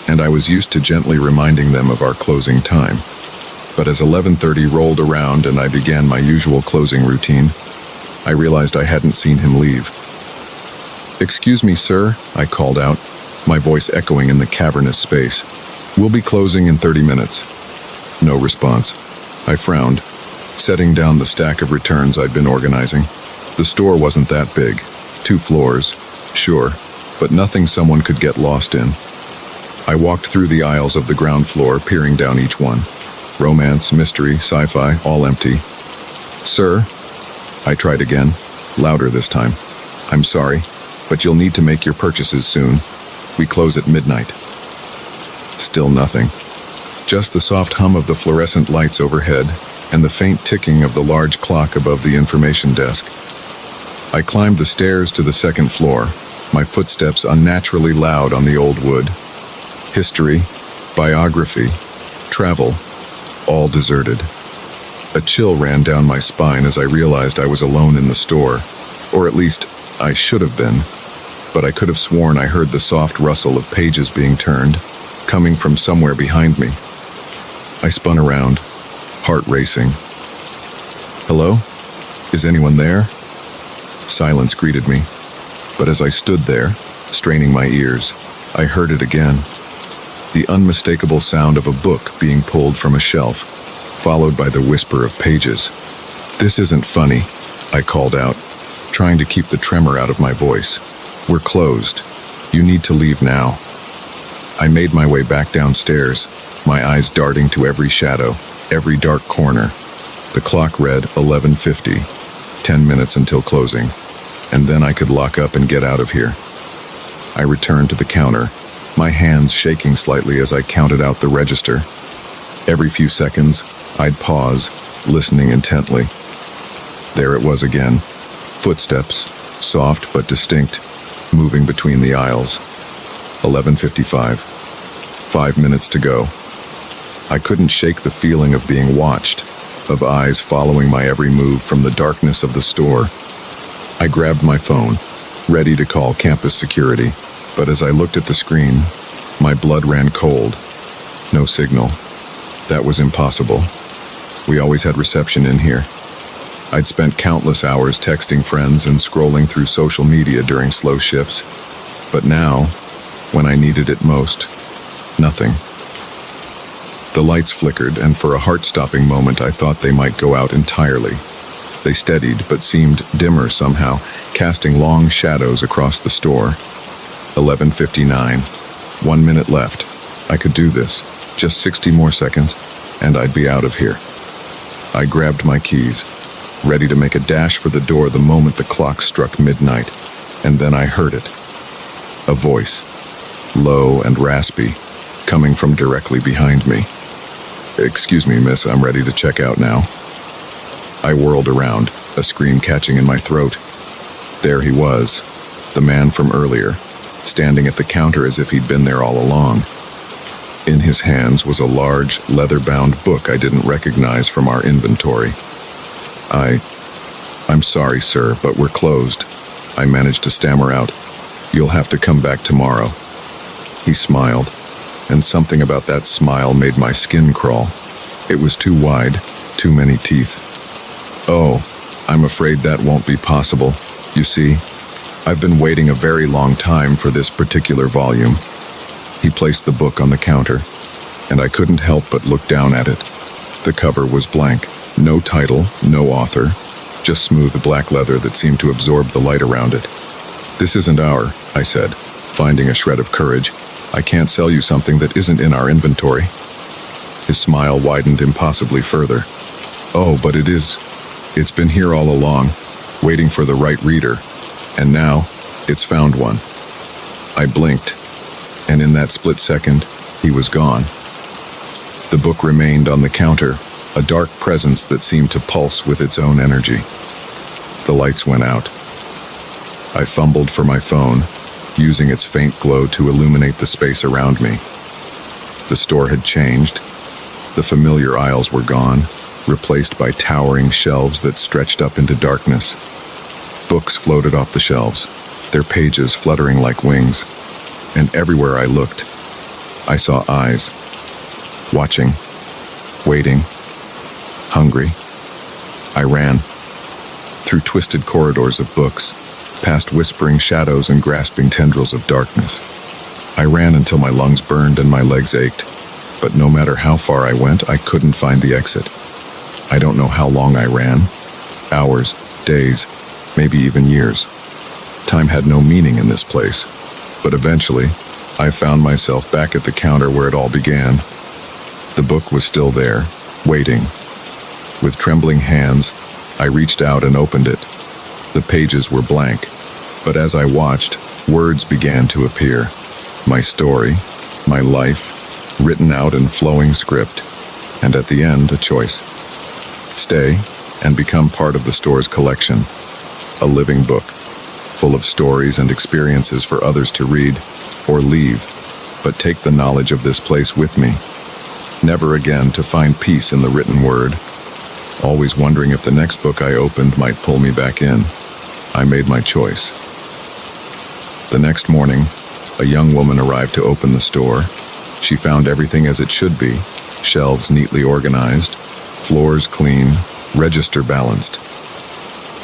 S1: and I was used to gently reminding them of our closing time. But as 11:30 rolled around and I began my usual closing routine, I realized I hadn't seen him leave. "Excuse me, sir," I called out, my voice echoing in the cavernous space. "We'll be closing in 30 minutes. No response. I frowned, setting down the stack of returns I'd been organizing. The store wasn't that big. 2 floors, sure, but nothing someone could get lost in. I walked through the aisles of the ground floor, peering down each one. Romance, mystery, sci-fi, all empty. "Sir," I tried again, louder this time. "I'm sorry, but you'll need to make your purchases soon. We close at midnight." Still nothing. Just the soft hum of the fluorescent lights overhead and the faint ticking of the large clock above the information desk. I climbed the stairs to the second floor, my footsteps unnaturally loud on the old wood. History, biography, travel, all deserted. A chill ran down my spine as I realized I was alone in the store, or at least I should have been, but I could have sworn I heard the soft rustle of pages being turned, coming from somewhere behind me. I spun around, heart racing. "Hello? Is anyone there?" Silence greeted me, but as I stood there, straining my ears, I heard it again. The unmistakable sound of a book being pulled from a shelf, followed by the whisper of pages. "This isn't funny," I called out, trying to keep the tremor out of my voice. "We're closed. You need to leave now." I made my way back downstairs, my eyes darting to every shadow, every dark corner. The clock read 11:50, 10 minutes until closing, and then I could lock up and get out of here. I returned to the counter, my hands shaking slightly as I counted out the register. Every few seconds, I'd pause, listening intently. There it was again. Footsteps, soft but distinct, moving between the aisles. 11:55. 5 minutes to go. I couldn't shake the feeling of being watched, of eyes following my every move from the darkness of the store. I grabbed my phone, ready to call campus security, but as I looked at the screen, my blood ran cold. No signal. That was impossible. We always had reception in here. I'd spent countless hours texting friends and scrolling through social media during slow shifts, but now, when I needed it most, nothing. The lights flickered, and for a heart-stopping moment I thought they might go out entirely. They steadied, but seemed dimmer somehow, casting long shadows across the store. 11:59. 1 minute left. I could do this. Just 60 more seconds, and I'd be out of here. I grabbed my keys, ready to make a dash for the door the moment the clock struck midnight, and then I heard it. A voice, low and raspy, coming from directly behind me. "Excuse me, miss, I'm ready to check out now." I whirled around, a scream catching in my throat. There he was, the man from earlier, standing at the counter as if he'd been there all along. In his hands was a large, leather-bound book I didn't recognize from our inventory. I "I'm sorry, sir, but we're closed." I managed to stammer out, "You'll have to come back tomorrow." He smiled, and something about that smile made my skin crawl. It was too wide, too many teeth. "Oh, I'm afraid that won't be possible. You see, I've been waiting a very long time for this particular volume." He placed the book on the counter, and I couldn't help but look down at it. The cover was blank. No title, no author, just smooth black leather that seemed to absorb the light around it. "This isn't our," I said, finding a shred of courage. "I can't sell you something that isn't in our inventory." His smile widened impossibly further. "Oh, but it is. It's been here all along, waiting for the right reader, and now it's found one." I blinked, and in that split second, he was gone. The book remained on the counter, a dark presence that seemed to pulse with its own energy. The lights went out. I fumbled for my phone, using its faint glow to illuminate the space around me. The store had changed. The familiar aisles were gone, replaced by towering shelves that stretched up into darkness. Books floated off the shelves, their pages fluttering like wings, and everywhere I looked, I saw eyes, watching, waiting, hungry. I ran, through twisted corridors of books, past whispering shadows and grasping tendrils of darkness. I ran until my lungs burned and my legs ached, but no matter how far I went, I couldn't find the exit. I don't know how long I ran. Hours, days, maybe even years. Time had no meaning in this place, but eventually, I found myself back at the counter where it all began. The book was still there, waiting. With trembling hands, I reached out and opened it. The pages were blank, but as I watched, words began to appear. My story, my life, written out in flowing script, and at the end, a choice. Stay and become part of the store's collection. A living book, full of stories and experiences for others to read, or leave, but take the knowledge of this place with me. Never again to find peace in the written word. Always wondering if the next book I opened might pull me back in. I made my choice. The next morning, a young woman arrived to open the store. She found everything as it should be, shelves neatly organized, floors clean, register balanced.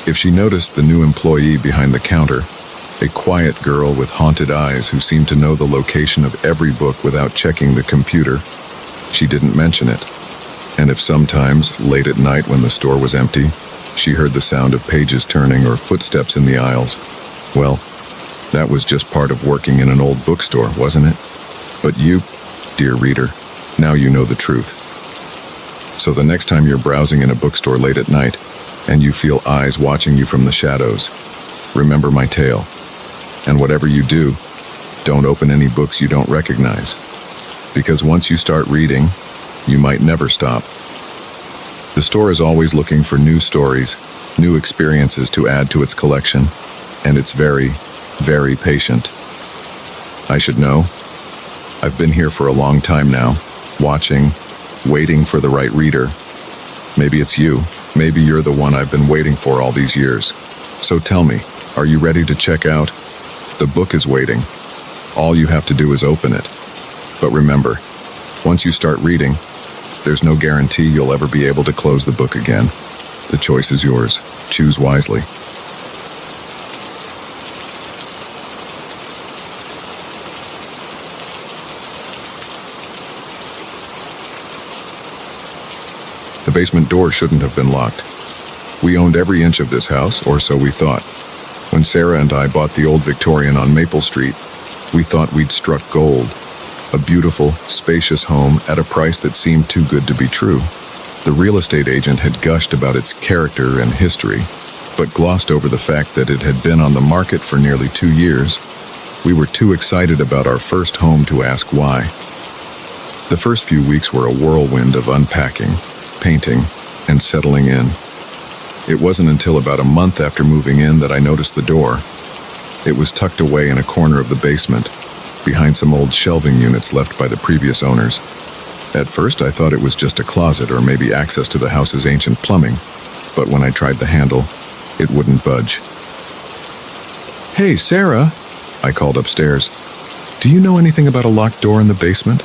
S1: If she noticed the new employee behind the counter, a quiet girl with haunted eyes who seemed to know the location of every book without checking the computer, she didn't mention it. And if sometimes, late at night when the store was empty, she heard the sound of pages turning or footsteps in the aisles, well, that was just part of working in an old bookstore, wasn't it? But you, dear reader, now you know the truth. So the next time you're browsing in a bookstore late at night, and you feel eyes watching you from the shadows, remember my tale. And whatever you do, don't open any books you don't recognize. Because once you start reading, you might never stop. The store is always looking for new stories, new experiences to add to its collection, and it's very, very patient. I should know. I've been here for a long time now, watching, waiting for the right reader. Maybe it's you. Maybe you're the one I've been waiting for all these years. So tell me, are you ready to check out? The book is waiting. All you have to do is open it. But remember, once you start reading, there's no guarantee you'll ever be able to close the book again. The choice is yours. Choose wisely. The basement door shouldn't have been locked. We owned every inch of this house, or so we thought. When Sarah and I bought the old Victorian on Maple Street, we thought we'd struck gold. A beautiful, spacious home at a price that seemed too good to be true. The real estate agent had gushed about its character and history, but glossed over the fact that it had been on the market for nearly 2 years. We were too excited about our first home to ask why. The first few weeks were a whirlwind of unpacking, painting, and settling in. It wasn't until about a month after moving in that I noticed the door. It was tucked away in a corner of the basement, behind some old shelving units left by the previous owners. At first, I thought it was just a closet or maybe access to the house's ancient plumbing, but when I tried the handle, It wouldn't budge. "Hey, Sarah," I called upstairs. "Do you know anything about a locked door in the basement?"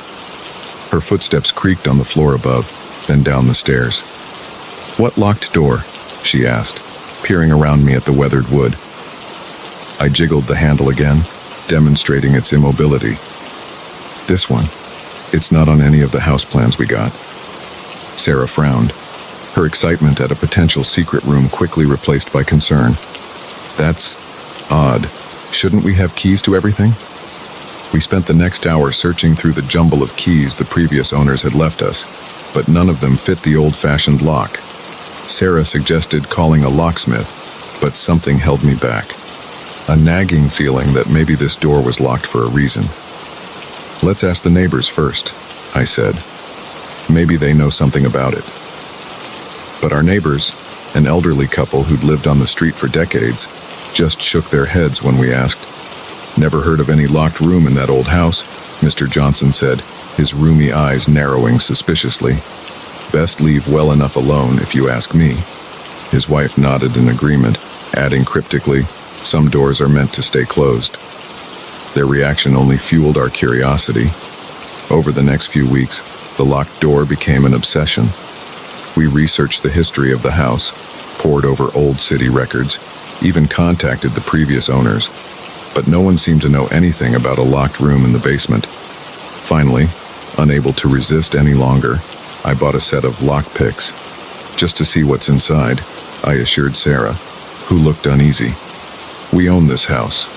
S1: Her footsteps creaked on the floor above, then down the stairs. "What locked door?" she asked, peering around me at the weathered wood. I jiggled the handle again, demonstrating its immobility. "This one. It's not on any of the house plans we got." Sarah frowned, her excitement at a potential secret room quickly replaced by concern. "That's odd. Shouldn't we have keys to everything?" We spent the next hour searching through the jumble of keys the previous owners had left us, but none of them fit the old-fashioned lock. Sarah suggested calling a locksmith, but something held me back. A nagging feeling that maybe this door was locked for a reason. "Let's ask the neighbors first," I said. "Maybe they know something about it." But our neighbors, an elderly couple who'd lived on the street for decades, just shook their heads when we asked. "Never heard of any locked room in that old house," Mr. Johnson said, his roomy eyes narrowing suspiciously. "Best leave well enough alone, if you ask me." His wife nodded in agreement, adding cryptically, "Some doors are meant to stay closed." Their reaction only fueled our curiosity. Over the next few weeks, the locked door became an obsession. We researched the history of the house, pored over old city records, even contacted the previous owners, but no one seemed to know anything about a locked room in the basement. Finally, unable to resist any longer, I bought a set of lock picks. "Just to see what's inside," I assured Sarah, who looked uneasy. "We own this house.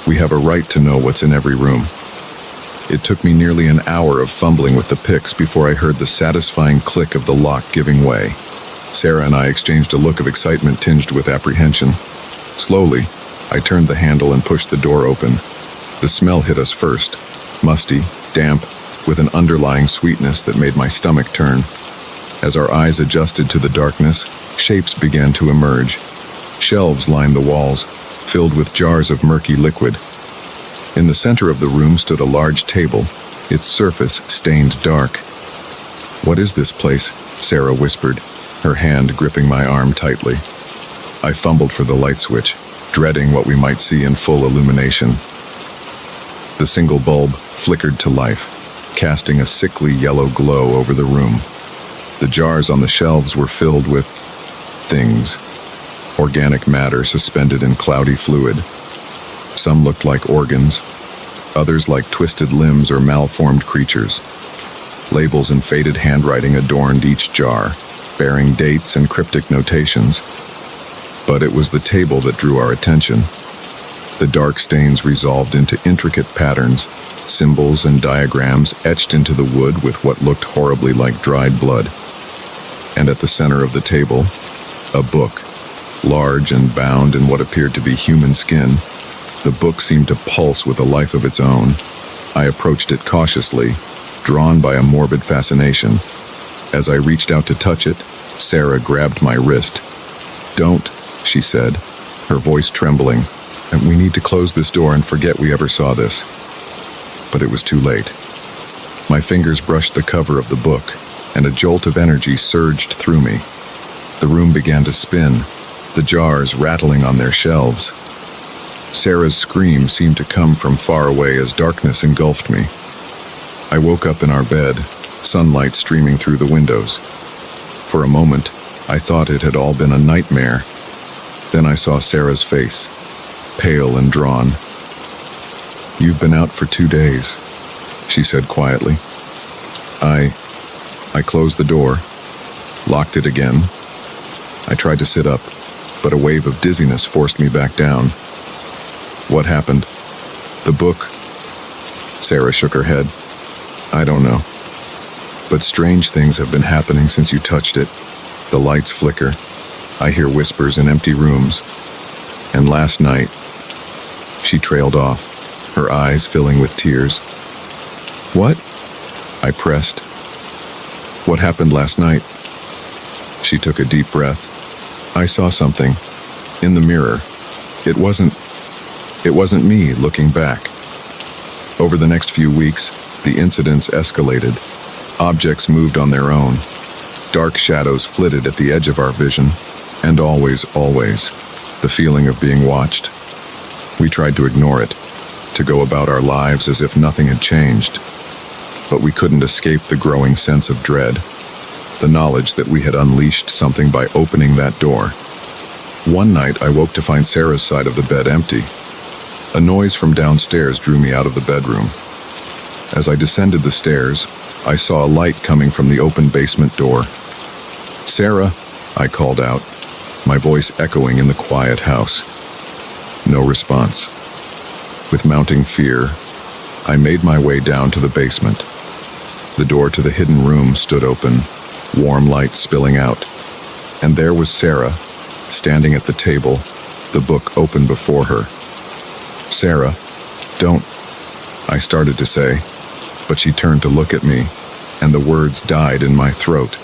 S1: We have a right to know what's in every room." It took me nearly an hour of fumbling with the picks before I heard the satisfying click of the lock giving way. Sarah and I exchanged a look of excitement tinged with apprehension. Slowly, I turned the handle and pushed the door open. The smell hit us first, musty, damp, with an underlying sweetness that made my stomach turn. As our eyes adjusted to the darkness, shapes began to emerge. Shelves lined the walls, filled with jars of murky liquid. In the center of the room stood a large table, its surface stained dark. "What is this place?" Sarah whispered, her hand gripping my arm tightly. I fumbled for the light switch, dreading what we might see in full illumination. The single bulb flickered to life, casting a sickly yellow glow over the room. The jars on the shelves were filled with things, organic matter suspended in cloudy fluid. Some looked like organs, others like twisted limbs or malformed creatures. Labels in faded handwriting adorned each jar, bearing dates and cryptic notations. But it was the table that drew our attention. The dark stains resolved into intricate patterns, symbols and diagrams etched into the wood with what looked horribly like dried blood. And at the center of the table, a book, large and bound in what appeared to be human skin. The book seemed to pulse with a life of its own. I approached it cautiously, drawn by a morbid fascination. As I reached out to touch it, Sarah grabbed my wrist. "Don't," she said, her voice trembling, "and we need to close this door and forget we ever saw this." But it was too late. My fingers brushed the cover of the book, and a jolt of energy surged through me. The room began to spin, the jars rattling on their shelves. Sarah's scream seemed to come from far away as darkness engulfed me. I woke up in our bed, sunlight streaming through the windows. For a moment, I thought it had all been a nightmare. Then I saw Sarah's face, pale and drawn. "You've been out for 2 days," she said quietly. I closed the door, locked it again. I tried to sit up, but a wave of dizziness forced me back down. "What happened?" "The book." Sarah shook her head. "I don't know. But strange things have been happening since you touched it. The lights flicker. I hear whispers in empty rooms. And last night..." She trailed off, her eyes filling with tears. "What?" I pressed. "What happened last night?" She took a deep breath. "I saw something. In the mirror. It wasn't me looking back." Over the next few weeks, the incidents escalated. Objects moved on their own. Dark shadows flitted at the edge of our vision. And always, the feeling of being watched. We tried to ignore it, to go about our lives as if nothing had changed. But we couldn't escape the growing sense of dread, the knowledge that we had unleashed something by opening that door. One night, I woke to find Sarah's side of the bed empty. A noise from downstairs drew me out of the bedroom. As I descended the stairs, I saw a light coming from the open basement door. "Sarah," I called out, my voice echoing in the quiet house. No response. With mounting fear, I made my way down to the basement. The door to the hidden room stood open, warm light spilling out. And there was Sarah, standing at the table, the book open before her. "Sarah, don't," I started to say, but she turned to look at me, and the words died in my throat.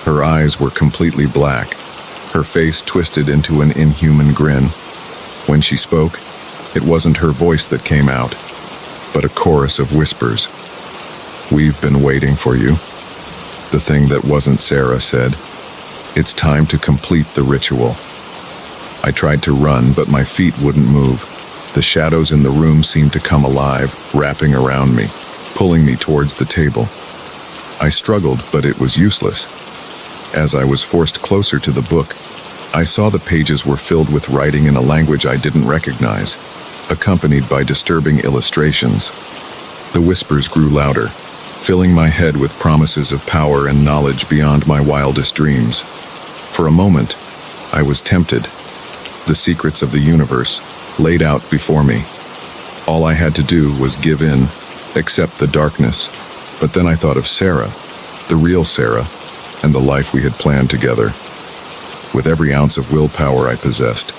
S1: Her eyes were completely black, her face twisted into an inhuman grin. When she spoke, it wasn't her voice that came out, but a chorus of whispers. "We've been waiting for you." The thing that wasn't Sarah said, "It's time to complete the ritual." I tried to run, but my feet wouldn't move. The shadows in the room seemed to come alive, wrapping around me, pulling me towards the table. I struggled, but it was useless. As I was forced closer to the book, I saw the pages were filled with writing in a language I didn't recognize, accompanied by disturbing illustrations. The whispers grew louder, filling my head with promises of power and knowledge beyond my wildest dreams. For a moment, I was tempted. The secrets of the universe laid out before me. All I had to do was give in, accept the darkness. But then I thought of Sarah, the real Sarah, and the life we had planned together. With every ounce of willpower I possessed,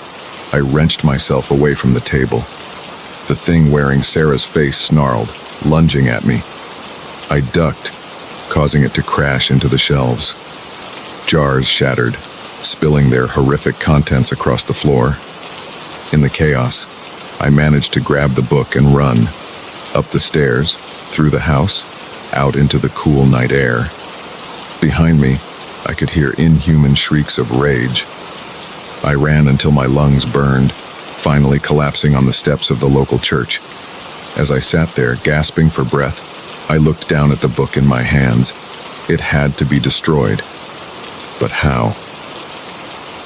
S1: I wrenched myself away from the table. The thing wearing Sarah's face snarled, lunging at me. I ducked, causing it to crash into the shelves. Jars shattered, spilling their horrific contents across the floor. In the chaos, I managed to grab the book and run, up the stairs, through the house, out into the cool night air. Behind me, I could hear inhuman shrieks of rage. I ran until my lungs burned, finally collapsing on the steps of the local church. As I sat there, gasping for breath, I looked down at the book in my hands. It had to be destroyed. But how?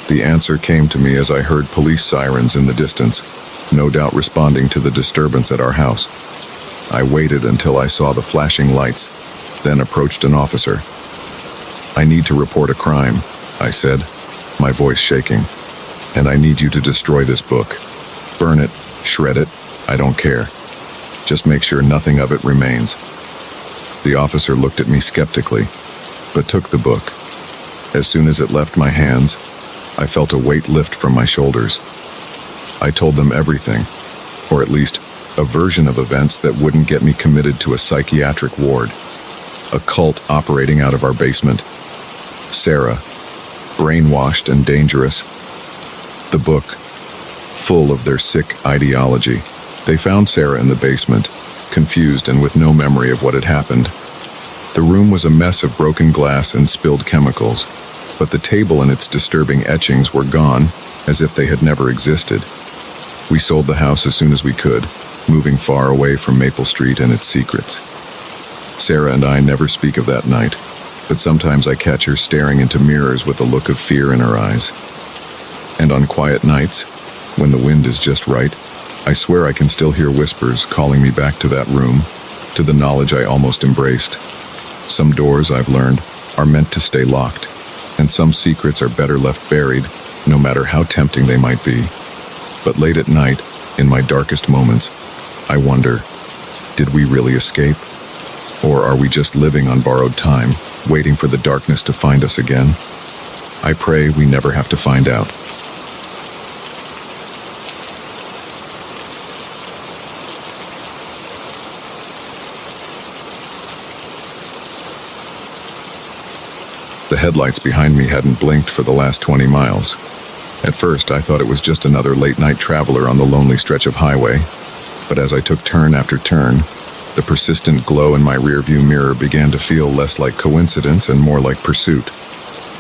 S1: The answer came to me as I heard police sirens in the distance, no doubt responding to the disturbance at our house. I waited until I saw the flashing lights, then approached an officer. "I need to report a crime," I said, my voice shaking. "And I need you to destroy this book. Burn it, shred it, I don't care. Just make sure nothing of it remains." The officer looked at me skeptically, but took the book. As soon as it left my hands, I felt a weight lift from my shoulders. I told them everything, or at least a version of events that wouldn't get me committed to a psychiatric ward. A cult operating out of our basement. Sarah, brainwashed and dangerous. The book, full of their sick ideology. They found Sarah in the basement, confused and with no memory of what had happened. The room was a mess of broken glass and spilled chemicals, but the table and its disturbing etchings were gone, as if they had never existed. We sold the house as soon as we could, moving far away from Maple Street and its secrets. Sarah and I never speak of that night, but sometimes I catch her staring into mirrors with a look of fear in her eyes. And on quiet nights, when the wind is just right, I swear I can still hear whispers calling me back to that room, to the knowledge I almost embraced. Some doors, I've learned, are meant to stay locked, and some secrets are better left buried, no matter how tempting they might be. But late at night, in my darkest moments, I wonder, did we really escape? Or are we just living on borrowed time, waiting for the darkness to find us again? I pray we never have to find out. The headlights behind me hadn't blinked for the last 20 miles. At first, I thought it was just another late-night traveler on the lonely stretch of highway. But as I took turn after turn, the persistent glow in my rearview mirror began to feel less like coincidence and more like pursuit.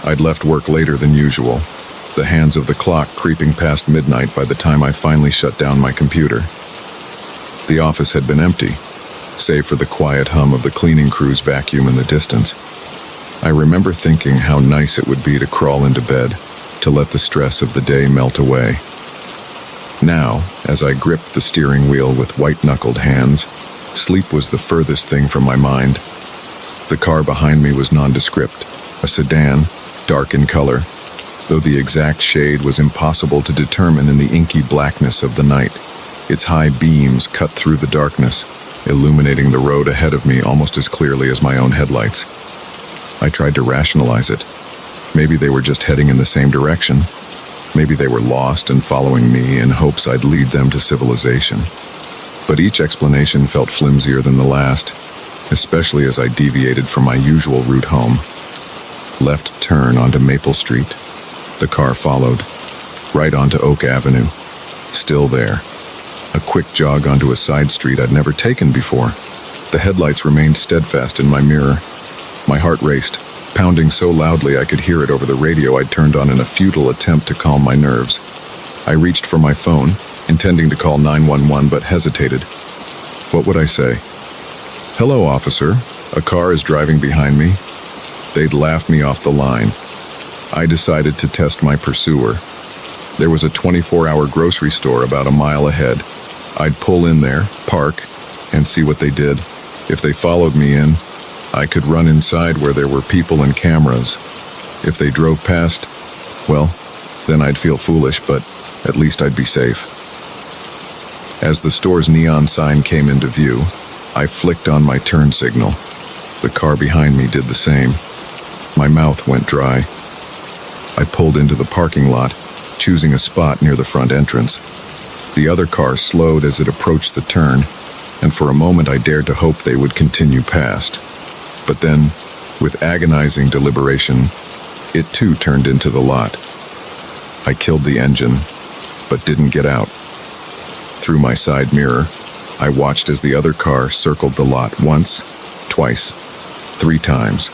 S1: I'd left work later than usual, the hands of the clock creeping past midnight by the time I finally shut down my computer. The office had been empty, save for the quiet hum of the cleaning crew's vacuum in the distance. I remember thinking how nice it would be to crawl into bed, to let the stress of the day melt away. Now, as I gripped the steering wheel with white-knuckled hands, sleep was the furthest thing from my mind. The car behind me was nondescript, a sedan, dark in color, though the exact shade was impossible to determine in the inky blackness of the night. Its high beams cut through the darkness, illuminating the road ahead of me almost as clearly as my own headlights. I tried to rationalize it. Maybe they were just heading in the same direction. Maybe they were lost and following me in hopes I'd lead them to civilization. But each explanation felt flimsier than the last, especially as I deviated from my usual route home. Left turn onto Maple Street. The car followed, right onto Oak Avenue. Still there. A quick jog onto a side street I'd never taken before. The headlights remained steadfast in my mirror. My heart raced, pounding so loudly I could hear it over the radio I'd turned on in a futile attempt to calm my nerves. I reached for my phone, intending to call 911, but hesitated. What would I say? "Hello, officer. A car is driving behind me." They'd laugh me off the line. I decided to test my pursuer. There was a 24-hour grocery store about a mile ahead. I'd pull in there, park, and see what they did. If they followed me in, I could run inside where there were people and cameras. If they drove past, well, then I'd feel foolish, but at least I'd be safe. As the store's neon sign came into view, I flicked on my turn signal. The car behind me did the same. My mouth went dry. I pulled into the parking lot, choosing a spot near the front entrance. The other car slowed as it approached the turn, and for a moment I dared to hope they would continue past. But then, with agonizing deliberation, it too turned into the lot. I killed the engine, but didn't get out. Through my side mirror, I watched as the other car circled the lot once, twice, 3 times.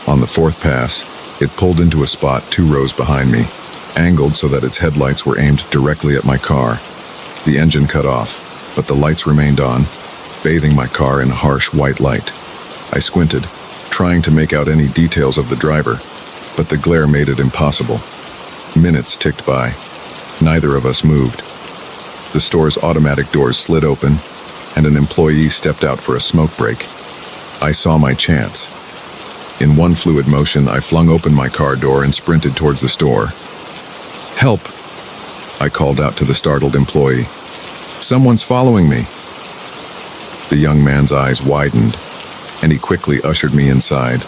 S1: On the 4th pass, it pulled into a spot 2 rows behind me, angled so that its headlights were aimed directly at my car. The engine cut off, but the lights remained on, bathing my car in harsh white light. I squinted, trying to make out any details of the driver, but the glare made it impossible. Minutes ticked by. Neither of us moved. The store's automatic doors slid open, and an employee stepped out for a smoke break. I saw my chance. In one fluid motion, I flung open my car door and sprinted towards the store. "Help!" I called out to the startled employee. "Someone's following me." The young man's eyes widened, and he quickly ushered me inside,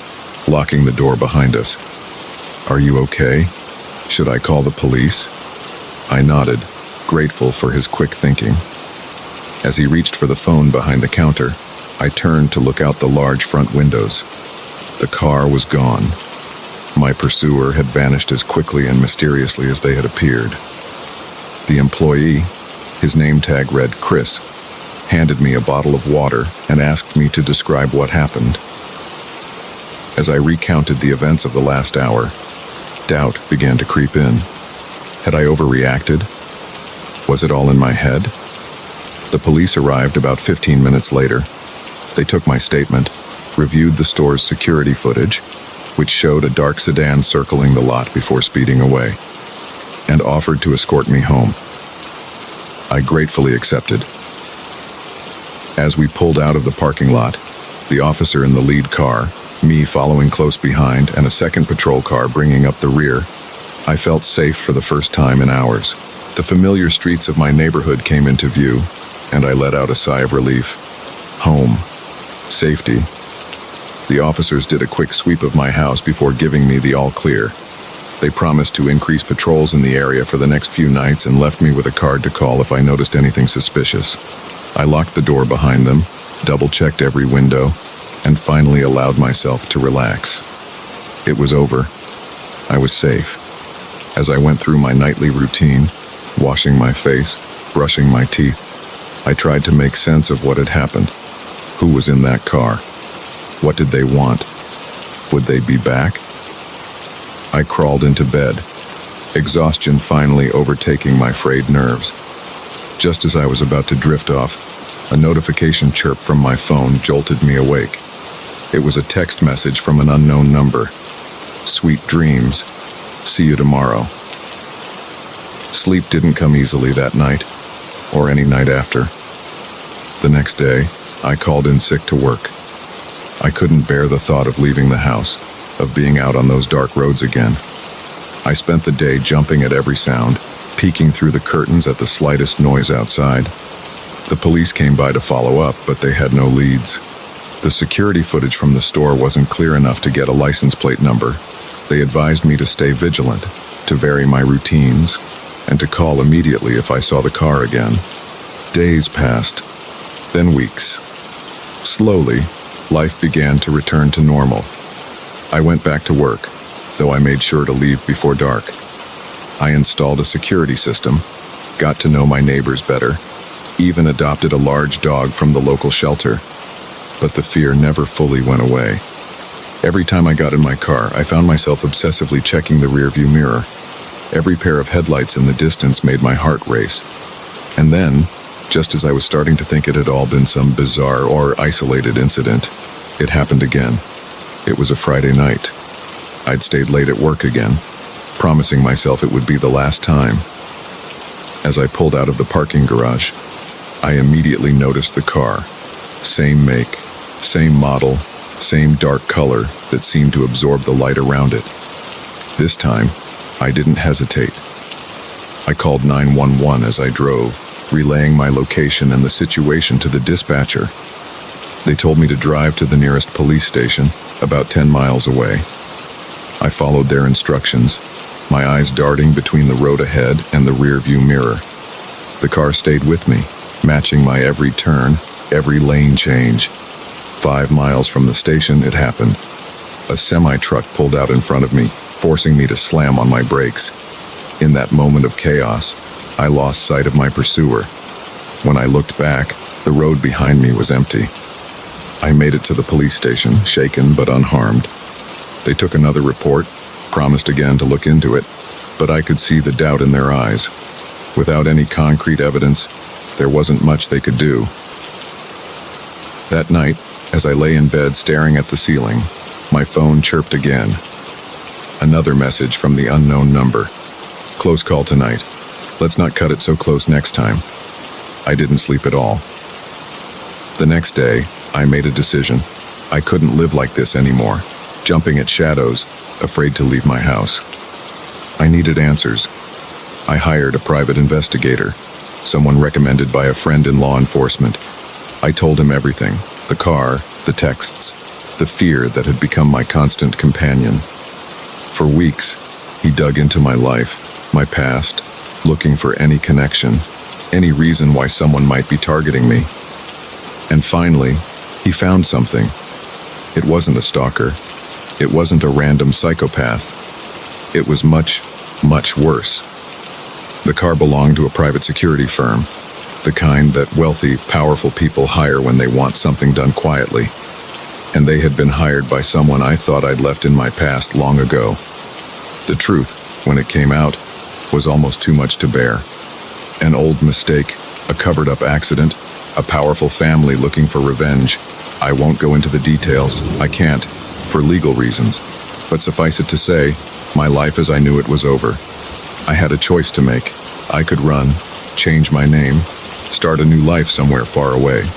S1: locking the door behind us. "Are you okay? Should I call the police?" I nodded, grateful for his quick thinking. As he reached for the phone behind the counter, I turned to look out the large front windows. The car was gone. My pursuer had vanished as quickly and mysteriously as they had appeared. The employee, his name tag read Chris, handed me a bottle of water and asked me to describe what happened. As I recounted the events of the last hour, doubt began to creep in. Had I overreacted? Was it all in my head? The police arrived about 15 minutes later. They took my statement, reviewed the store's security footage, which showed a dark sedan circling the lot before speeding away, and offered to escort me home. I gratefully accepted. As we pulled out of the parking lot, the officer in the lead car, me following close behind, and a second patrol car bringing up the rear, I felt safe for the first time in hours. The familiar streets of my neighborhood came into view, and I let out a sigh of relief. Home. Safety. The officers did a quick sweep of my house before giving me the all-clear. They promised to increase patrols in the area for the next few nights and left me with a card to call if I noticed anything suspicious. I locked the door behind them, double-checked every window, and finally allowed myself to relax. It was over. I was safe. As I went through my nightly routine, washing my face, brushing my teeth, I tried to make sense of what had happened. Who was in that car? What did they want? Would they be back? I crawled into bed, exhaustion finally overtaking my frayed nerves. Just as I was about to drift off, a notification chirp from my phone jolted me awake. It was a text message from an unknown number. "Sweet dreams. See you tomorrow." Sleep didn't come easily that night, or any night after. The next day, I called in sick to work. I couldn't bear the thought of leaving the house, of being out on those dark roads again. I spent the day jumping at every sound, peeking through the curtains at the slightest noise outside. The police came by to follow up, but they had no leads. The security footage from the store wasn't clear enough to get a license plate number. They advised me to stay vigilant, to vary my routines, and to call immediately if I saw the car again. Days passed, then weeks. Slowly, life began to return to normal. I went back to work, though I made sure to leave before dark. I installed a security system, got to know my neighbors better, even adopted a large dog from the local shelter. But the fear never fully went away. Every time I got in my car, I found myself obsessively checking the rearview mirror. Every pair of headlights in the distance made my heart race. And then, just as I was starting to think it had all been some bizarre or isolated incident, it happened again. It was a Friday night. I'd stayed late at work again, promising myself it would be the last time. As I pulled out of the parking garage, I immediately noticed the car. Same make, same model, same dark color that seemed to absorb the light around it. This time, I didn't hesitate. I called 911 as I drove, relaying my location and the situation to the dispatcher. They told me to drive to the nearest police station, about 10 miles away. I followed their instructions, my eyes darting between the road ahead and the rearview mirror. The car stayed with me, matching my every turn, every lane change. 5 miles from the station, it happened. A semi-truck pulled out in front of me, forcing me to slam on my brakes. In that moment of chaos, I lost sight of my pursuer. When I looked back, the road behind me was empty. I made it to the police station, shaken but unharmed. They took another report, promised again to look into it, but I could see the doubt in their eyes. Without any concrete evidence, there wasn't much they could do. That night, as I lay in bed staring at the ceiling, my phone chirped again. Another message from the unknown number. "Close call tonight. Let's not cut it so close next time." I didn't sleep at all. The next day, I made a decision. I couldn't live like this anymore, jumping at shadows, afraid to leave my house. I needed answers. I hired a private investigator, someone recommended by a friend in law enforcement. I told him everything, the car, the texts, the fear that had become my constant companion. For weeks, he dug into my life, my past, looking for any connection, any reason why someone might be targeting me. And finally, he found something. It wasn't a stalker. It wasn't a random psychopath. It was much, much worse. The car belonged to a private security firm, the kind that wealthy, powerful people hire when they want something done quietly. And they had been hired by someone I thought I'd left in my past long ago. The truth, when it came out, was almost too much to bear. An old mistake, a covered-up accident, a powerful family looking for revenge. I won't go into the details. I can't, for legal reasons. But suffice it to say, my life as I knew it was over. I had a choice to make. I could run, change my name, start a new life somewhere far away.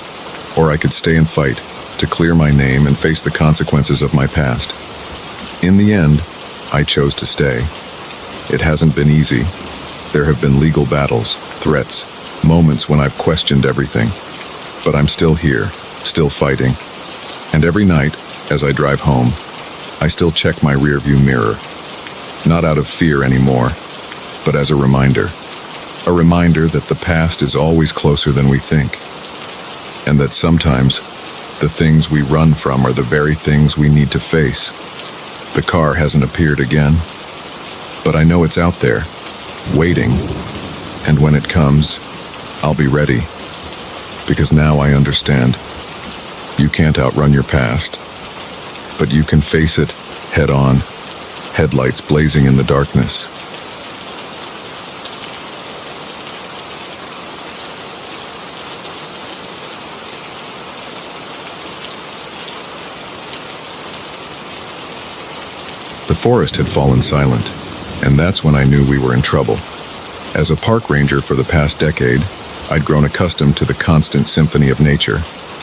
S1: Or I could stay and fight, to clear my name and face the consequences of my past. In the end, I chose to stay. It hasn't been easy. There have been legal battles, threats, moments when I've questioned everything. But I'm still here, still fighting. And every night, as I drive home, I still check my rearview mirror. Not out of fear anymore, but as a reminder. A reminder that the past is always closer than we think. And that sometimes, the things we run from are the very things we need to face. The car hasn't appeared again, but I know it's out there, waiting. And when it comes, I'll be ready. Because now I understand. You can't outrun your past, but you can face it head on, headlights blazing in the darkness. The forest had fallen silent, and that's when I knew we were in trouble. As a park ranger for the past decade, I'd grown accustomed to the constant symphony of nature,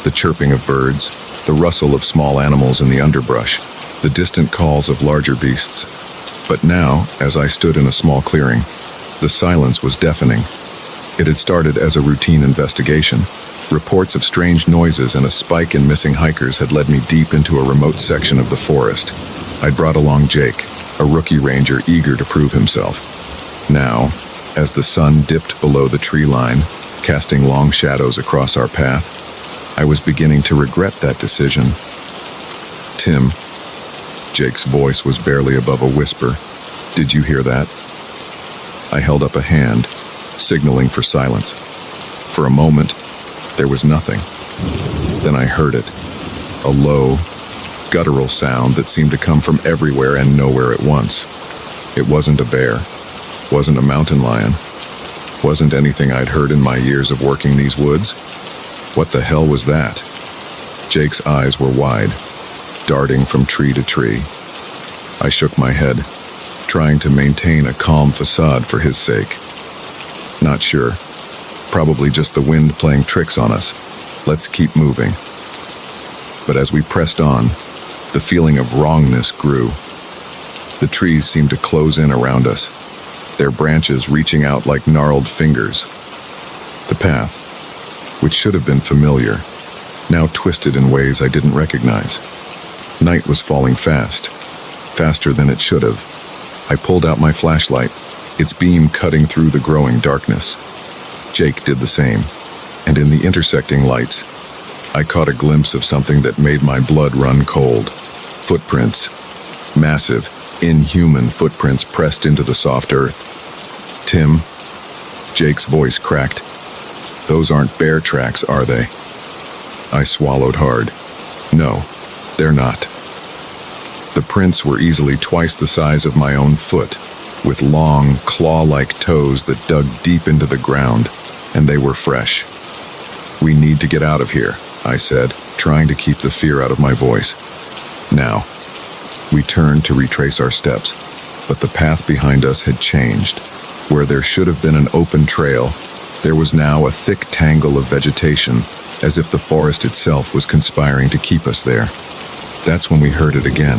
S1: the chirping of birds, the rustle of small animals in the underbrush, the distant calls of larger beasts. But now, as I stood in a small clearing, the silence was deafening. It had started as a routine investigation. Reports of strange noises and a spike in missing hikers had led me deep into a remote section of the forest. I'd brought along Jake, a rookie ranger eager to prove himself. Now, as the sun dipped below the tree line, casting long shadows across our path, I was beginning to regret that decision. Tim, Jake's voice was barely above a whisper. Did you hear that? I held up a hand, signaling for silence. For a moment, there was nothing. Then I heard it, a low, guttural sound that seemed to come from everywhere and nowhere at once. It wasn't a bear, wasn't a mountain lion, wasn't anything I'd heard in my years of working these woods. What the hell was that? Jake's eyes were wide, darting from tree to tree. I shook my head, trying to maintain a calm facade for his sake. Not sure. Probably just the wind playing tricks on us. Let's keep moving. But as we pressed on, the feeling of wrongness grew. The trees seemed to close in around us, their branches reaching out like gnarled fingers. The path, which should have been familiar, now twisted in ways I didn't recognize. Night was falling fast, faster than it should have. I pulled out my flashlight, its beam cutting through the growing darkness. Jake did the same, and in the intersecting lights, I caught a glimpse of something that made my blood run cold. Footprints. Massive, inhuman footprints pressed into the soft earth. Tim, Jake's voice cracked. Those aren't bear tracks, are they? I swallowed hard. No, they're not. The prints were easily twice the size of my own foot, with long, claw-like toes that dug deep into the ground, and they were fresh. We need to get out of here, I said, trying to keep the fear out of my voice. Now, we turned to retrace our steps, but the path behind us had changed. Where there should have been an open trail, there was now a thick tangle of vegetation, as if the forest itself was conspiring to keep us there. That's when we heard it again,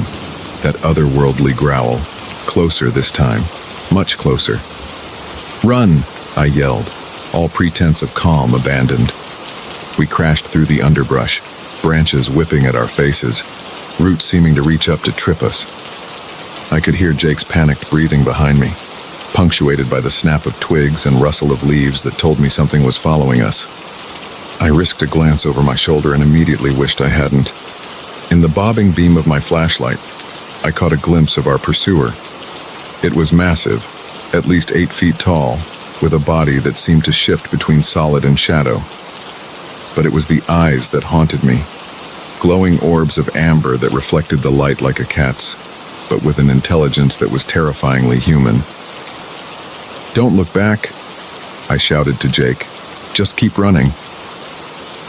S1: that otherworldly growl, closer this time, much closer. "Run!" I yelled, all pretense of calm abandoned. We crashed through the underbrush, branches whipping at our faces, roots seeming to reach up to trip us. I could hear Jake's panicked breathing behind me, punctuated by the snap of twigs and rustle of leaves that told me something was following us. I risked a glance over my shoulder and immediately wished I hadn't. In the bobbing beam of my flashlight, I caught a glimpse of our pursuer. It was massive, at least 8 feet tall, with a body that seemed to shift between solid and shadow. But it was the eyes that haunted me, glowing orbs of amber that reflected the light like a cat's, but with an intelligence that was terrifyingly human. "Don't look back," I shouted to Jake. "Just keep running."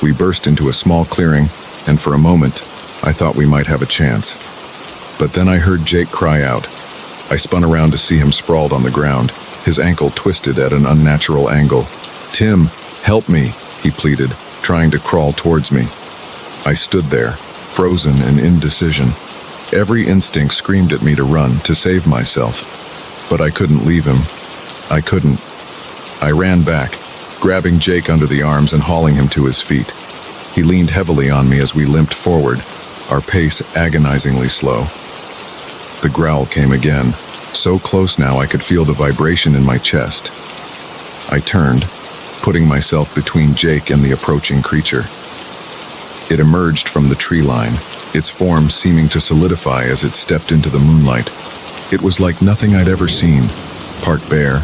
S1: We burst into a small clearing, and for a moment, I thought we might have a chance. But then I heard Jake cry out. I spun around to see him sprawled on the ground, his ankle twisted at an unnatural angle. "Tim, help me," he pleaded, trying to crawl towards me. I stood there, frozen in indecision. Every instinct screamed at me to run, to save myself. But I couldn't leave him. I couldn't. I ran back, grabbing Jake under the arms and hauling him to his feet. He leaned heavily on me as we limped forward, our pace agonizingly slow. The growl came again, so close now I could feel the vibration in my chest. I turned, putting myself between Jake and the approaching creature. It emerged from the tree line, its form seeming to solidify as it stepped into the moonlight. It was like nothing I'd ever seen, part bear,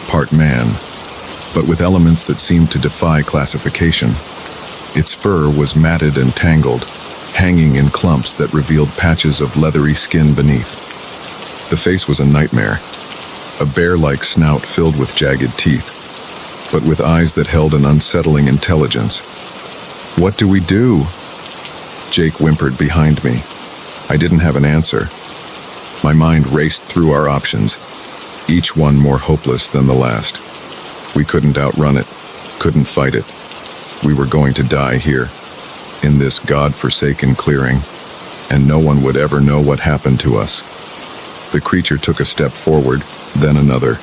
S1: part man, but with elements that seemed to defy classification. Its fur was matted and tangled, hanging in clumps that revealed patches of leathery skin beneath. The face was a nightmare, a bear-like snout filled with jagged teeth, but with eyes that held an unsettling intelligence. "What do we do?" Jake whimpered behind me. I didn't have an answer. My mind raced through our options, each one more hopeless than the last. We couldn't outrun it, couldn't fight it. We were going to die here, in this God-forsaken clearing, and no one would ever know what happened to us. The creature took a step forward, then another.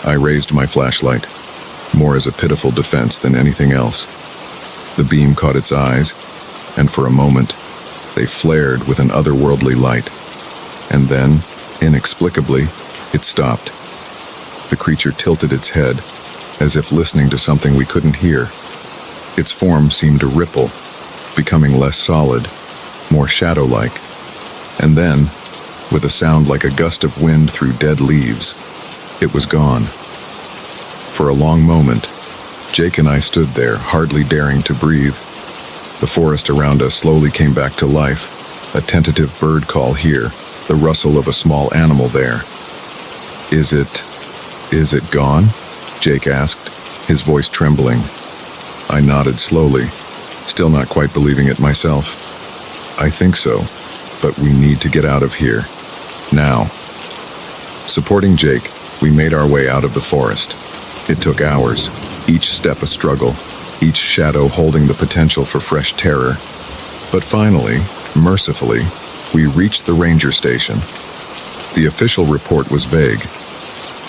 S1: I raised my flashlight, more as a pitiful defense than anything else. The beam caught its eyes, and for a moment, they flared with an otherworldly light. And then, inexplicably, it stopped. The creature tilted its head, as if listening to something we couldn't hear. Its form seemed to ripple, becoming less solid, more shadow-like. And then, with a sound like a gust of wind through dead leaves, it was gone. For a long moment, Jake and I stood there, hardly daring to breathe. The forest around us slowly came back to life, a tentative bird call here, the rustle of a small animal there. Is it gone?" Jake asked, his voice trembling. I nodded slowly, still not quite believing it myself. "I think so, but we need to get out of here. Now." Supporting Jake, we made our way out of the forest. It took hours, each step a struggle, each shadow holding the potential for fresh terror. But finally, mercifully, we reached the ranger station. The official report was vague.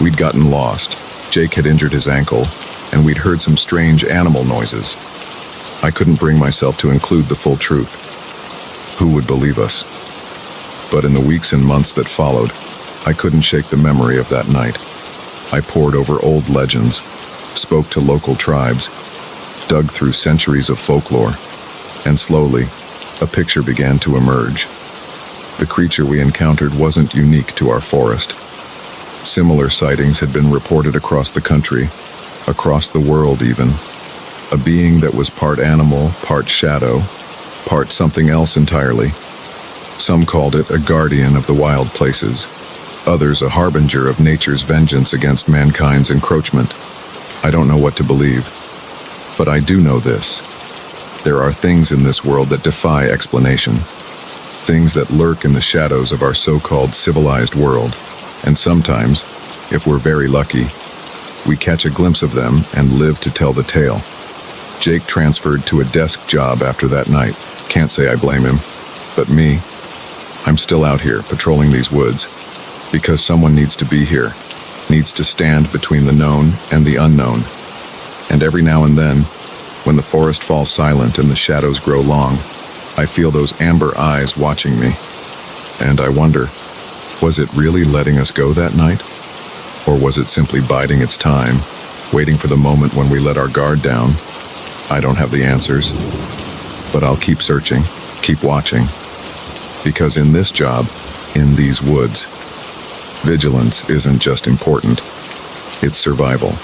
S1: We'd gotten lost, Jake had injured his ankle, and we'd heard some strange animal noises. I couldn't bring myself to include the full truth. Who would believe us? But in the weeks and months that followed, I couldn't shake the memory of that night. I pored over old legends, spoke to local tribes, dug through centuries of folklore, and slowly, a picture began to emerge. The creature we encountered wasn't unique to our forest. Similar sightings had been reported across the country, across the world even. A being that was part animal, part shadow, part something else entirely. Some called it a guardian of the wild places, others a harbinger of nature's vengeance against mankind's encroachment. I don't know what to believe, but I do know this. There are things in this world that defy explanation, things that lurk in the shadows of our so-called civilized world, and sometimes, if we're very lucky, we catch a glimpse of them and live to tell the tale. Jake transferred to a desk job after that night. Can't say I blame him. But me, I'm still out here patrolling these woods, because someone needs to be here, needs to stand between the known and the unknown. And every now and then, when the forest falls silent and the shadows grow long, I feel those amber eyes watching me. And I wonder, was it really letting us go that night? Or was it simply biding its time, waiting for the moment when we let our guard down? I don't have the answers, but I'll keep searching, keep watching. Because in this job, in these woods, vigilance isn't just important, it's survival.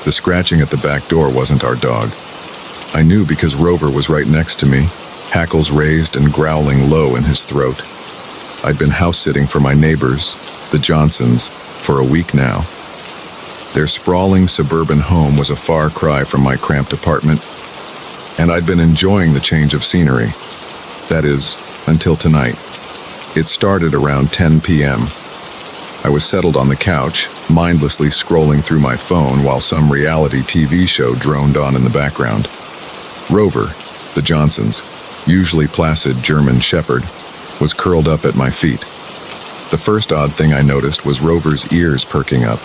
S1: The scratching at the back door wasn't our dog. I knew because Rover was right next to me, hackles raised and growling low in his throat. I'd been house-sitting for my neighbors, the Johnsons, for a week now. Their sprawling suburban home was a far cry from my cramped apartment, and I'd been enjoying the change of scenery. That is, until tonight. It started around 10 p.m. I was settled on the couch, mindlessly scrolling through my phone while some reality TV show droned on in the background. Rover, the Johnsons, usually placid German shepherd, was curled up at my feet. The first odd thing I noticed was Rover's ears perking up.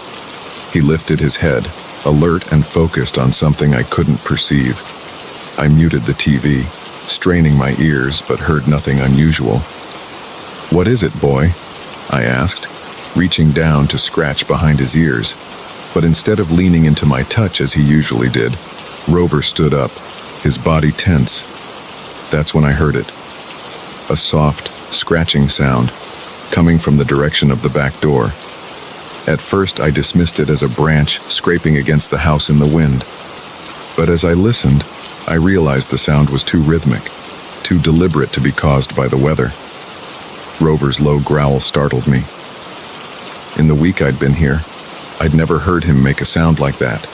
S1: He lifted his head, alert and focused on something I couldn't perceive. I muted the TV, straining my ears, but heard nothing unusual. "What is it, boy?" I asked, reaching down to scratch behind his ears. But instead of leaning into my touch as he usually did, Rover stood up, his body tense. That's when I heard it. A soft, scratching sound, coming from the direction of the back door. At first, I dismissed it as a branch scraping against the house in the wind. But as I listened, I realized the sound was too rhythmic, too deliberate to be caused by the weather. Rover's low growl startled me. In the week I'd been here, I'd never heard him make a sound like that.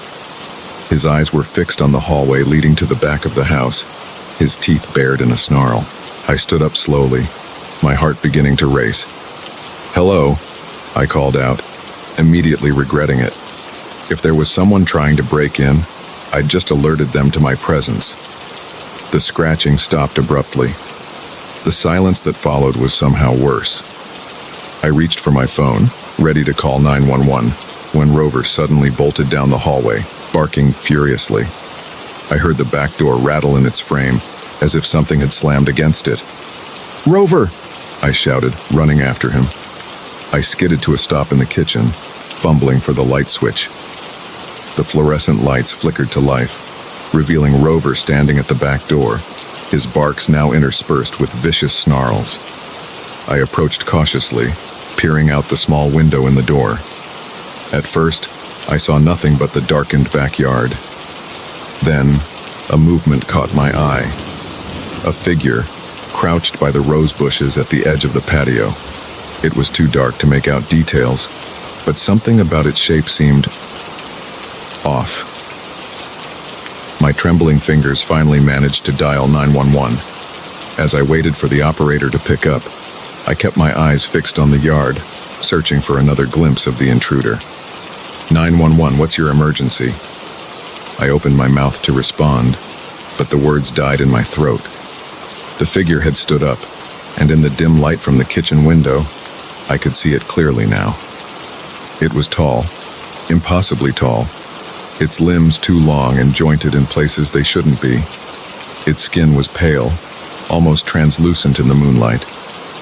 S1: His eyes were fixed on the hallway leading to the back of the house, his teeth bared in a snarl. I stood up slowly, my heart beginning to race. "Hello," I called out, immediately regretting it. If there was someone trying to break in, I'd just alerted them to my presence. The scratching stopped abruptly. The silence that followed was somehow worse. I reached for my phone, ready to call 911, when Rover suddenly bolted down the hallway, barking furiously. I heard the back door rattle in its frame, as if something had slammed against it. "Rover!" I shouted, running after him. I skidded to a stop in the kitchen, fumbling for the light switch. The fluorescent lights flickered to life, revealing Rover standing at the back door, his barks now interspersed with vicious snarls. I approached cautiously, peering out the small window in the door. At first, I saw nothing but the darkened backyard. Then, a movement caught my eye. A figure, crouched by the rose bushes at the edge of the patio. It was too dark to make out details, but something about its shape seemed off. My trembling fingers finally managed to dial 911. As I waited for the operator to pick up, I kept my eyes fixed on the yard, searching for another glimpse of the intruder. 911, what's your emergency? I opened my mouth to respond, but the words died in my throat. The figure had stood up, and in the dim light from the kitchen window, I could see it clearly now. It was tall, impossibly tall, its limbs too long and jointed in places they shouldn't be. Its skin was pale, almost translucent in the moonlight,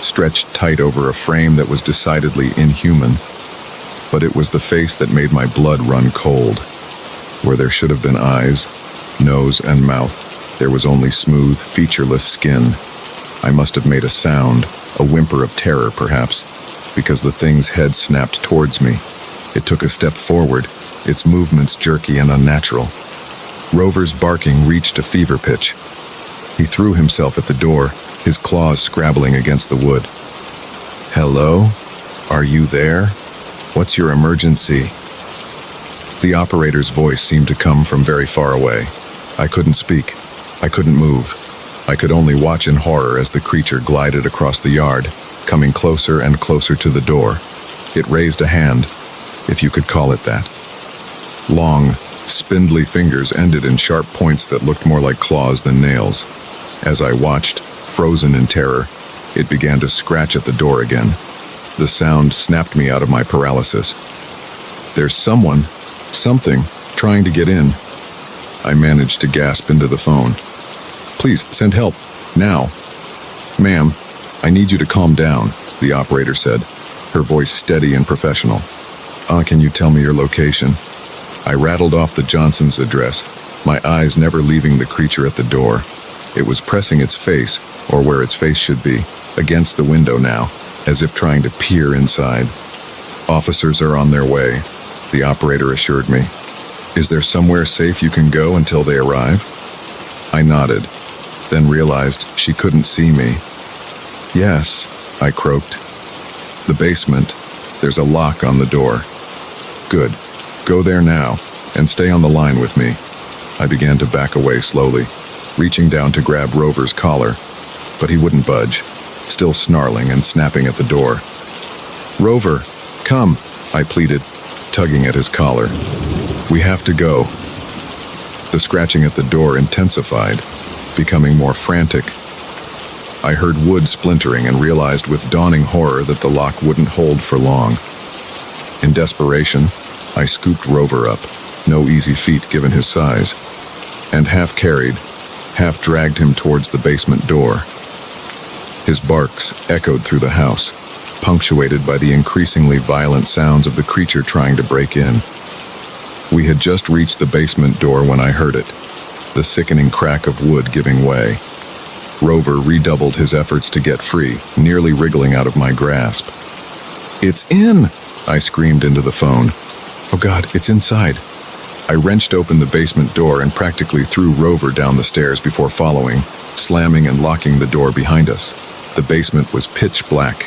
S1: stretched tight over a frame that was decidedly inhuman. But it was the face that made my blood run cold. Where there should have been eyes, nose, and mouth, there was only smooth, featureless skin. I must have made a sound, a whimper of terror perhaps, because the thing's head snapped towards me. It took a step forward, its movements jerky and unnatural. Rover's barking reached a fever pitch. He threw himself at the door, his claws scrabbling against the wood. "Hello? Are you there? What's your emergency?" The operator's voice seemed to come from very far away. I couldn't speak. I couldn't move. I could only watch in horror as the creature glided across the yard, coming closer and closer to the door. It raised a hand, if you could call it that. Long, spindly fingers ended in sharp points that looked more like claws than nails. As I watched, frozen in terror, it began to scratch at the door again. The sound snapped me out of my paralysis. "There's something, trying to get in." I managed to gasp into the phone. "Please, send help, now." "Ma'am, I need you to calm down," the operator said, her voice steady and professional. Can you tell me your location?" I rattled off the Johnson's address, my eyes never leaving the creature at the door. It was pressing its face, or where its face should be, against the window now, as if trying to peer inside. "Officers are on their way," the operator assured me. "Is there somewhere safe you can go until they arrive?" I nodded, then realized she couldn't see me. "Yes," I croaked. "The basement. There's a lock on the door." "Good. Go there now, and stay on the line with me." I began to back away slowly, reaching down to grab Rover's collar, but he wouldn't budge, still snarling and snapping at the door. "Rover, come," I pleaded, tugging at his collar. "We have to go." The scratching at the door intensified, becoming more frantic. I heard wood splintering and realized with dawning horror that the lock wouldn't hold for long. In desperation, I scooped Rover up, no easy feat given his size, and half carried, half dragged him towards the basement door. His barks echoed through the house, punctuated by the increasingly violent sounds of the creature trying to break in. We had just reached the basement door when I heard it, the sickening crack of wood giving way. Rover redoubled his efforts to get free, nearly wriggling out of my grasp. "It's in!" I screamed into the phone. "Oh God, it's inside." I wrenched open the basement door and practically threw Rover down the stairs before following, slamming and locking the door behind us. The basement was pitch black.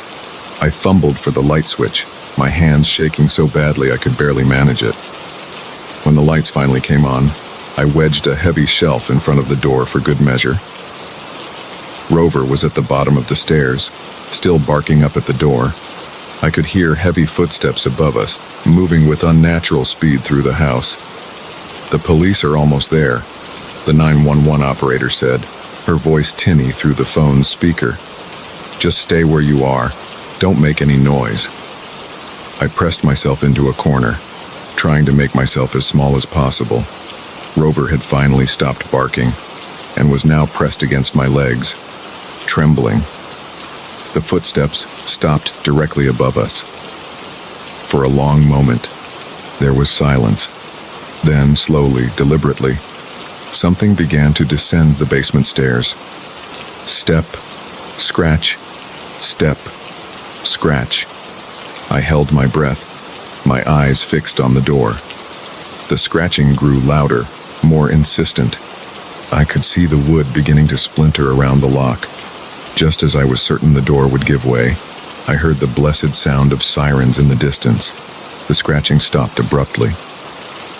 S1: I fumbled for the light switch, my hands shaking so badly I could barely manage it. When the lights finally came on, I wedged a heavy shelf in front of the door for good measure. Rover was at the bottom of the stairs, still barking up at the door. I could hear heavy footsteps above us, moving with unnatural speed through the house. "The police are almost there," the 911 operator said, her voice tinny through the phone's speaker. "Just stay where you are. Don't make any noise." I pressed myself into a corner, trying to make myself as small as possible. Rover had finally stopped barking and was now pressed against my legs, trembling. The footsteps stopped directly above us. For a long moment, there was silence. Then, slowly, deliberately, something began to descend the basement stairs. Step, scratch, step, scratch. I held my breath, my eyes fixed on the door. The scratching grew louder, more insistent. I could see the wood beginning to splinter around the lock. Just as I was certain the door would give way, I heard the blessed sound of sirens in the distance. The scratching stopped abruptly.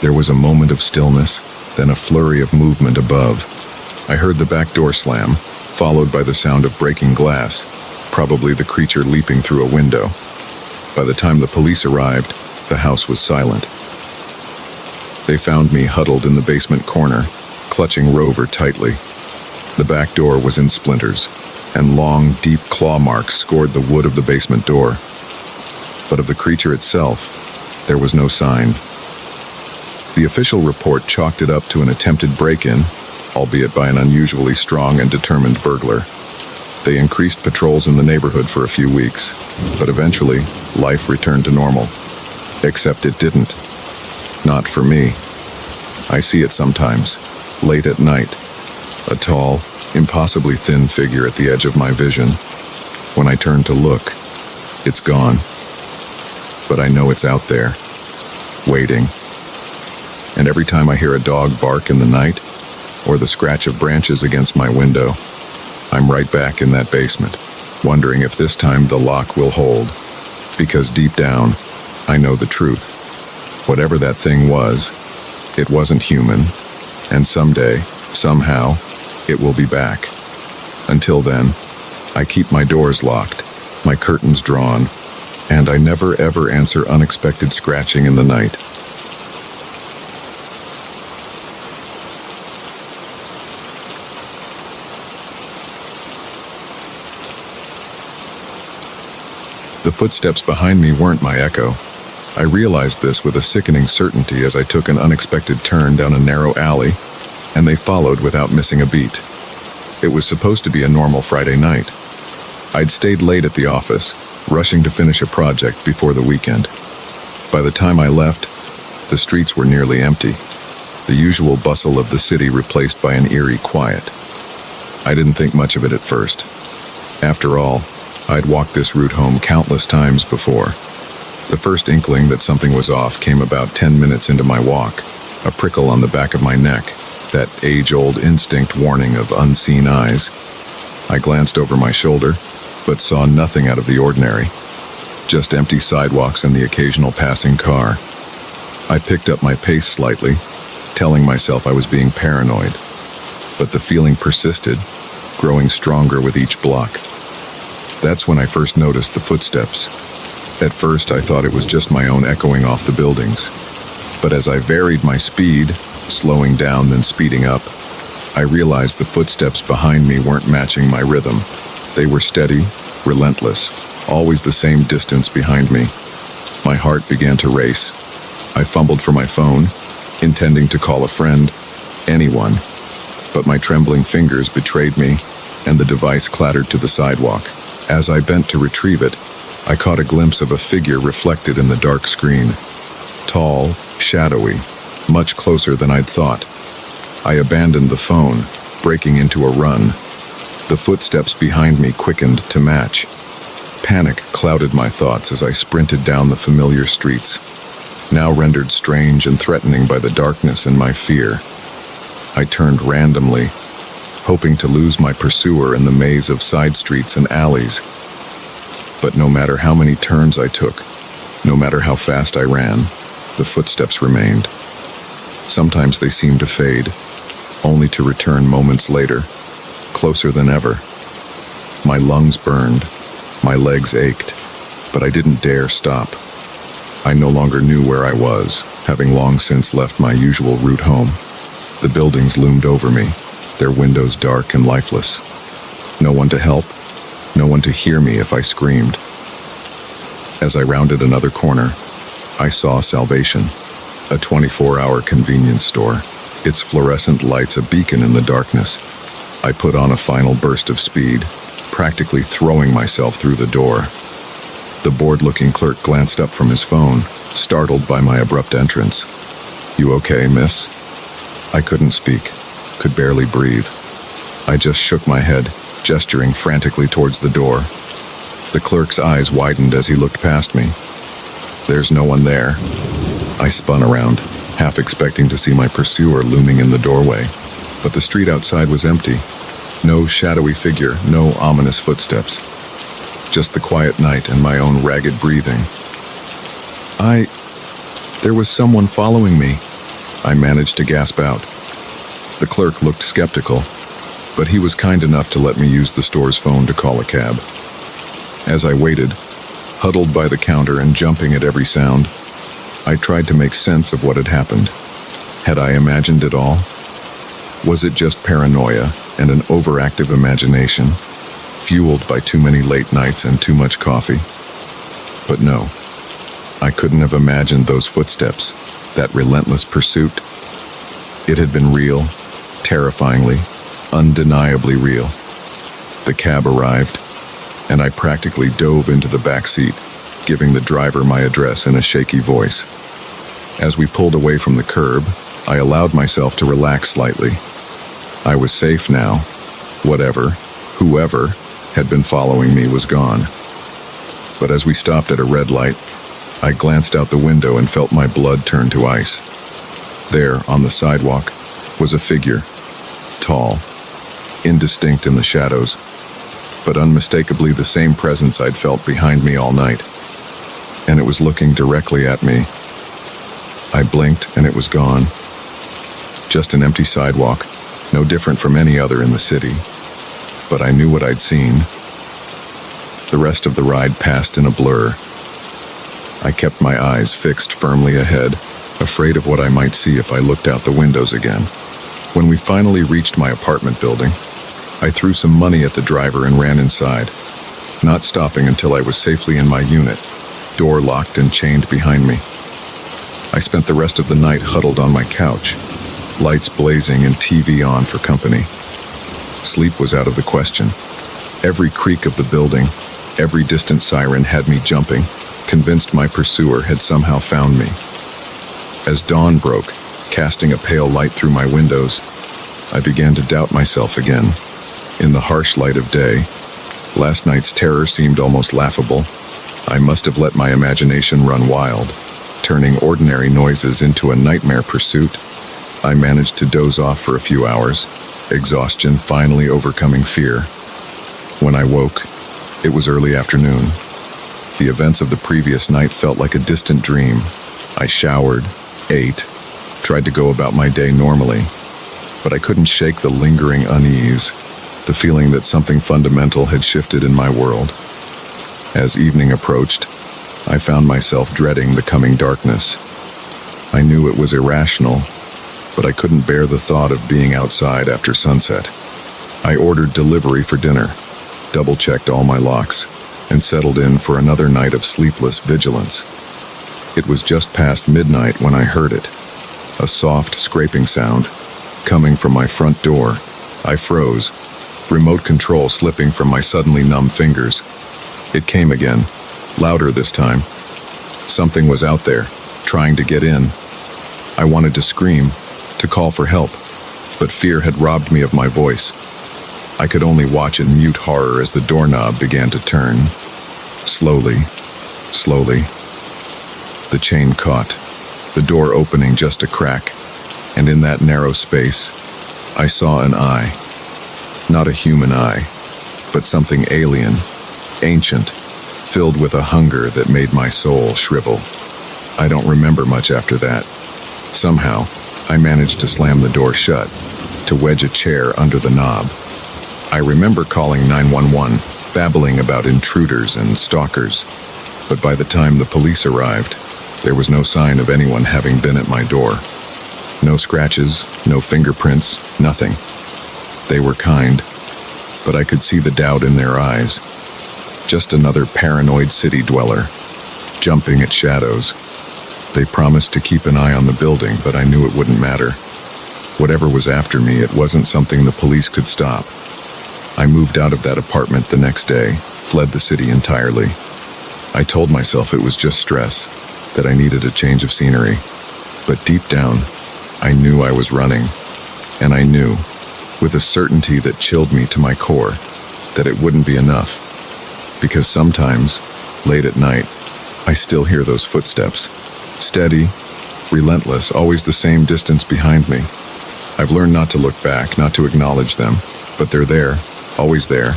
S1: There was a moment of stillness, then a flurry of movement above. I heard the back door slam, followed by the sound of breaking glass, probably the creature leaping through a window. By the time the police arrived, the house was silent. They found me huddled in the basement corner, clutching Rover tightly. The back door was in splinters, and long, deep claw marks scored the wood of the basement door. But of the creature itself, there was no sign. The official report chalked it up to an attempted break-in, albeit by an unusually strong and determined burglar. They increased patrols in the neighborhood for a few weeks, but eventually, life returned to normal. Except it didn't. Not for me. I see it sometimes, late at night. A tall, impossibly thin figure at the edge of my vision. When I turn to look, it's gone. But I know it's out there, waiting. And every time I hear a dog bark in the night, or the scratch of branches against my window, I'm right back in that basement, wondering if this time the lock will hold. Because deep down, I know the truth. Whatever that thing was, it wasn't human, and someday, somehow, it will be back. Until then, I keep my doors locked, my curtains drawn, and I never ever answer unexpected scratching in the night. The footsteps behind me weren't my echo. I realized this with a sickening certainty as I took an unexpected turn down a narrow alley, and they followed without missing a beat. It was supposed to be a normal Friday night. I'd stayed late at the office, rushing to finish a project before the weekend. By the time I left, the streets were nearly empty, the usual bustle of the city replaced by an eerie quiet. I didn't think much of it at first. After all, I'd walked this route home countless times before. The first inkling that something was off came about 10 minutes into my walk, a prickle on the back of my neck, that age-old instinct warning of unseen eyes. I glanced over my shoulder, but saw nothing out of the ordinary. Just empty sidewalks and the occasional passing car. I picked up my pace slightly, telling myself I was being paranoid. But the feeling persisted, growing stronger with each block. That's when I first noticed the footsteps. At first, I thought it was just my own echoing off the buildings. But as I varied my speed, slowing down then speeding up, I realized the footsteps behind me weren't matching my rhythm. They were steady, relentless, always the same distance behind me. My heart began to race. I fumbled for my phone, intending to call a friend, anyone. But my trembling fingers betrayed me, and the device clattered to the sidewalk. As I bent to retrieve it, I caught a glimpse of a figure reflected in the dark screen. Tall, shadowy, much closer than I'd thought. I abandoned the phone, breaking into a run. The footsteps behind me quickened to match. Panic clouded my thoughts as I sprinted down the familiar streets, now rendered strange and threatening by the darkness and my fear. I turned randomly, hoping to lose my pursuer in the maze of side streets and alleys. But no matter how many turns I took, No matter how fast I ran, the footsteps remained. Sometimes they seemed to fade, only to return moments later, closer than ever. My lungs burned, my legs ached, but I didn't dare stop. I no longer knew where I was, having long since left my usual route home. The buildings loomed over me, their windows dark and lifeless. No one to help, no one to hear me if I screamed. As I rounded another corner, I saw Salvation, a 24-hour convenience store, its fluorescent lights a beacon in the darkness. I put on a final burst of speed, practically throwing myself through the door. The bored-looking clerk glanced up from his phone, startled by my abrupt entrance. "You okay, miss?" I couldn't speak, could barely breathe. I just shook my head, gesturing frantically towards the door. The clerk's eyes widened as he looked past me. "There's no one there." I spun around, half expecting to see my pursuer looming in the doorway, but the street outside was empty. No shadowy figure, no ominous footsteps. Just the quiet night and my own ragged breathing. There was someone following me, I managed to gasp out. The clerk looked skeptical, but he was kind enough to let me use the store's phone to call a cab. As I waited, huddled by the counter and jumping at every sound, I tried to make sense of what had happened. Had I imagined it all? Was it just paranoia and an overactive imagination, fueled by too many late nights and too much coffee? But no, I couldn't have imagined those footsteps, that relentless pursuit. It had been real, terrifyingly, undeniably real. The cab arrived, and I practically dove into the back seat, giving the driver my address in a shaky voice. As we pulled away from the curb, I allowed myself to relax slightly. I was safe now. Whoever had been following me was gone. But as we stopped at a red light, I glanced out the window and felt my blood turn to ice. There, on the sidewalk, was a figure, tall, indistinct in the shadows, but unmistakably the same presence I'd felt behind me all night. And it was looking directly at me. I blinked and it was gone. Just an empty sidewalk, no different from any other in the city. But I knew what I'd seen. The rest of the ride passed in a blur. I kept my eyes fixed firmly ahead, afraid of what I might see if I looked out the windows again. When we finally reached my apartment building, I threw some money at the driver and ran inside, not stopping until I was safely in my unit, door locked and chained behind me. I spent the rest of the night huddled on my couch, lights blazing and TV on for company. Sleep was out of the question. Every creak of the building, every distant siren had me jumping, convinced my pursuer had somehow found me. As dawn broke, casting a pale light through my windows, I began to doubt myself again. In the harsh light of day, last night's terror seemed almost laughable. I must have let my imagination run wild, turning ordinary noises into a nightmare pursuit. I managed to doze off for a few hours, exhaustion finally overcoming fear. When I woke, it was early afternoon. The events of the previous night felt like a distant dream. I showered, ate, tried to go about my day normally, but I couldn't shake the lingering unease, the feeling that something fundamental had shifted in my world. As evening approached, I found myself dreading the coming darkness. I knew it was irrational, but I couldn't bear the thought of being outside after sunset. I ordered delivery for dinner, double-checked all my locks, and settled in for another night of sleepless vigilance. It was just past midnight when I heard it, a soft scraping sound, coming from my front door. I froze, remote control slipping from my suddenly numb fingers. It came again, louder this time. Something was out there, trying to get in. I wanted to scream, to call for help, but fear had robbed me of my voice. I could only watch in mute horror as the doorknob began to turn. Slowly, slowly. The chain caught, the door opening just a crack, and in that narrow space, I saw an eye. Not a human eye, but something alien, ancient, filled with a hunger that made my soul shrivel. I don't remember much after that. Somehow, I managed to slam the door shut, to wedge a chair under the knob. I remember calling 911, babbling about intruders and stalkers, but by the time the police arrived, there was no sign of anyone having been at my door. No scratches, no fingerprints, nothing. They were kind, but I could see the doubt in their eyes. Just another paranoid city dweller, jumping at shadows. They promised to keep an eye on the building, but I knew it wouldn't matter. Whatever was after me, it wasn't something the police could stop. I moved out of that apartment the next day, fled the city entirely. I told myself it was just stress, that I needed a change of scenery. But deep down, I knew I was running. And I knew, with a certainty that chilled me to my core, that it wouldn't be enough. Because sometimes, late at night, I still hear those footsteps. Steady, relentless, always the same distance behind me. I've learned not to look back, not to acknowledge them, but they're there, always there.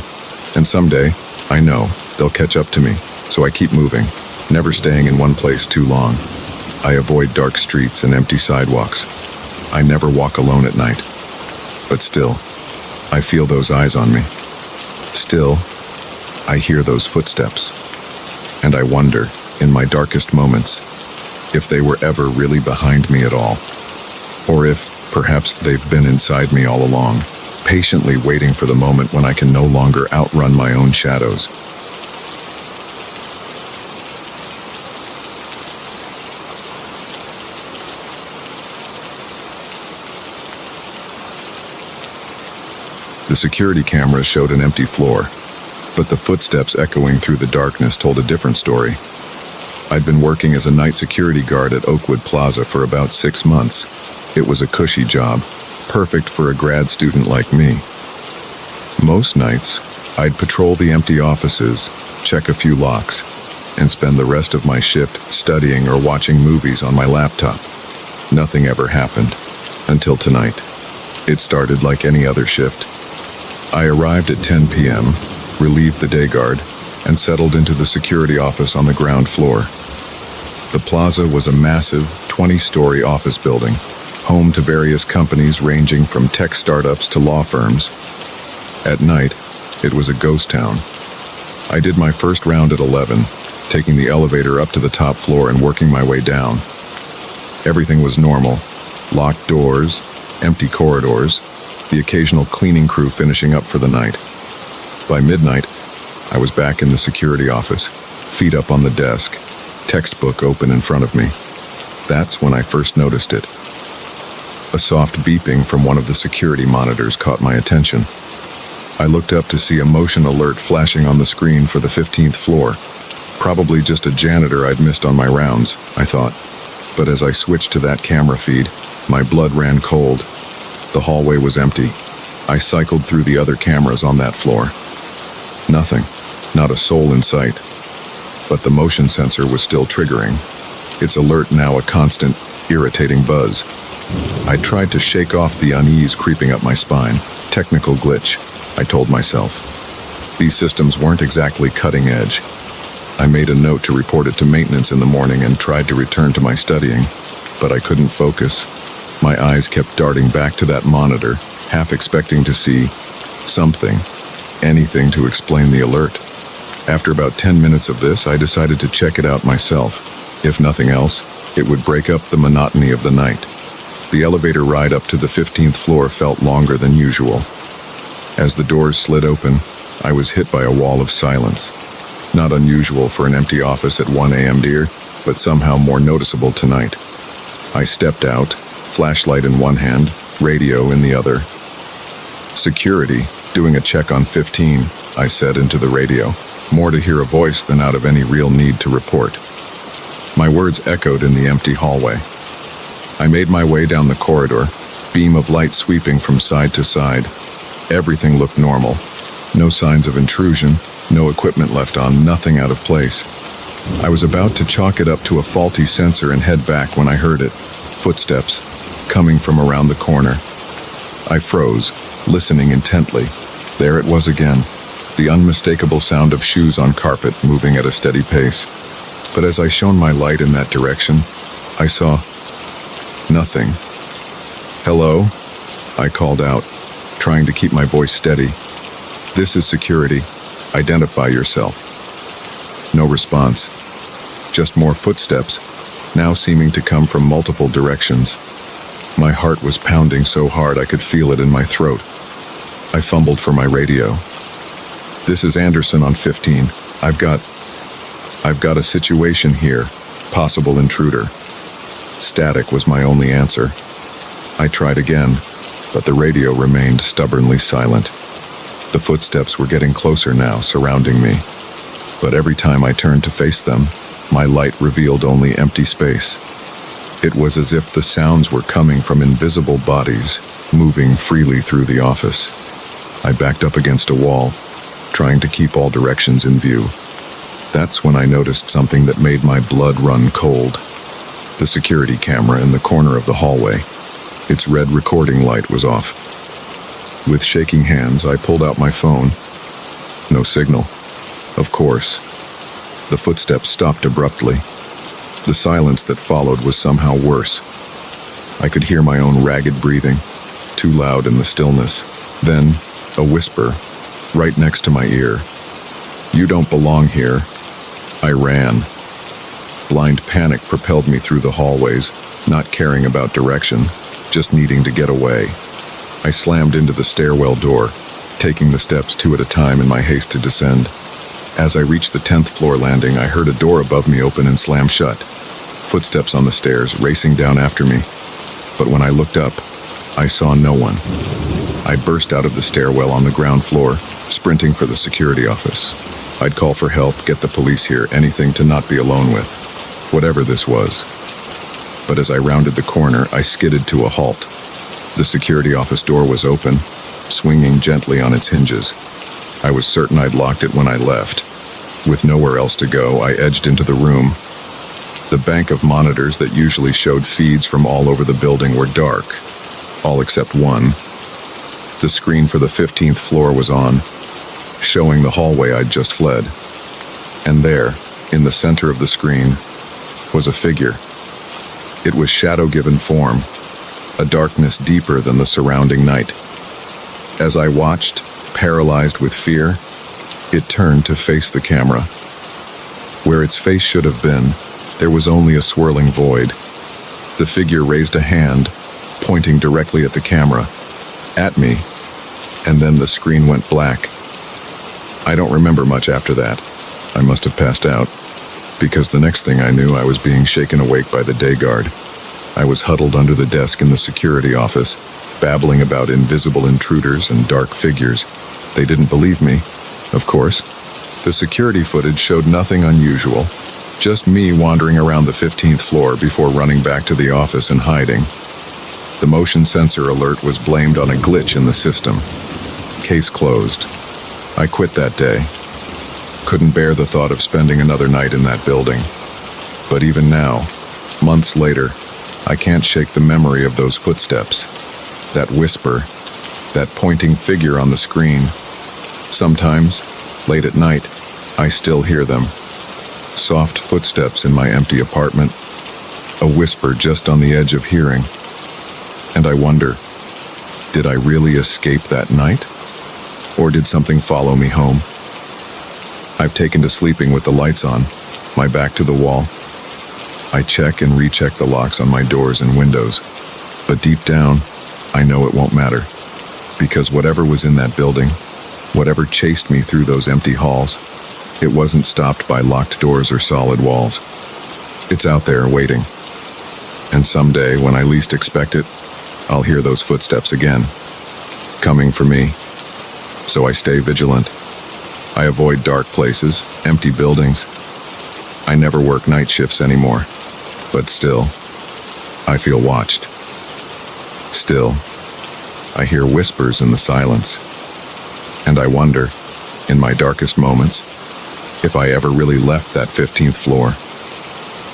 S1: And someday, I know, they'll catch up to me, so I keep moving, never staying in one place too long. I avoid dark streets and empty sidewalks. I never walk alone at night. But still, I feel those eyes on me. Still, I hear those footsteps. And I wonder, in my darkest moments, if they were ever really behind me at all. Or if, perhaps, they've been inside me all along, patiently waiting for the moment when I can no longer outrun my own shadows. The security cameras showed an empty floor, but the footsteps echoing through the darkness told a different story. I'd been working as a night security guard at Oakwood Plaza for about 6 months. It was a cushy job, perfect for a grad student like me. Most nights, I'd patrol the empty offices, check a few locks, and spend the rest of my shift studying or watching movies on my laptop. Nothing ever happened, until tonight. It started like any other shift. I arrived at 10 p.m., relieved the day guard, and settled into the security office on the ground floor. The plaza was a massive, 20-story office building, home to various companies ranging from tech startups to law firms. At night, it was a ghost town. I did my first round at 11, taking the elevator up to the top floor and working my way down. Everything was normal. Locked doors, empty corridors, the occasional cleaning crew finishing up for the night. By midnight, I was back in the security office, feet up on the desk, textbook open in front of me. That's when I first noticed it. A soft beeping from one of the security monitors caught my attention. I looked up to see a motion alert flashing on the screen for the 15th floor. Probably just a janitor I'd missed on my rounds, I thought. But as I switched to that camera feed, my blood ran cold. The hallway was empty. I cycled through the other cameras on that floor. Nothing, not a soul in sight. But the motion sensor was still triggering, its alert now a constant, irritating buzz. I tried to shake off the unease creeping up my spine. Technical glitch, I told myself. These systems weren't exactly cutting edge. I made a note to report it to maintenance in the morning and tried to return to my studying, but I couldn't focus. My eyes kept darting back to that monitor, half expecting to see something, anything to explain the alert. After about 10 minutes of this, I decided to check it out myself. If nothing else, it would break up the monotony of the night. The elevator ride up to the 15th floor felt longer than usual. As the doors slid open, I was hit by a wall of silence. Not unusual for an empty office at 1 a.m., dear, but somehow more noticeable tonight. I stepped out, flashlight in one hand, radio in the other. Security, doing a check on 15, I said into the radio, more to hear a voice than out of any real need to report. My words echoed in the empty hallway. I made my way down the corridor, beam of light sweeping from side to side. Everything looked normal. No signs of intrusion, no equipment left on, nothing out of place. I was about to chalk it up to a faulty sensor and head back when I heard it. Footsteps, coming from around the corner. I froze, listening intently. There it was again, the unmistakable sound of shoes on carpet moving at a steady pace. But as I shone my light in that direction, I saw nothing. "Hello?" I called out, trying to keep my voice steady. "This is security. Identify yourself." No response. Just more footsteps, now seeming to come from multiple directions. My heart was pounding so hard I could feel it in my throat. I fumbled for my radio. "This is Anderson on 15. I've got a situation here. Possible intruder." Static was my only answer. I tried again, but the radio remained stubbornly silent. The footsteps were getting closer now, surrounding me. But every time I turned to face them, my light revealed only empty space. It was as if the sounds were coming from invisible bodies, moving freely through the office. I backed up against a wall, trying to keep all directions in view. That's when I noticed something that made my blood run cold. The security camera in the corner of the hallway. Its red recording light was off. With shaking hands, I pulled out my phone. No signal. Of course. The footsteps stopped abruptly. The silence that followed was somehow worse. I could hear my own ragged breathing, too loud in the stillness. Then, a whisper, right next to my ear. "You don't belong here." I ran. Blind panic propelled me through the hallways, not caring about direction, just needing to get away. I slammed into the stairwell door, taking the steps two at a time in my haste to descend. As I reached the 10th floor landing, I heard a door above me open and slam shut. Footsteps on the stairs, racing down after me. But when I looked up, I saw no one. I burst out of the stairwell on the ground floor, sprinting for the security office. I'd call for help, get the police here, anything to not be alone with. Whatever this was. But as I rounded the corner, I skidded to a halt. The security office door was open, swinging gently on its hinges. I was certain I'd locked it when I left. With nowhere else to go, I edged into the room. The bank of monitors that usually showed feeds from all over the building were dark, all except one. The screen for the 15th floor was on, showing the hallway I'd just fled. And there, in the center of the screen, was a figure. It was shadow-given form, a darkness deeper than the surrounding night. As I watched, paralyzed with fear, it turned to face the camera. Where its face should have been, there was only a swirling void. The figure raised a hand, pointing directly at the camera, at me, and then the screen went black. I don't remember much after that. I must have passed out, because the next thing I knew, I was being shaken awake by the day guard. I was huddled under the desk in the security office, babbling about invisible intruders and dark figures. They didn't believe me, of course. The security footage showed nothing unusual, just me wandering around the 15th floor before running back to the office and hiding. The motion sensor alert was blamed on a glitch in the system. Case closed. I quit that day. Couldn't bear the thought of spending another night in that building. But even now, months later, I can't shake the memory of those footsteps. That whisper, that pointing figure on the screen. Sometimes, late at night, I still hear them. Soft footsteps in my empty apartment, a whisper just on the edge of hearing. And I wonder, did I really escape that night? Or did something follow me home? I've taken to sleeping with the lights on, my back to the wall. I check and recheck the locks on my doors and windows. But deep down, I know it won't matter. Because whatever was in that building, whatever chased me through those empty halls, it wasn't stopped by locked doors or solid walls. It's out there waiting. And someday, when I least expect it, I'll hear those footsteps again, coming for me. So I stay vigilant. I avoid dark places, empty buildings. I never work night shifts anymore. But still, I feel watched. Still, I hear whispers in the silence. And I wonder, in my darkest moments, if I ever really left that 15th floor.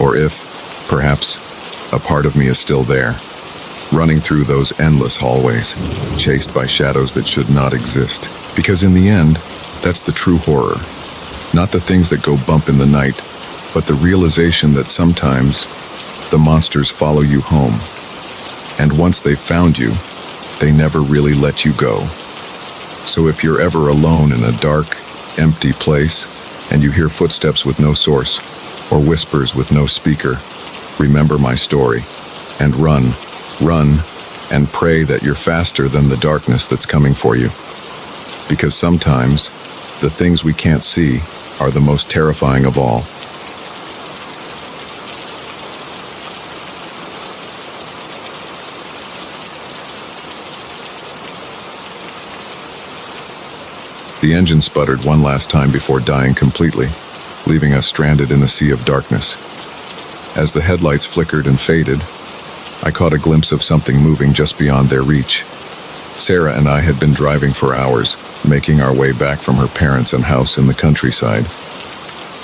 S1: Or if, perhaps, a part of me is still there, running through those endless hallways, chased by shadows that should not exist. Because in the end, That's the true horror. Not the things that go bump in the night, but the realization that sometimes the monsters follow you home. And once they've found you, they never really let you go. So if you're ever alone in a dark, empty place, and you hear footsteps with no source, or whispers with no speaker, remember my story, and run, and pray that you're faster than the darkness that's coming for you. Because sometimes, the things we can't see are the most terrifying of all. The engine sputtered one last time before dying completely, leaving us stranded in a sea of darkness. As the headlights flickered and faded, I caught a glimpse of something moving just beyond their reach. Sarah and I had been driving for hours, making our way back from her parents' and house in the countryside.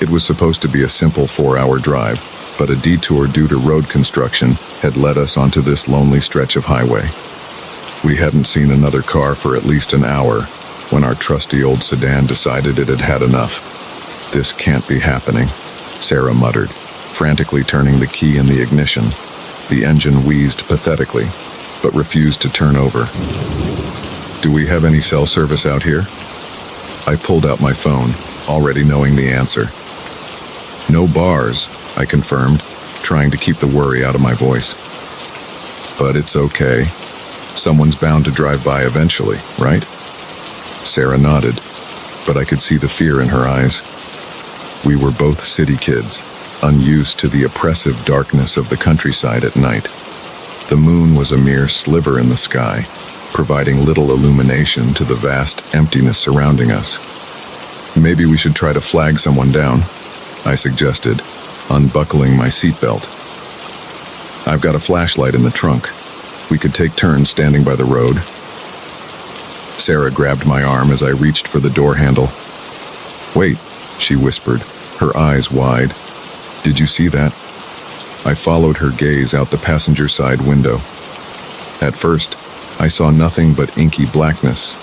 S1: It was supposed to be a simple 4-hour drive, but a detour due to road construction had led us onto this lonely stretch of highway. We hadn't seen another car for at least an hour when our trusty old sedan decided it had had enough. "This can't be happening," Sarah muttered, frantically turning the key in the ignition. The engine wheezed pathetically, but refused to turn over. "Do we have any cell service out here?" I pulled out my phone, already knowing the answer. "No bars," I confirmed, trying to keep the worry out of my voice. "But it's okay. Someone's bound to drive by eventually, right?" Sarah nodded, but I could see the fear in her eyes. We were both city kids, unused to the oppressive darkness of the countryside at night. The moon was a mere sliver in the sky, providing little illumination to the vast emptiness surrounding us. "Maybe we should try to flag someone down," I suggested, unbuckling my seatbelt. "I've got a flashlight in the trunk. We could take turns standing by the road." Sarah grabbed my arm as I reached for the door handle. "Wait," she whispered, her eyes wide. "Did you see that?" I followed her gaze out the passenger side window. At first, I saw nothing but inky blackness.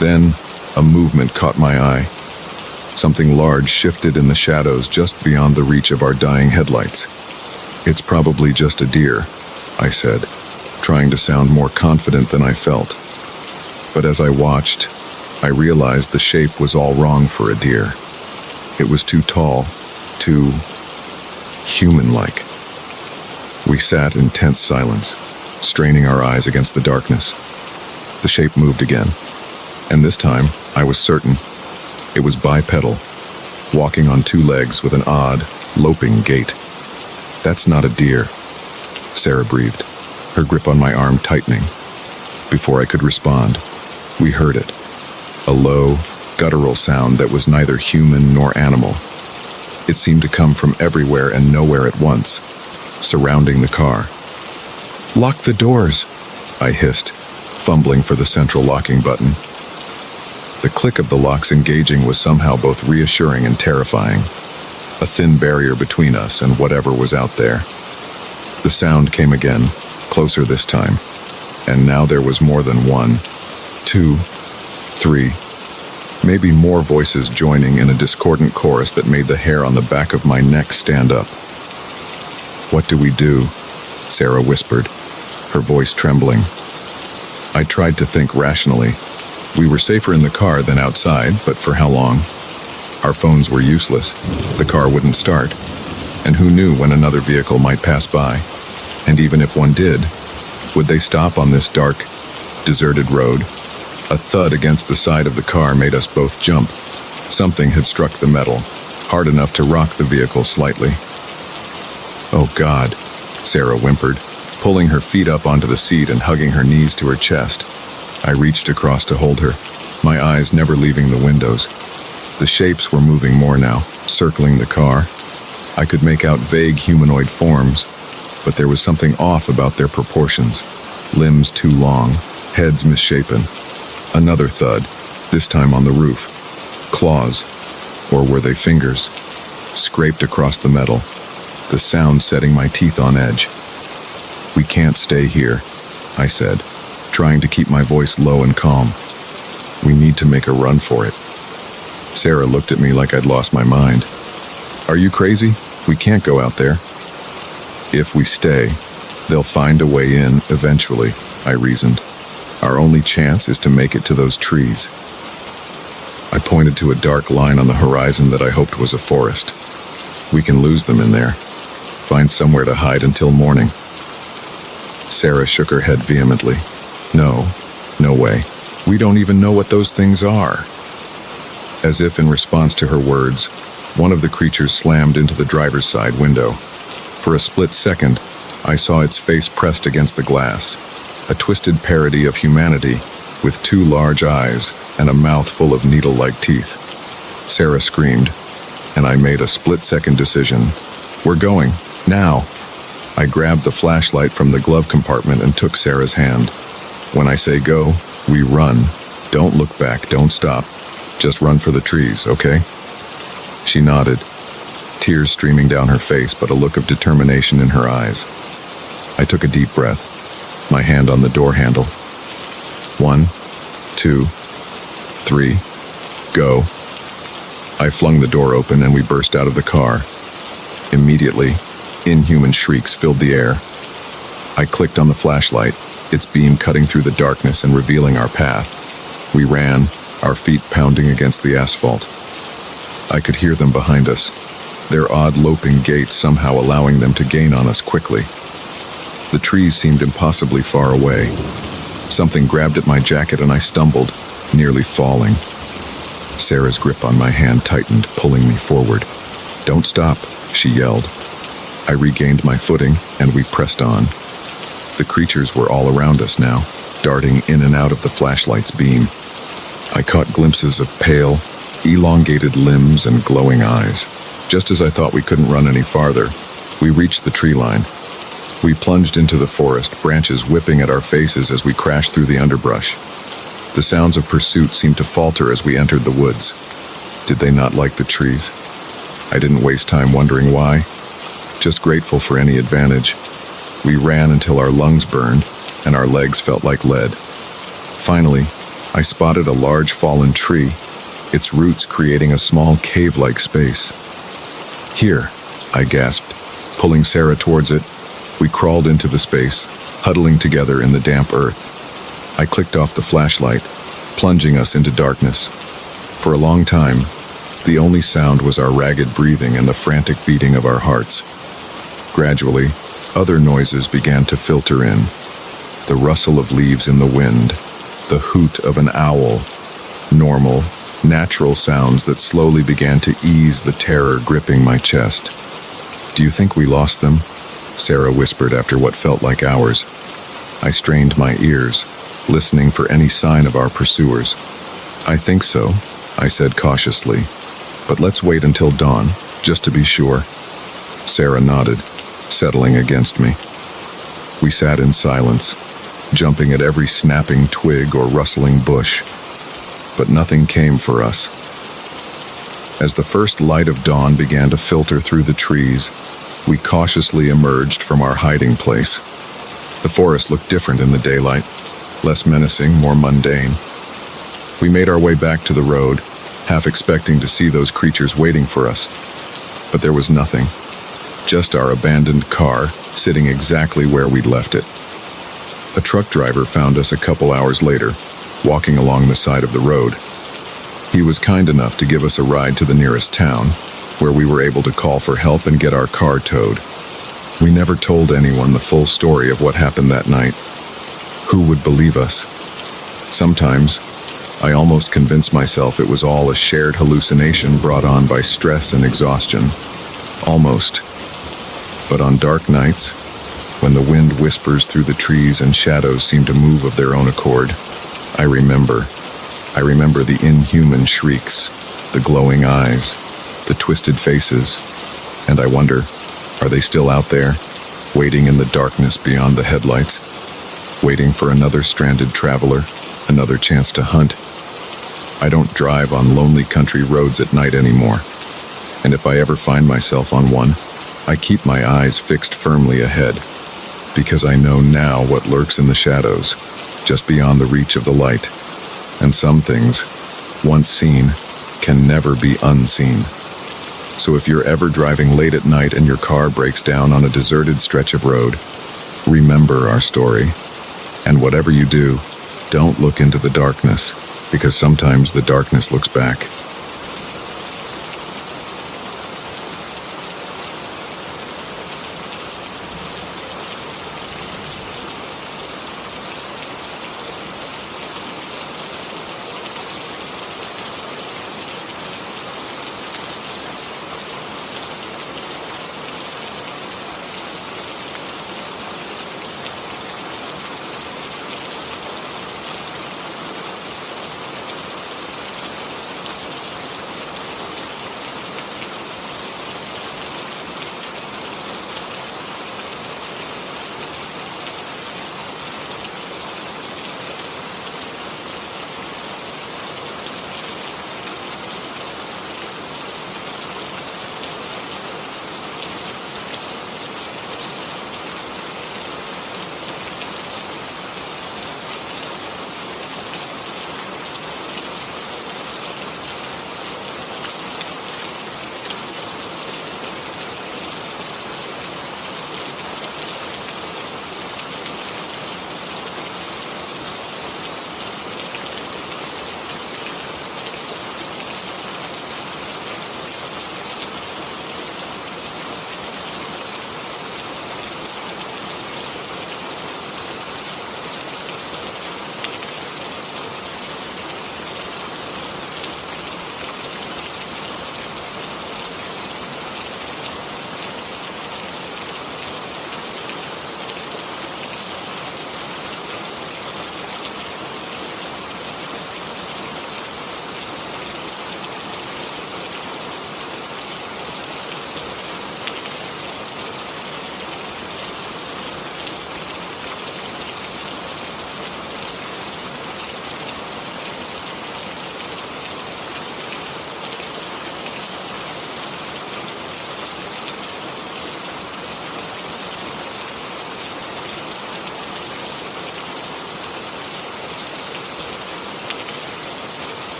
S1: Then, a movement caught my eye. Something large shifted in the shadows just beyond the reach of our dying headlights. "It's probably just a deer," I said, trying to sound more confident than I felt. But as I watched, I realized the shape was all wrong for a deer. It was too tall, too human-like. We sat in tense silence, straining our eyes against the darkness. The shape moved again, and this time I was certain. It was bipedal, walking on 2 legs with an odd, loping gait. "That's not a deer," Sarah breathed, her grip on my arm tightening. Before I could respond, we heard it, a low, guttural sound that was neither human nor animal. It seemed to come from everywhere and nowhere at once, surrounding the car. "Lock the doors," I hissed, fumbling for the central locking button. The click of the locks engaging was somehow both reassuring and terrifying, a thin barrier between us and whatever was out there. The sound came again, closer this time, and now there was more than 1, 2, 3, maybe more voices joining in a discordant chorus that made the hair on the back of my neck stand up. "What do we do?" Sarah whispered, her voice trembling. I tried to think rationally. We were safer in the car than outside, but for how long? Our phones were useless. The car wouldn't start. And who knew when another vehicle might pass by? And even if one did, would they stop on this dark, deserted road? A thud against the side of the car made us both jump. Something had struck the metal, hard enough to rock the vehicle slightly. "Oh God," Sarah whimpered, pulling her feet up onto the seat and hugging her knees to her chest. I reached across to hold her, my eyes never leaving the windows. The shapes were moving more now, circling the car. I could make out vague humanoid forms, but there was something off about their proportions. Limbs too long, heads misshapen. Another thud, this time on the roof. Claws, or were they fingers, scraped across the metal, the sound setting my teeth on edge. "We can't stay here," I said, trying to keep my voice low and calm. "We need to make a run for it." Sarah looked at me like I'd lost my mind. Are you crazy? We can't go out there. If we stay, they'll find a way in eventually, I reasoned. Our only chance is to make it to those trees. I pointed to a dark line on the horizon that I hoped was a forest. We can lose them in there. Find somewhere to hide until morning. Sarah shook her head vehemently. No way. We don't even know what those things are. As if in response to her words, one of the creatures slammed into the driver's side window. For a split second, I saw its face pressed against the glass, a twisted parody of humanity with two large eyes and a mouth full of needle-like teeth. Sarah screamed, and I made a split-second decision. We're going, now. I grabbed the flashlight from the glove compartment and took Sarah's hand. When I say go, we run. Don't look back, don't stop. Just run for the trees, okay? She nodded, tears streaming down her face, but a look of determination in her eyes. I took a deep breath, my hand on the door handle. 1, 2, 3, go. I flung the door open and we burst out of the car. Immediately, inhuman shrieks filled the air. I clicked on the flashlight, its beam cutting through the darkness and revealing our path. We ran, our feet pounding against the asphalt. I could hear them behind us, their odd loping gait somehow allowing them to gain on us quickly. The trees seemed impossibly far away. Something grabbed at my jacket and I stumbled, nearly falling. Sarah's grip on my hand tightened, pulling me forward. Don't stop, she yelled. I regained my footing and we pressed on. The creatures were all around us now, darting in and out of the flashlight's beam. I caught glimpses of pale, elongated limbs and glowing eyes. Just as I thought we couldn't run any farther, we reached the tree line. We plunged into the forest, branches whipping at our faces as we crashed through the underbrush. The sounds of pursuit seemed to falter as we entered the woods. Did they not like the trees? I didn't waste time wondering why, just grateful for any advantage. We ran until our lungs burned and our legs felt like lead. Finally, I spotted a large fallen tree, its roots creating a small cave-like space. Here, I gasped, pulling Sarah towards it. We crawled into the space, huddling together in the damp earth. I clicked off the flashlight, plunging us into darkness. For a long time, the only sound was our ragged breathing and the frantic beating of our hearts. Gradually, other noises began to filter in. The rustle of leaves in the wind, the hoot of an owl, normal, natural sounds that slowly began to ease the terror gripping my chest. Do you think we lost them? Sarah whispered after what felt like hours. I strained my ears, listening for any sign of our pursuers. I think so, I said cautiously, but let's wait until dawn, just to be sure. Sarah nodded, settling against me. We sat in silence, jumping at every snapping twig or rustling bush, but nothing came for us. As the first light of dawn began to filter through the trees, we cautiously emerged from our hiding place. The forest looked different in the daylight, less menacing, more mundane. We made our way back to the road, half expecting to see those creatures waiting for us. But there was nothing, just our abandoned car sitting exactly where we'd left it. A truck driver found us a couple hours later, walking along the side of the road. He was kind enough to give us a ride to the nearest town, where we were able to call for help and get our car towed. We never told anyone the full story of what happened that night. Who would believe us? Sometimes, I almost convinced myself it was all a shared hallucination brought on by stress and exhaustion. Almost. But on dark nights, when the wind whispers through the trees and shadows seem to move of their own accord, I remember the inhuman shrieks, the glowing eyes, the twisted faces, and I wonder, are they still out there, waiting in the darkness beyond the headlights, waiting for another stranded traveler, another chance to hunt? I don't drive on lonely country roads at night anymore, and if I ever find myself on one, I keep my eyes fixed firmly ahead, because I know now what lurks in the shadows, just beyond the reach of the light, and some things, once seen, can never be unseen. So if you're ever driving late at night and your car breaks down on a deserted stretch of road, remember our story. And whatever you do, don't look into the darkness, because sometimes the darkness looks back.